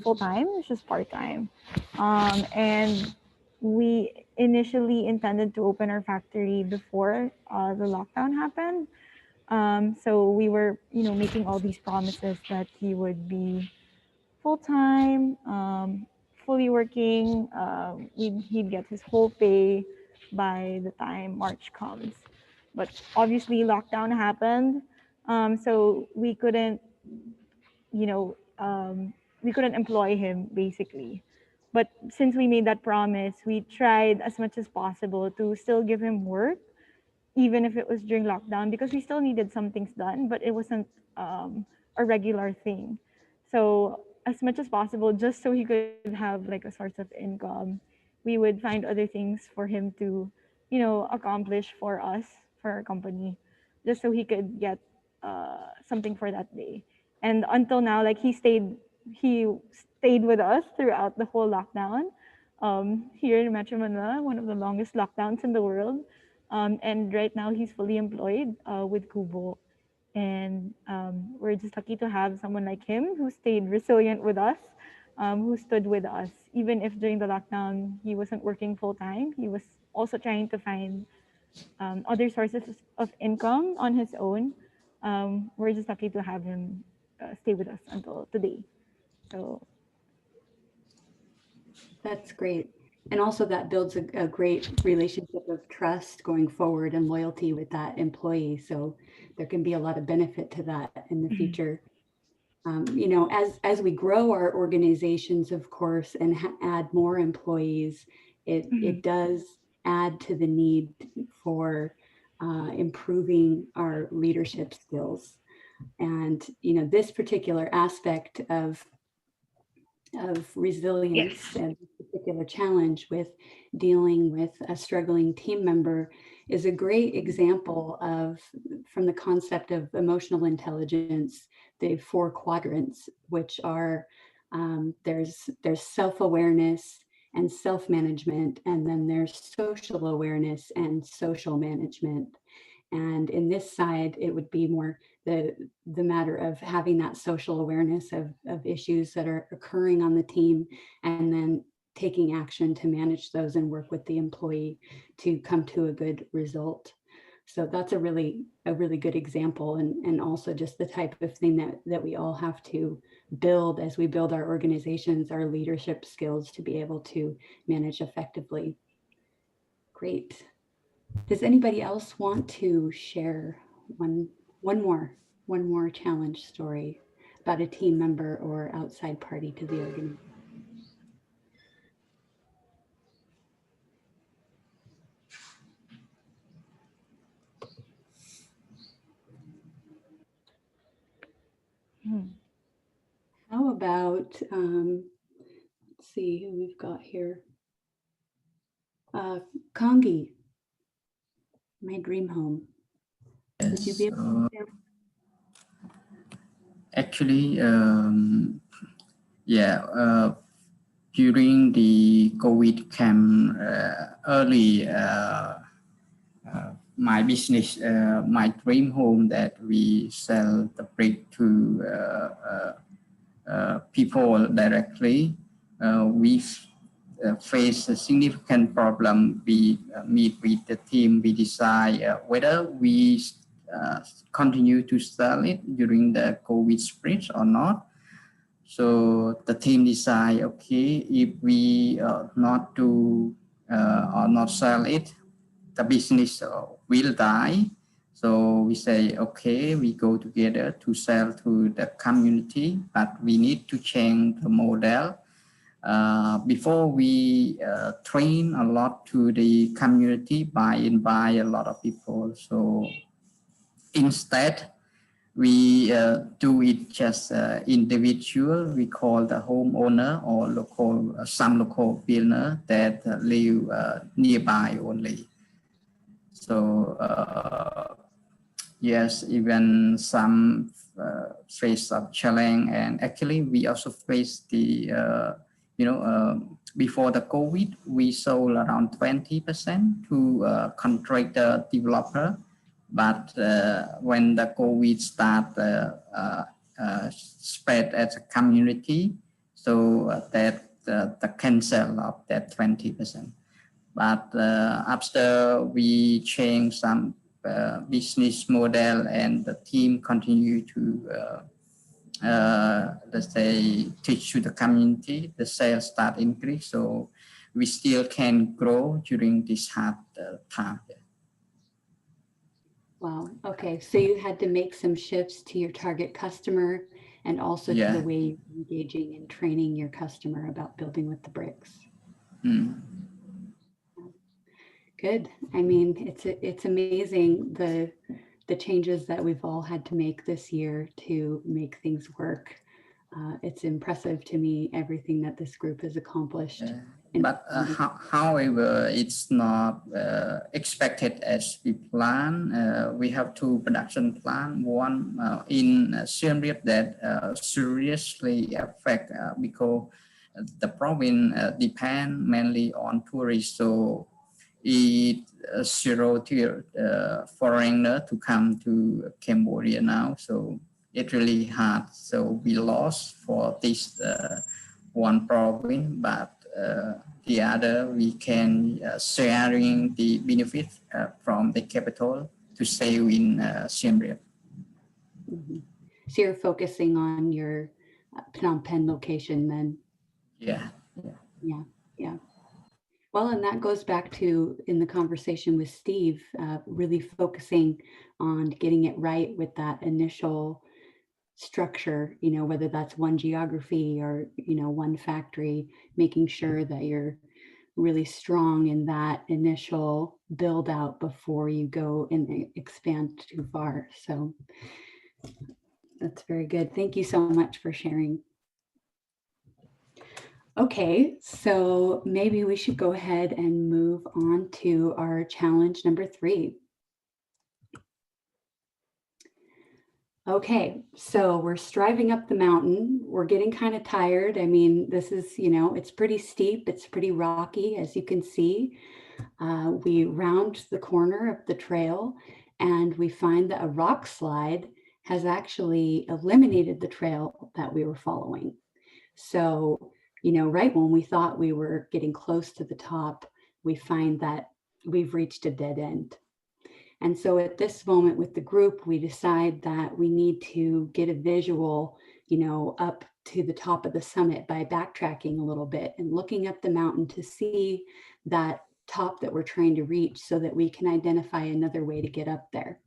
full-time, it was just part-time. And we initially intended to open our factory before the lockdown happened. So we were, making all these promises that he would be full-time, fully working. He'd get his whole pay by the time March comes. But obviously lockdown happened. So we couldn't, we couldn't employ him basically. But since we made that promise, we tried as much as possible to still give him work, even if it was during lockdown, because we still needed some things done, but it wasn't a regular thing. So as much as possible, just so he could have like a source of income, we would find other things for him to, accomplish for us, for our company, just so he could get something for that day. And until now, like he stayed with us throughout the whole lockdown. Here in Metro Manila, one of the longest lockdowns in the world. And right now he's fully employed with Kubo. And we're just lucky to have someone like him who stayed resilient with us, who stood with us. Even if during the lockdown he wasn't working full time, he was also trying to find other sources of income on his own. We're just lucky to have him stay with us until today. So that's great. And also that builds a great relationship of trust going forward and loyalty with that employee. So there can be a lot of benefit to that in the future. As we grow our organizations, of course, and add more employees, it does add to the need for improving our leadership skills. And, this particular aspect of resilience and particular challenge with dealing with a struggling team member is a great example from the concept of emotional intelligence, the 4 quadrants, which are There's self-awareness and self-management, and then there's social awareness and social management. And in this side, it would be more the matter of having that social awareness of issues that are occurring on the team, and then taking action to manage those and work with the employee to come to a good result. So that's a really good example, and also just the type of thing that we all have to build as we build our organizations, our leadership skills to be able to manage effectively. Great. Does anybody else want to share one more challenge story about a team member or outside party to the organization? How about, let's see who we've got here. Kongi, my dream home. Yes, would you be able to actually, during the COVID camp, early, my business, my dream home that we sell the brick to people directly, we face a significant problem. We meet with the team, we decide whether we continue to sell it during the COVID sprint or not. So the team decide, okay, if we not do or not sell it, the business will die. So we say, okay, we go together to sell to the community, but we need to change the model. Before we train a lot to the community, buy a lot of people. So instead, we do it just individual. We call the homeowner or local, some local builder that live nearby only. So yes, even some face of challenge, and actually we also face the before the COVID, we sold around 20% to contractor developer. But when the COVID started spread as a community, so that the cancel of that 20%. But after we change some business model and the team continue to let's say teach to the community, the sales start increase. So we still can grow during this hard time. Wow. Okay. So you had to make some shifts to your target customer and also to the way you're engaging and training your customer about building with the bricks. Good. I mean, it's amazing the changes that we've all had to make this year to make things work. It's impressive to me, everything that this group has accomplished. But however, it's not expected as we plan. We have two production plants, one in Siem Reap that seriously affect because the province depend mainly on tourists. So it zero-tier foreigner to come to Cambodia now. So it's really hard. So we lost for this one province, but the other we can sharing the benefit from the capital to save in Siem Reap. So you're focusing on your Phnom Penh location then? Yeah. Well, and that goes back to in the conversation with Steve, really focusing on getting it right with that initial structure, whether that's one geography or, one factory, making sure that you're really strong in that initial build out before you go and expand too far. So that's very good. Thank you so much for sharing. Okay, so maybe we should go ahead and move on to our challenge number 3. Okay, so we're striving up the mountain. We're getting kind of tired. I mean, this is, it's pretty steep. It's pretty rocky, as you can see. We round the corner of the trail and we find that a rock slide has actually eliminated the trail that we were following. So, right when we thought we were getting close to the top, we find that we've reached a dead end. And so at this moment with the group, we decide that we need to get a visual, up to the top of the summit by backtracking a little bit and looking up the mountain to see that top that we're trying to reach so that we can identify another way to get up there.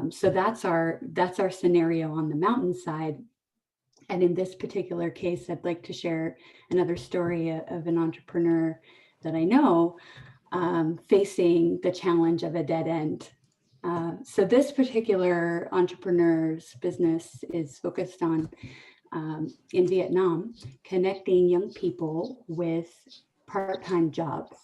So that's our scenario on the mountainside. And in this particular case, I'd like to share another story of an entrepreneur that I know facing the challenge of a dead end. So this particular entrepreneur's business is focused on, in Vietnam, connecting young people with part-time jobs.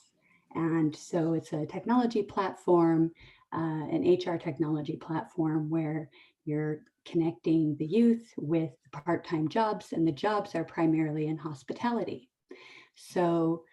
And so it's a technology platform, an HR technology platform where you're connecting the youth with part-time jobs, and the jobs are primarily in hospitality. So,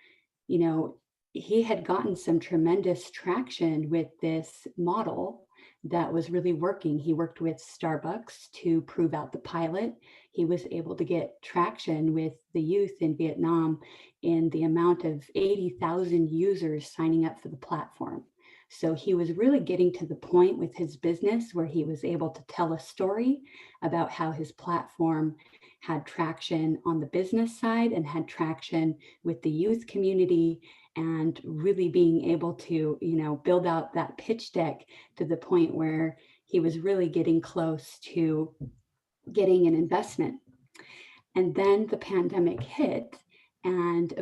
he had gotten some tremendous traction with this model that was really working. He worked with Starbucks to prove out the pilot. He was able to get traction with the youth in Vietnam in the amount of 80,000 users signing up for the platform. So he was really getting to the point with his business where he was able to tell a story about how his platform had traction on the business side and had traction with the youth community, and really being able to, build out that pitch deck to the point where he was really getting close to getting an investment. And then the pandemic hit. And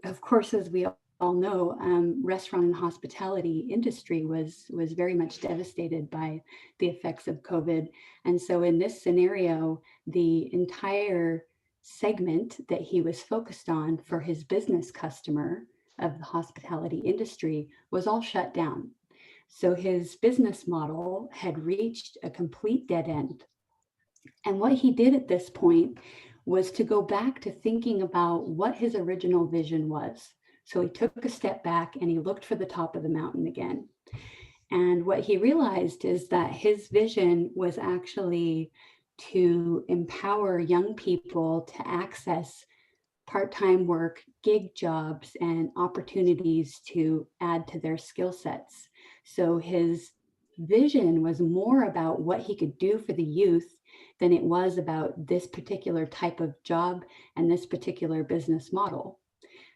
of course, as we all know, restaurant and hospitality industry was very much devastated by the effects of COVID. And so in this scenario, the entire segment that he was focused on for his business customer of the hospitality industry was all shut down. So his business model had reached a complete dead end. And what he did at this point was to go back to thinking about what his original vision was. So he took a step back and he looked for the top of the mountain again. And what he realized is that his vision was actually to empower young people to access part-time work, gig jobs, and opportunities to add to their skill sets. So his vision was more about what he could do for the youth than it was about this particular type of job and this particular business model.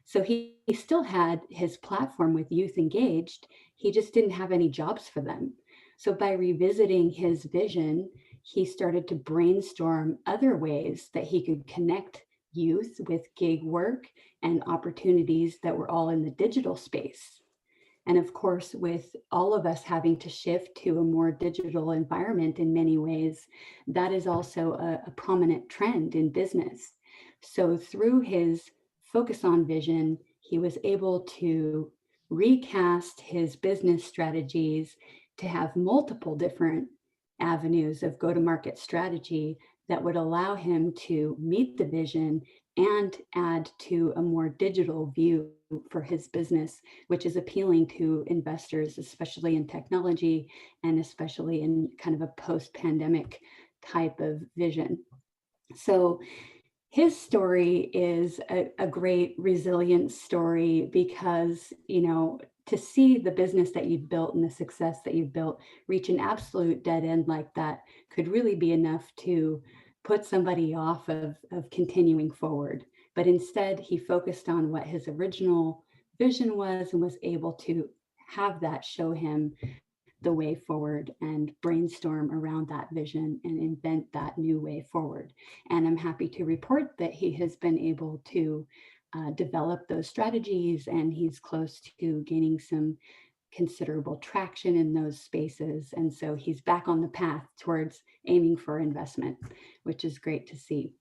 So he still had his platform with youth engaged, he just didn't have any jobs for them. So by revisiting his vision, he started to brainstorm other ways that he could connect youth with gig work and opportunities that were all in the digital space. And of course, with all of us having to shift to a more digital environment in many ways, that is also a prominent trend in business. So through his focus on vision, he was able to recast his business strategies to have multiple different avenues of go-to-market strategy that would allow him to meet the vision and add to a more digital view for his business, which is appealing to investors, especially in technology and especially in kind of a post-pandemic type of vision. So his story is a great resilience story because, to see the business that you've built and the success that you've built reach an absolute dead end like that could really be enough to put somebody off of continuing forward. But instead, he focused on what his original vision was and was able to have that show him the way forward and brainstorm around that vision and invent that new way forward. And I'm happy to report that he has been able to develop those strategies, and he's close to gaining some considerable traction in those spaces. And so he's back on the path towards aiming for investment, which is great to see.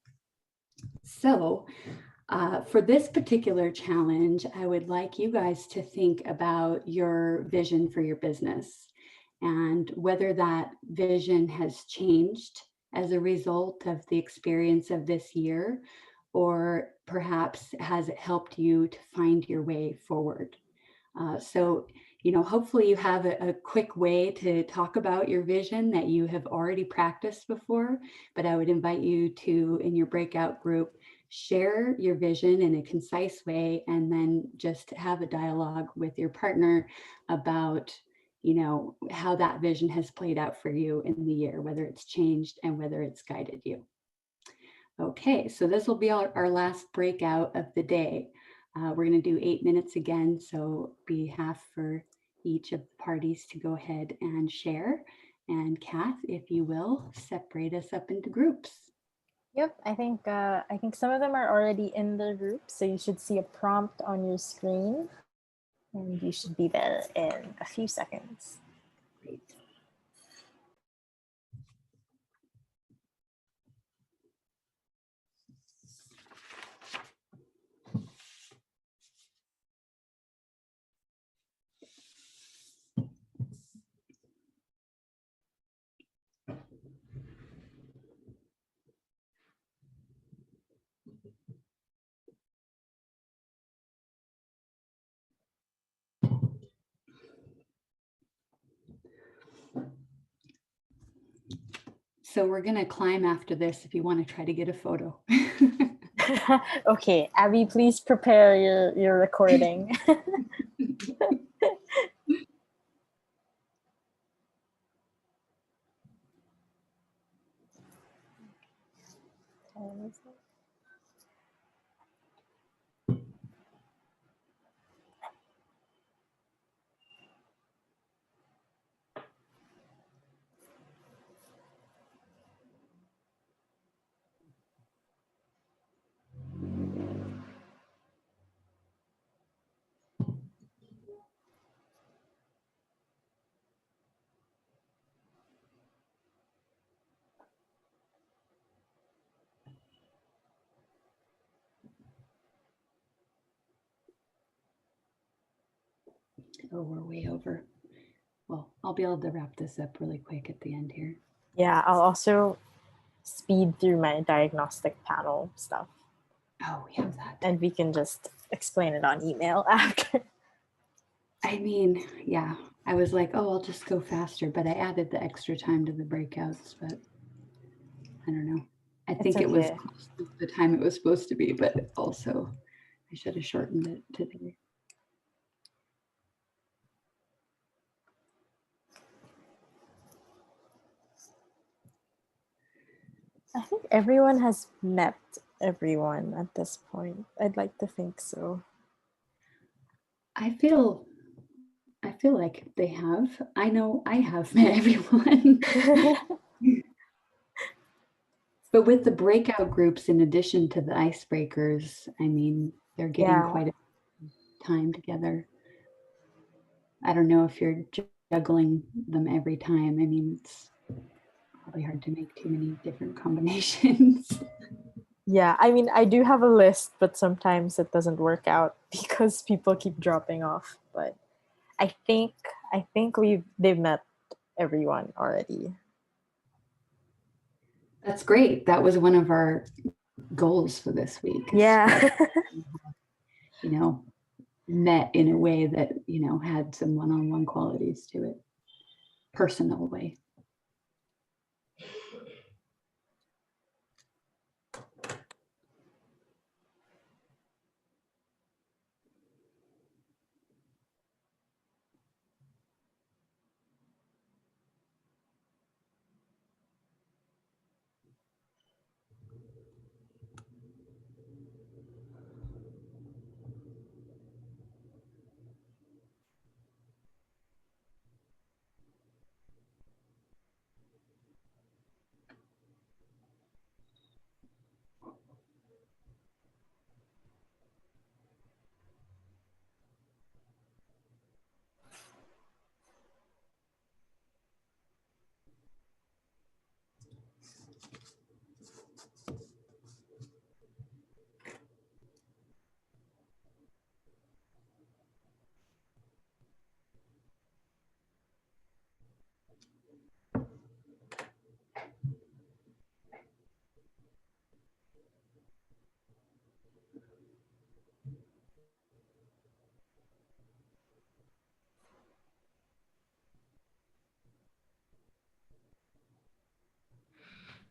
So for this particular challenge, I would like you guys to think about your vision for your business and whether that vision has changed as a result of the experience of this year, or perhaps has it helped you to find your way forward. So, hopefully you have a quick way to talk about your vision that you have already practiced before, but I would invite you to, in your breakout group, share your vision in a concise way, and then just have a dialogue with your partner about, how that vision has played out for you in the year, whether it's changed and whether it's guided you. Okay, so this will be our last breakout of the day. We're going to do 8 minutes again, so be half for each of the parties to go ahead and share. And Kath, if you will, separate us up into groups. Yep, I think some of them are already in the group, so you should see a prompt on your screen, and you should be there in a few seconds. Great. So we're going to climb after this if you want to try to get a photo. Okay, Abby, please prepare your recording. Oh, we're way over. Well, I'll be able to wrap this up really quick at the end here. Yeah, I'll also speed through my diagnostic panel stuff. Oh, we have that. And we can just explain it on email after. I mean, yeah, I was like, oh, I'll just go faster, but I added the extra time to the breakouts, but I don't know. I think it was the time it was supposed to be, but also I should have shortened it today. I think everyone has met everyone at this point. I'd like to think so. I feel like they have. I know I have met everyone. But with the breakout groups, in addition to the icebreakers, I mean, they're getting quite a time together. I don't know if you're juggling them every time. I mean, it's probably hard to make too many different combinations. Yeah, I mean, I do have a list, but sometimes it doesn't work out because people keep dropping off. But I think they've met everyone already. That's great. That was one of our goals for this week. Yeah. Met in a way that, had some one-on-one qualities to it. Personal way.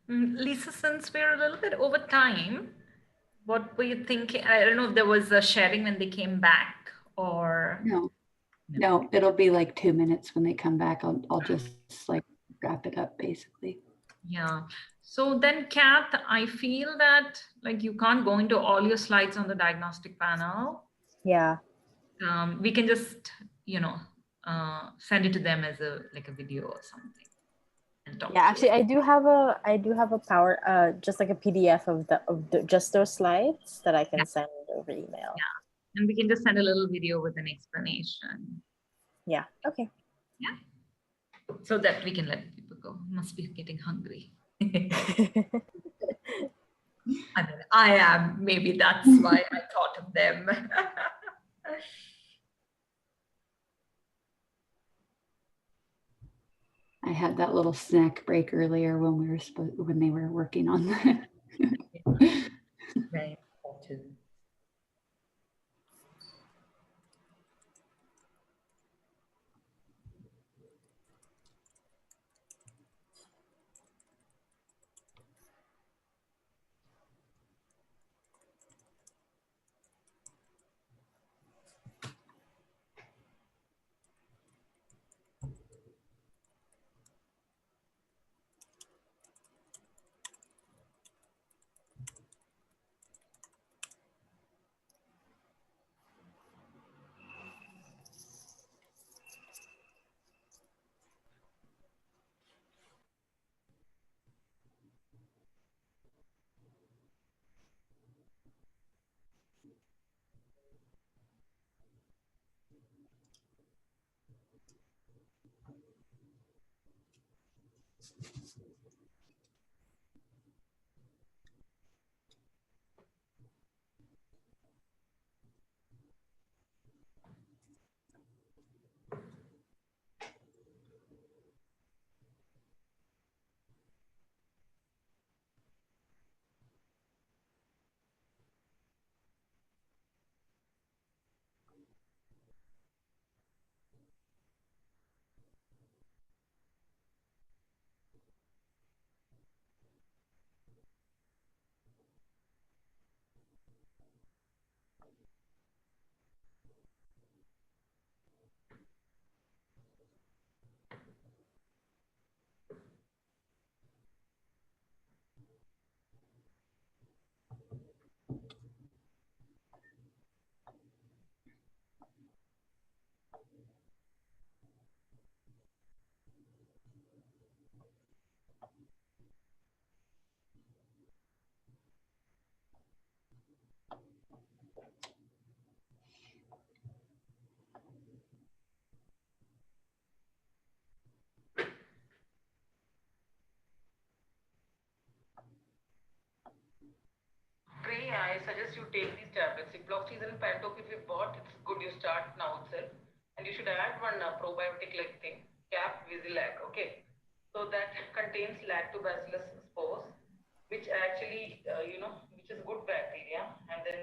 Lisa, since we're a little bit over time, what were you thinking? I don't know if there was a sharing when they came back or. No, it'll be like 2 minutes when they come back. I'll just like wrap it up basically. Yeah. So then, Kath, I feel that like you can't go into all your slides on the diagnostic panel. Yeah. We can just, send it to them as a video or something. Yeah, actually, I do have a power, just like a PDF of just those slides that I can send over email. Yeah, and we can just send a little video with an explanation. Yeah. Okay. Yeah. So that we can let people go. Must be getting hungry. I am. Maybe that's why I thought of them. I had that little snack break earlier when they were working on that. Very important. I suggest you take these tablets. Cefloxacin and Pantoc, if you bought, it's good you start now itself. And you should add one probiotic like thing, Cap Visilac, okay? So that contains lactobacillus spores, which actually, which is good bacteria. And then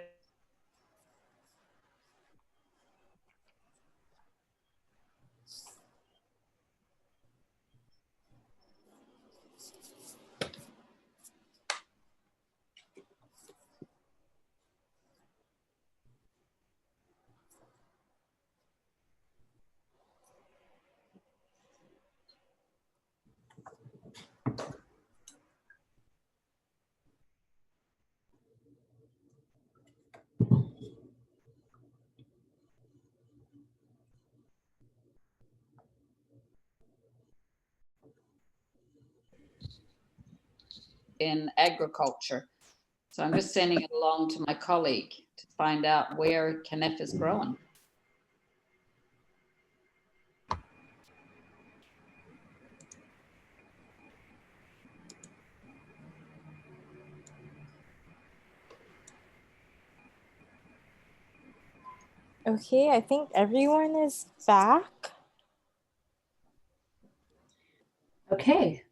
in agriculture. So I'm just sending it along to my colleague to find out where Kenneth is growing. Okay, I think everyone is back. Okay.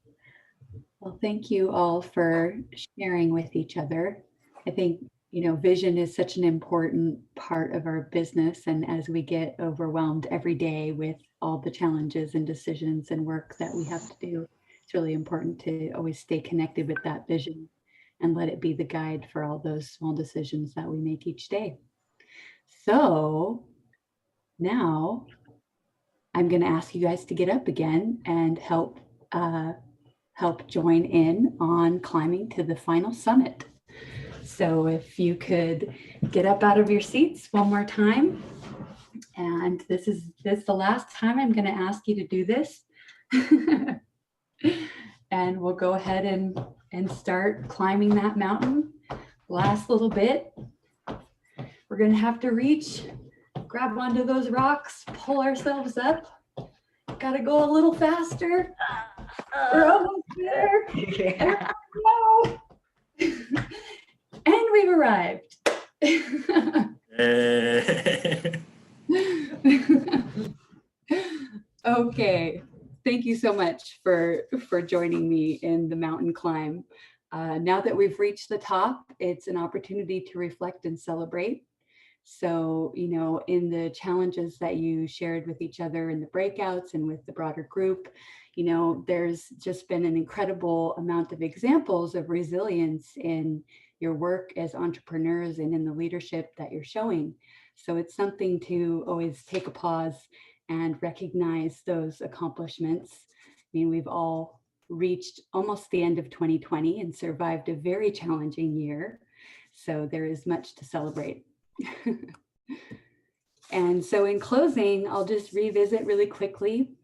Well, thank you all for sharing with each other. I think, vision is such an important part of our business. And as we get overwhelmed every day with all the challenges and decisions and work that we have to do, it's really important to always stay connected with that vision and let it be the guide for all those small decisions that we make each day. So now I'm going to ask you guys to get up again and help join in on climbing to the final summit. So if you could get up out of your seats one more time. And this is the last time I'm going to ask you to do this. And we'll go ahead and start climbing that mountain. Last little bit. We're going to have to reach, grab onto those rocks, pull ourselves up. Got to go a little faster. We're almost there. Yeah. No. And we've arrived. Okay. Thank you so much for joining me in the mountain climb. Now that we've reached the top, it's an opportunity to reflect and celebrate. So, you know, in the challenges that you shared with each other in the breakouts and with the broader group, you know, there's just been an incredible amount of examples of resilience in your work as entrepreneurs and in the leadership that you're showing. So it's something to always take a pause and recognize those accomplishments. I mean, we've all reached almost the end of 2020 and survived a very challenging year. So there is much to celebrate. And so in closing, I'll just revisit really quickly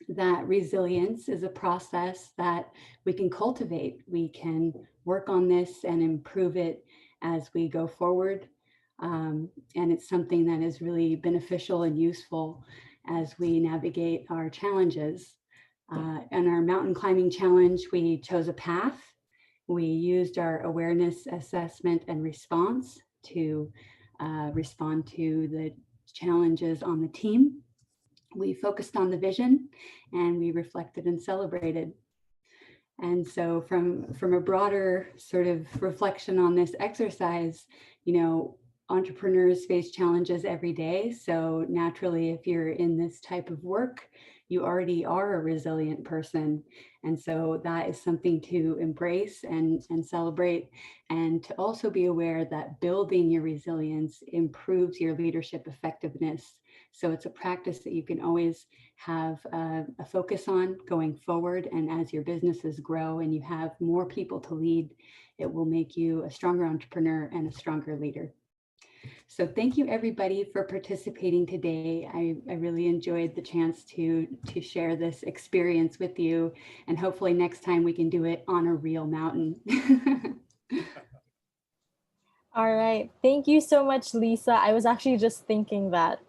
that resilience is a process that we can cultivate. We can work on this and improve it as we go forward. And it's something that is really beneficial and useful as we navigate our challenges. In our mountain climbing challenge, we chose a path. We used our awareness, assessment, and response to respond to the challenges on the team. We focused on the vision and we reflected and celebrated. And so from a broader sort of reflection on this exercise, you know, entrepreneurs face challenges every day. So naturally, if you're in this type of work, you already are a resilient person. And so that is something to embrace and celebrate, and to also be aware that building your resilience improves your leadership effectiveness. So it's a practice that you can always have a focus on going forward. And as your businesses grow and you have more people to lead, it will make you a stronger entrepreneur and a stronger leader. So thank you everybody for participating today. I really enjoyed the chance to share this experience with you, and hopefully next time we can do it on a real mountain. All right. Thank you so much, Lisa. I was actually just thinking that,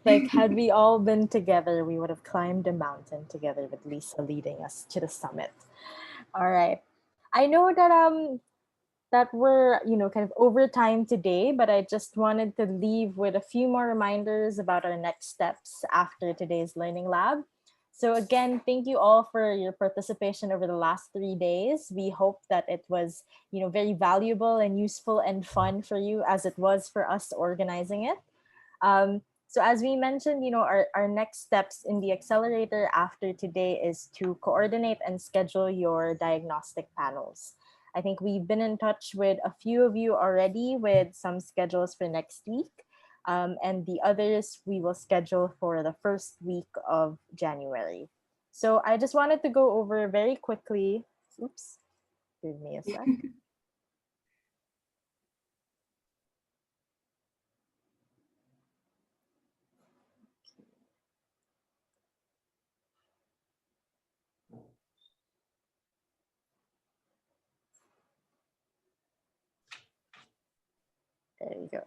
like, had we all been together, we would have climbed a mountain together with Lisa leading us to the summit. All right. I know that we're, you know, kind of over time today, but I just wanted to leave with a few more reminders about our next steps after today's Learning Lab. So again, thank you all for your participation over the last 3 days. We hope that it was, you know, very valuable and useful and fun for you as it was for us organizing it. So as we mentioned, you know, our next steps in the accelerator after today is to coordinate and schedule your diagnostic panels. I think we've been in touch with a few of you already with some schedules for next week. And the others we will schedule for the first week of January. So I just wanted to go over very quickly. Oops, give me a sec. There you go.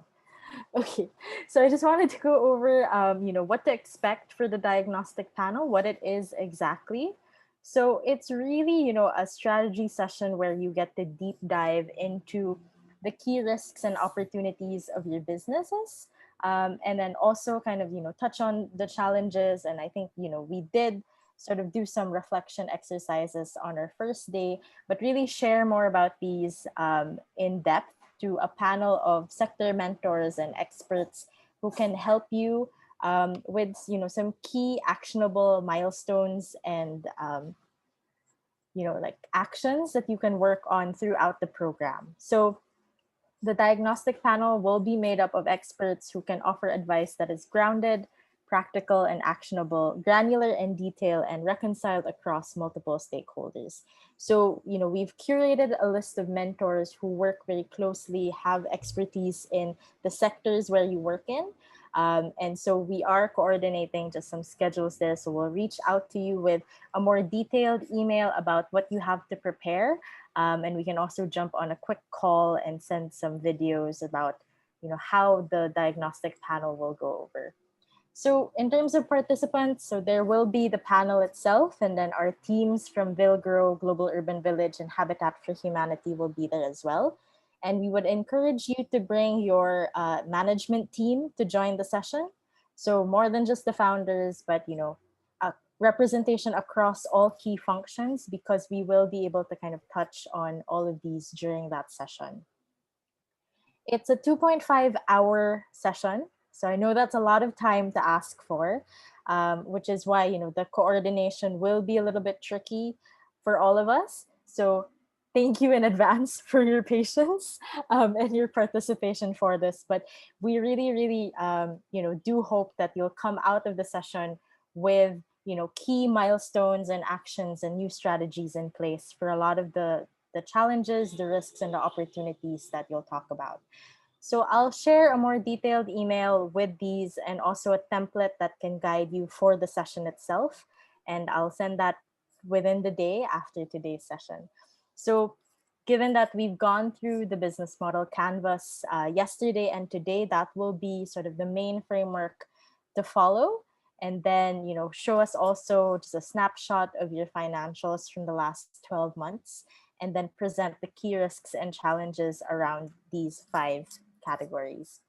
Okay, so I just wanted to go over, you know, what to expect for the diagnostic panel, what it is exactly. So it's really, you know, a strategy session where you get to deep dive into the key risks and opportunities of your businesses. And then also kind of, you know, touch on the challenges. And I think, you know, we did sort of do some reflection exercises on our first day, but really share more about these in depth to a panel of sector mentors and experts who can help you with, you know, some key actionable milestones and like actions that you can work on throughout the program. So the diagnostic panel will be made up of experts who can offer advice that is grounded, practical, and actionable, granular in detail, and reconciled across multiple stakeholders. So, we've curated a list of mentors who work very closely, have expertise in the sectors where you work in. And so we are coordinating just some schedules there. So we'll reach out to you with a more detailed email about what you have to prepare. And we can also jump on a quick call and send some videos about, how the diagnostic panel will go over. So in terms of participants, so there will be the panel itself, and then our teams from Vilgrow, Global Urban Village, and Habitat for Humanity will be there as well. And we would encourage you to bring your management team to join the session. So more than just the founders, but representation across all key functions, because we will be able to kind of touch on all of these during that session. It's a 2.5-hour session. So I know that's a lot of time to ask for, which is why, the coordination will be a little bit tricky for all of us. So thank you in advance for your patience and your participation for this. But we really, really, do hope that you'll come out of the session with, key milestones and actions and new strategies in place for a lot of the challenges, the risks, and the opportunities that you'll talk about. So I'll share a more detailed email with these and also a template that can guide you for the session itself. And I'll send that within the day after today's session. So given that we've gone through the business model canvas yesterday and today, that will be sort of the main framework to follow. And then, show us also just a snapshot of your financials from the last 12 months, and then present the key risks and challenges around these 5 categories.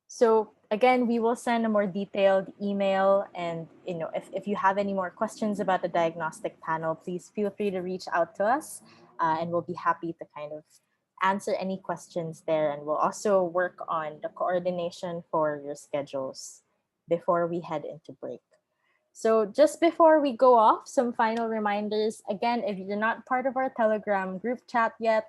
So again, we will send a more detailed email, and if you have any more questions about the diagnostic panel, please feel free to reach out to us, and we'll be happy to kind of answer any questions there. And we'll also work on the coordination for your schedules before we head into break. So just before we go off, some final reminders. Again, if you're not part of our Telegram group chat yet,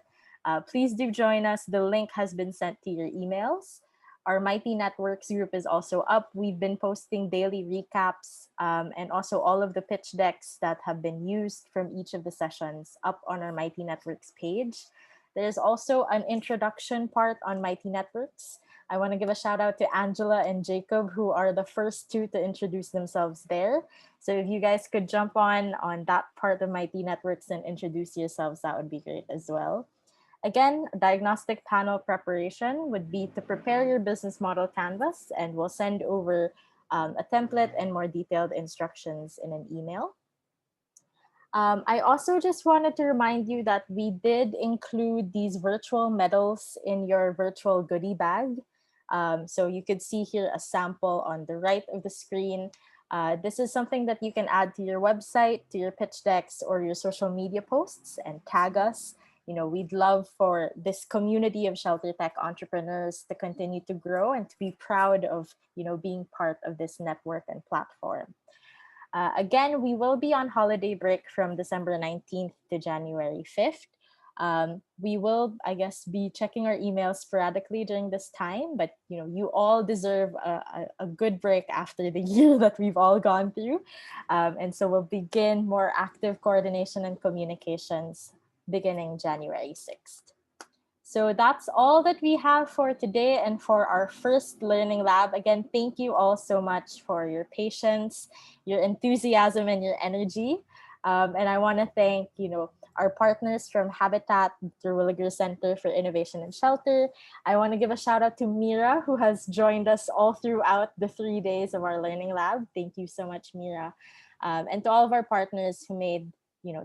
please do join us. The link has been sent to your emails. Our Mighty Networks group is also up. We've been posting daily recaps and also all of the pitch decks that have been used from each of the sessions up on our Mighty Networks page. There's also an introduction part on Mighty Networks. I want to give a shout out to Angela and Jacob, who are the first 2 to introduce themselves there. So if you guys could jump on that part of Mighty Networks and introduce yourselves, that would be great as well. Again, diagnostic panel preparation would be to prepare your business model canvas, and we'll send over a template and more detailed instructions in an email. I also just wanted to remind you that we did include these virtual medals in your virtual goodie bag. So you could see here a sample on the right of the screen. This is something that you can add to your website, to your pitch decks, or your social media posts, and tag us. We'd love for this community of ShelterTech entrepreneurs to continue to grow and to be proud of, being part of this network and platform. Again, we will be on holiday break from December 19th to January 5th. We will, I guess, be checking our emails sporadically during this time, but you all deserve a good break after the year that we've all gone through. And so we'll begin more active coordination and communications beginning January 6th. So that's all that we have for today and for our first learning lab. Again, thank you all so much for your patience, your enthusiasm, and your energy. And I want to thank, our partners from Habitat, the Terwilliger Center for Innovation and Shelter. I want to give a shout out to Mira, who has joined us all throughout the 3 days of our learning lab. Thank you so much, Mira. And to all of our partners who made,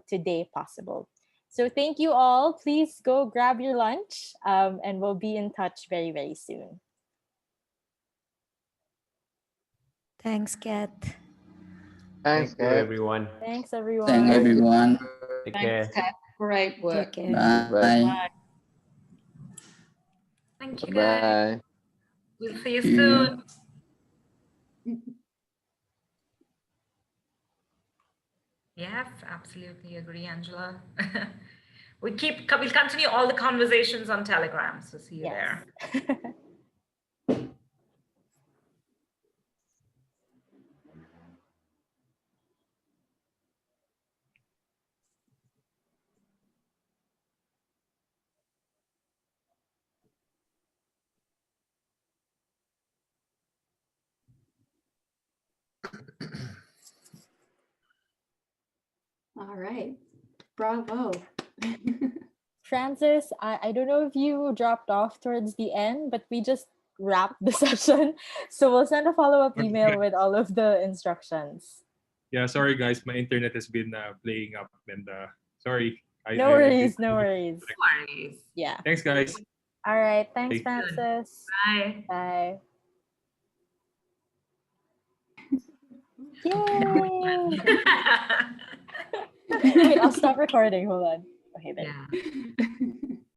today possible. So thank you all. Please go grab your lunch, and we'll be in touch very, very soon. Thanks, Kat. Thanks, Thank you, everyone. Thanks, everyone. Thank everyone. Take care. Thanks, Kat. Great work. Take care. Bye. Thank you, guys. Bye. We'll see you soon. Yes, absolutely agree, Angela. We'll continue all the conversations on Telegram. So see you there. All right. Bravo. Francis, I don't know if you dropped off towards the end, but we just wrapped the session. So we'll send a follow-up email with all of the instructions. Yeah, sorry guys, my internet has been playing up, and sorry. No worries. Yeah. Thanks, guys. All right. Thanks, Bye. Francis. Bye. Bye. Yay! Wait, I'll stop recording. Hold on. Okay, there. Yeah.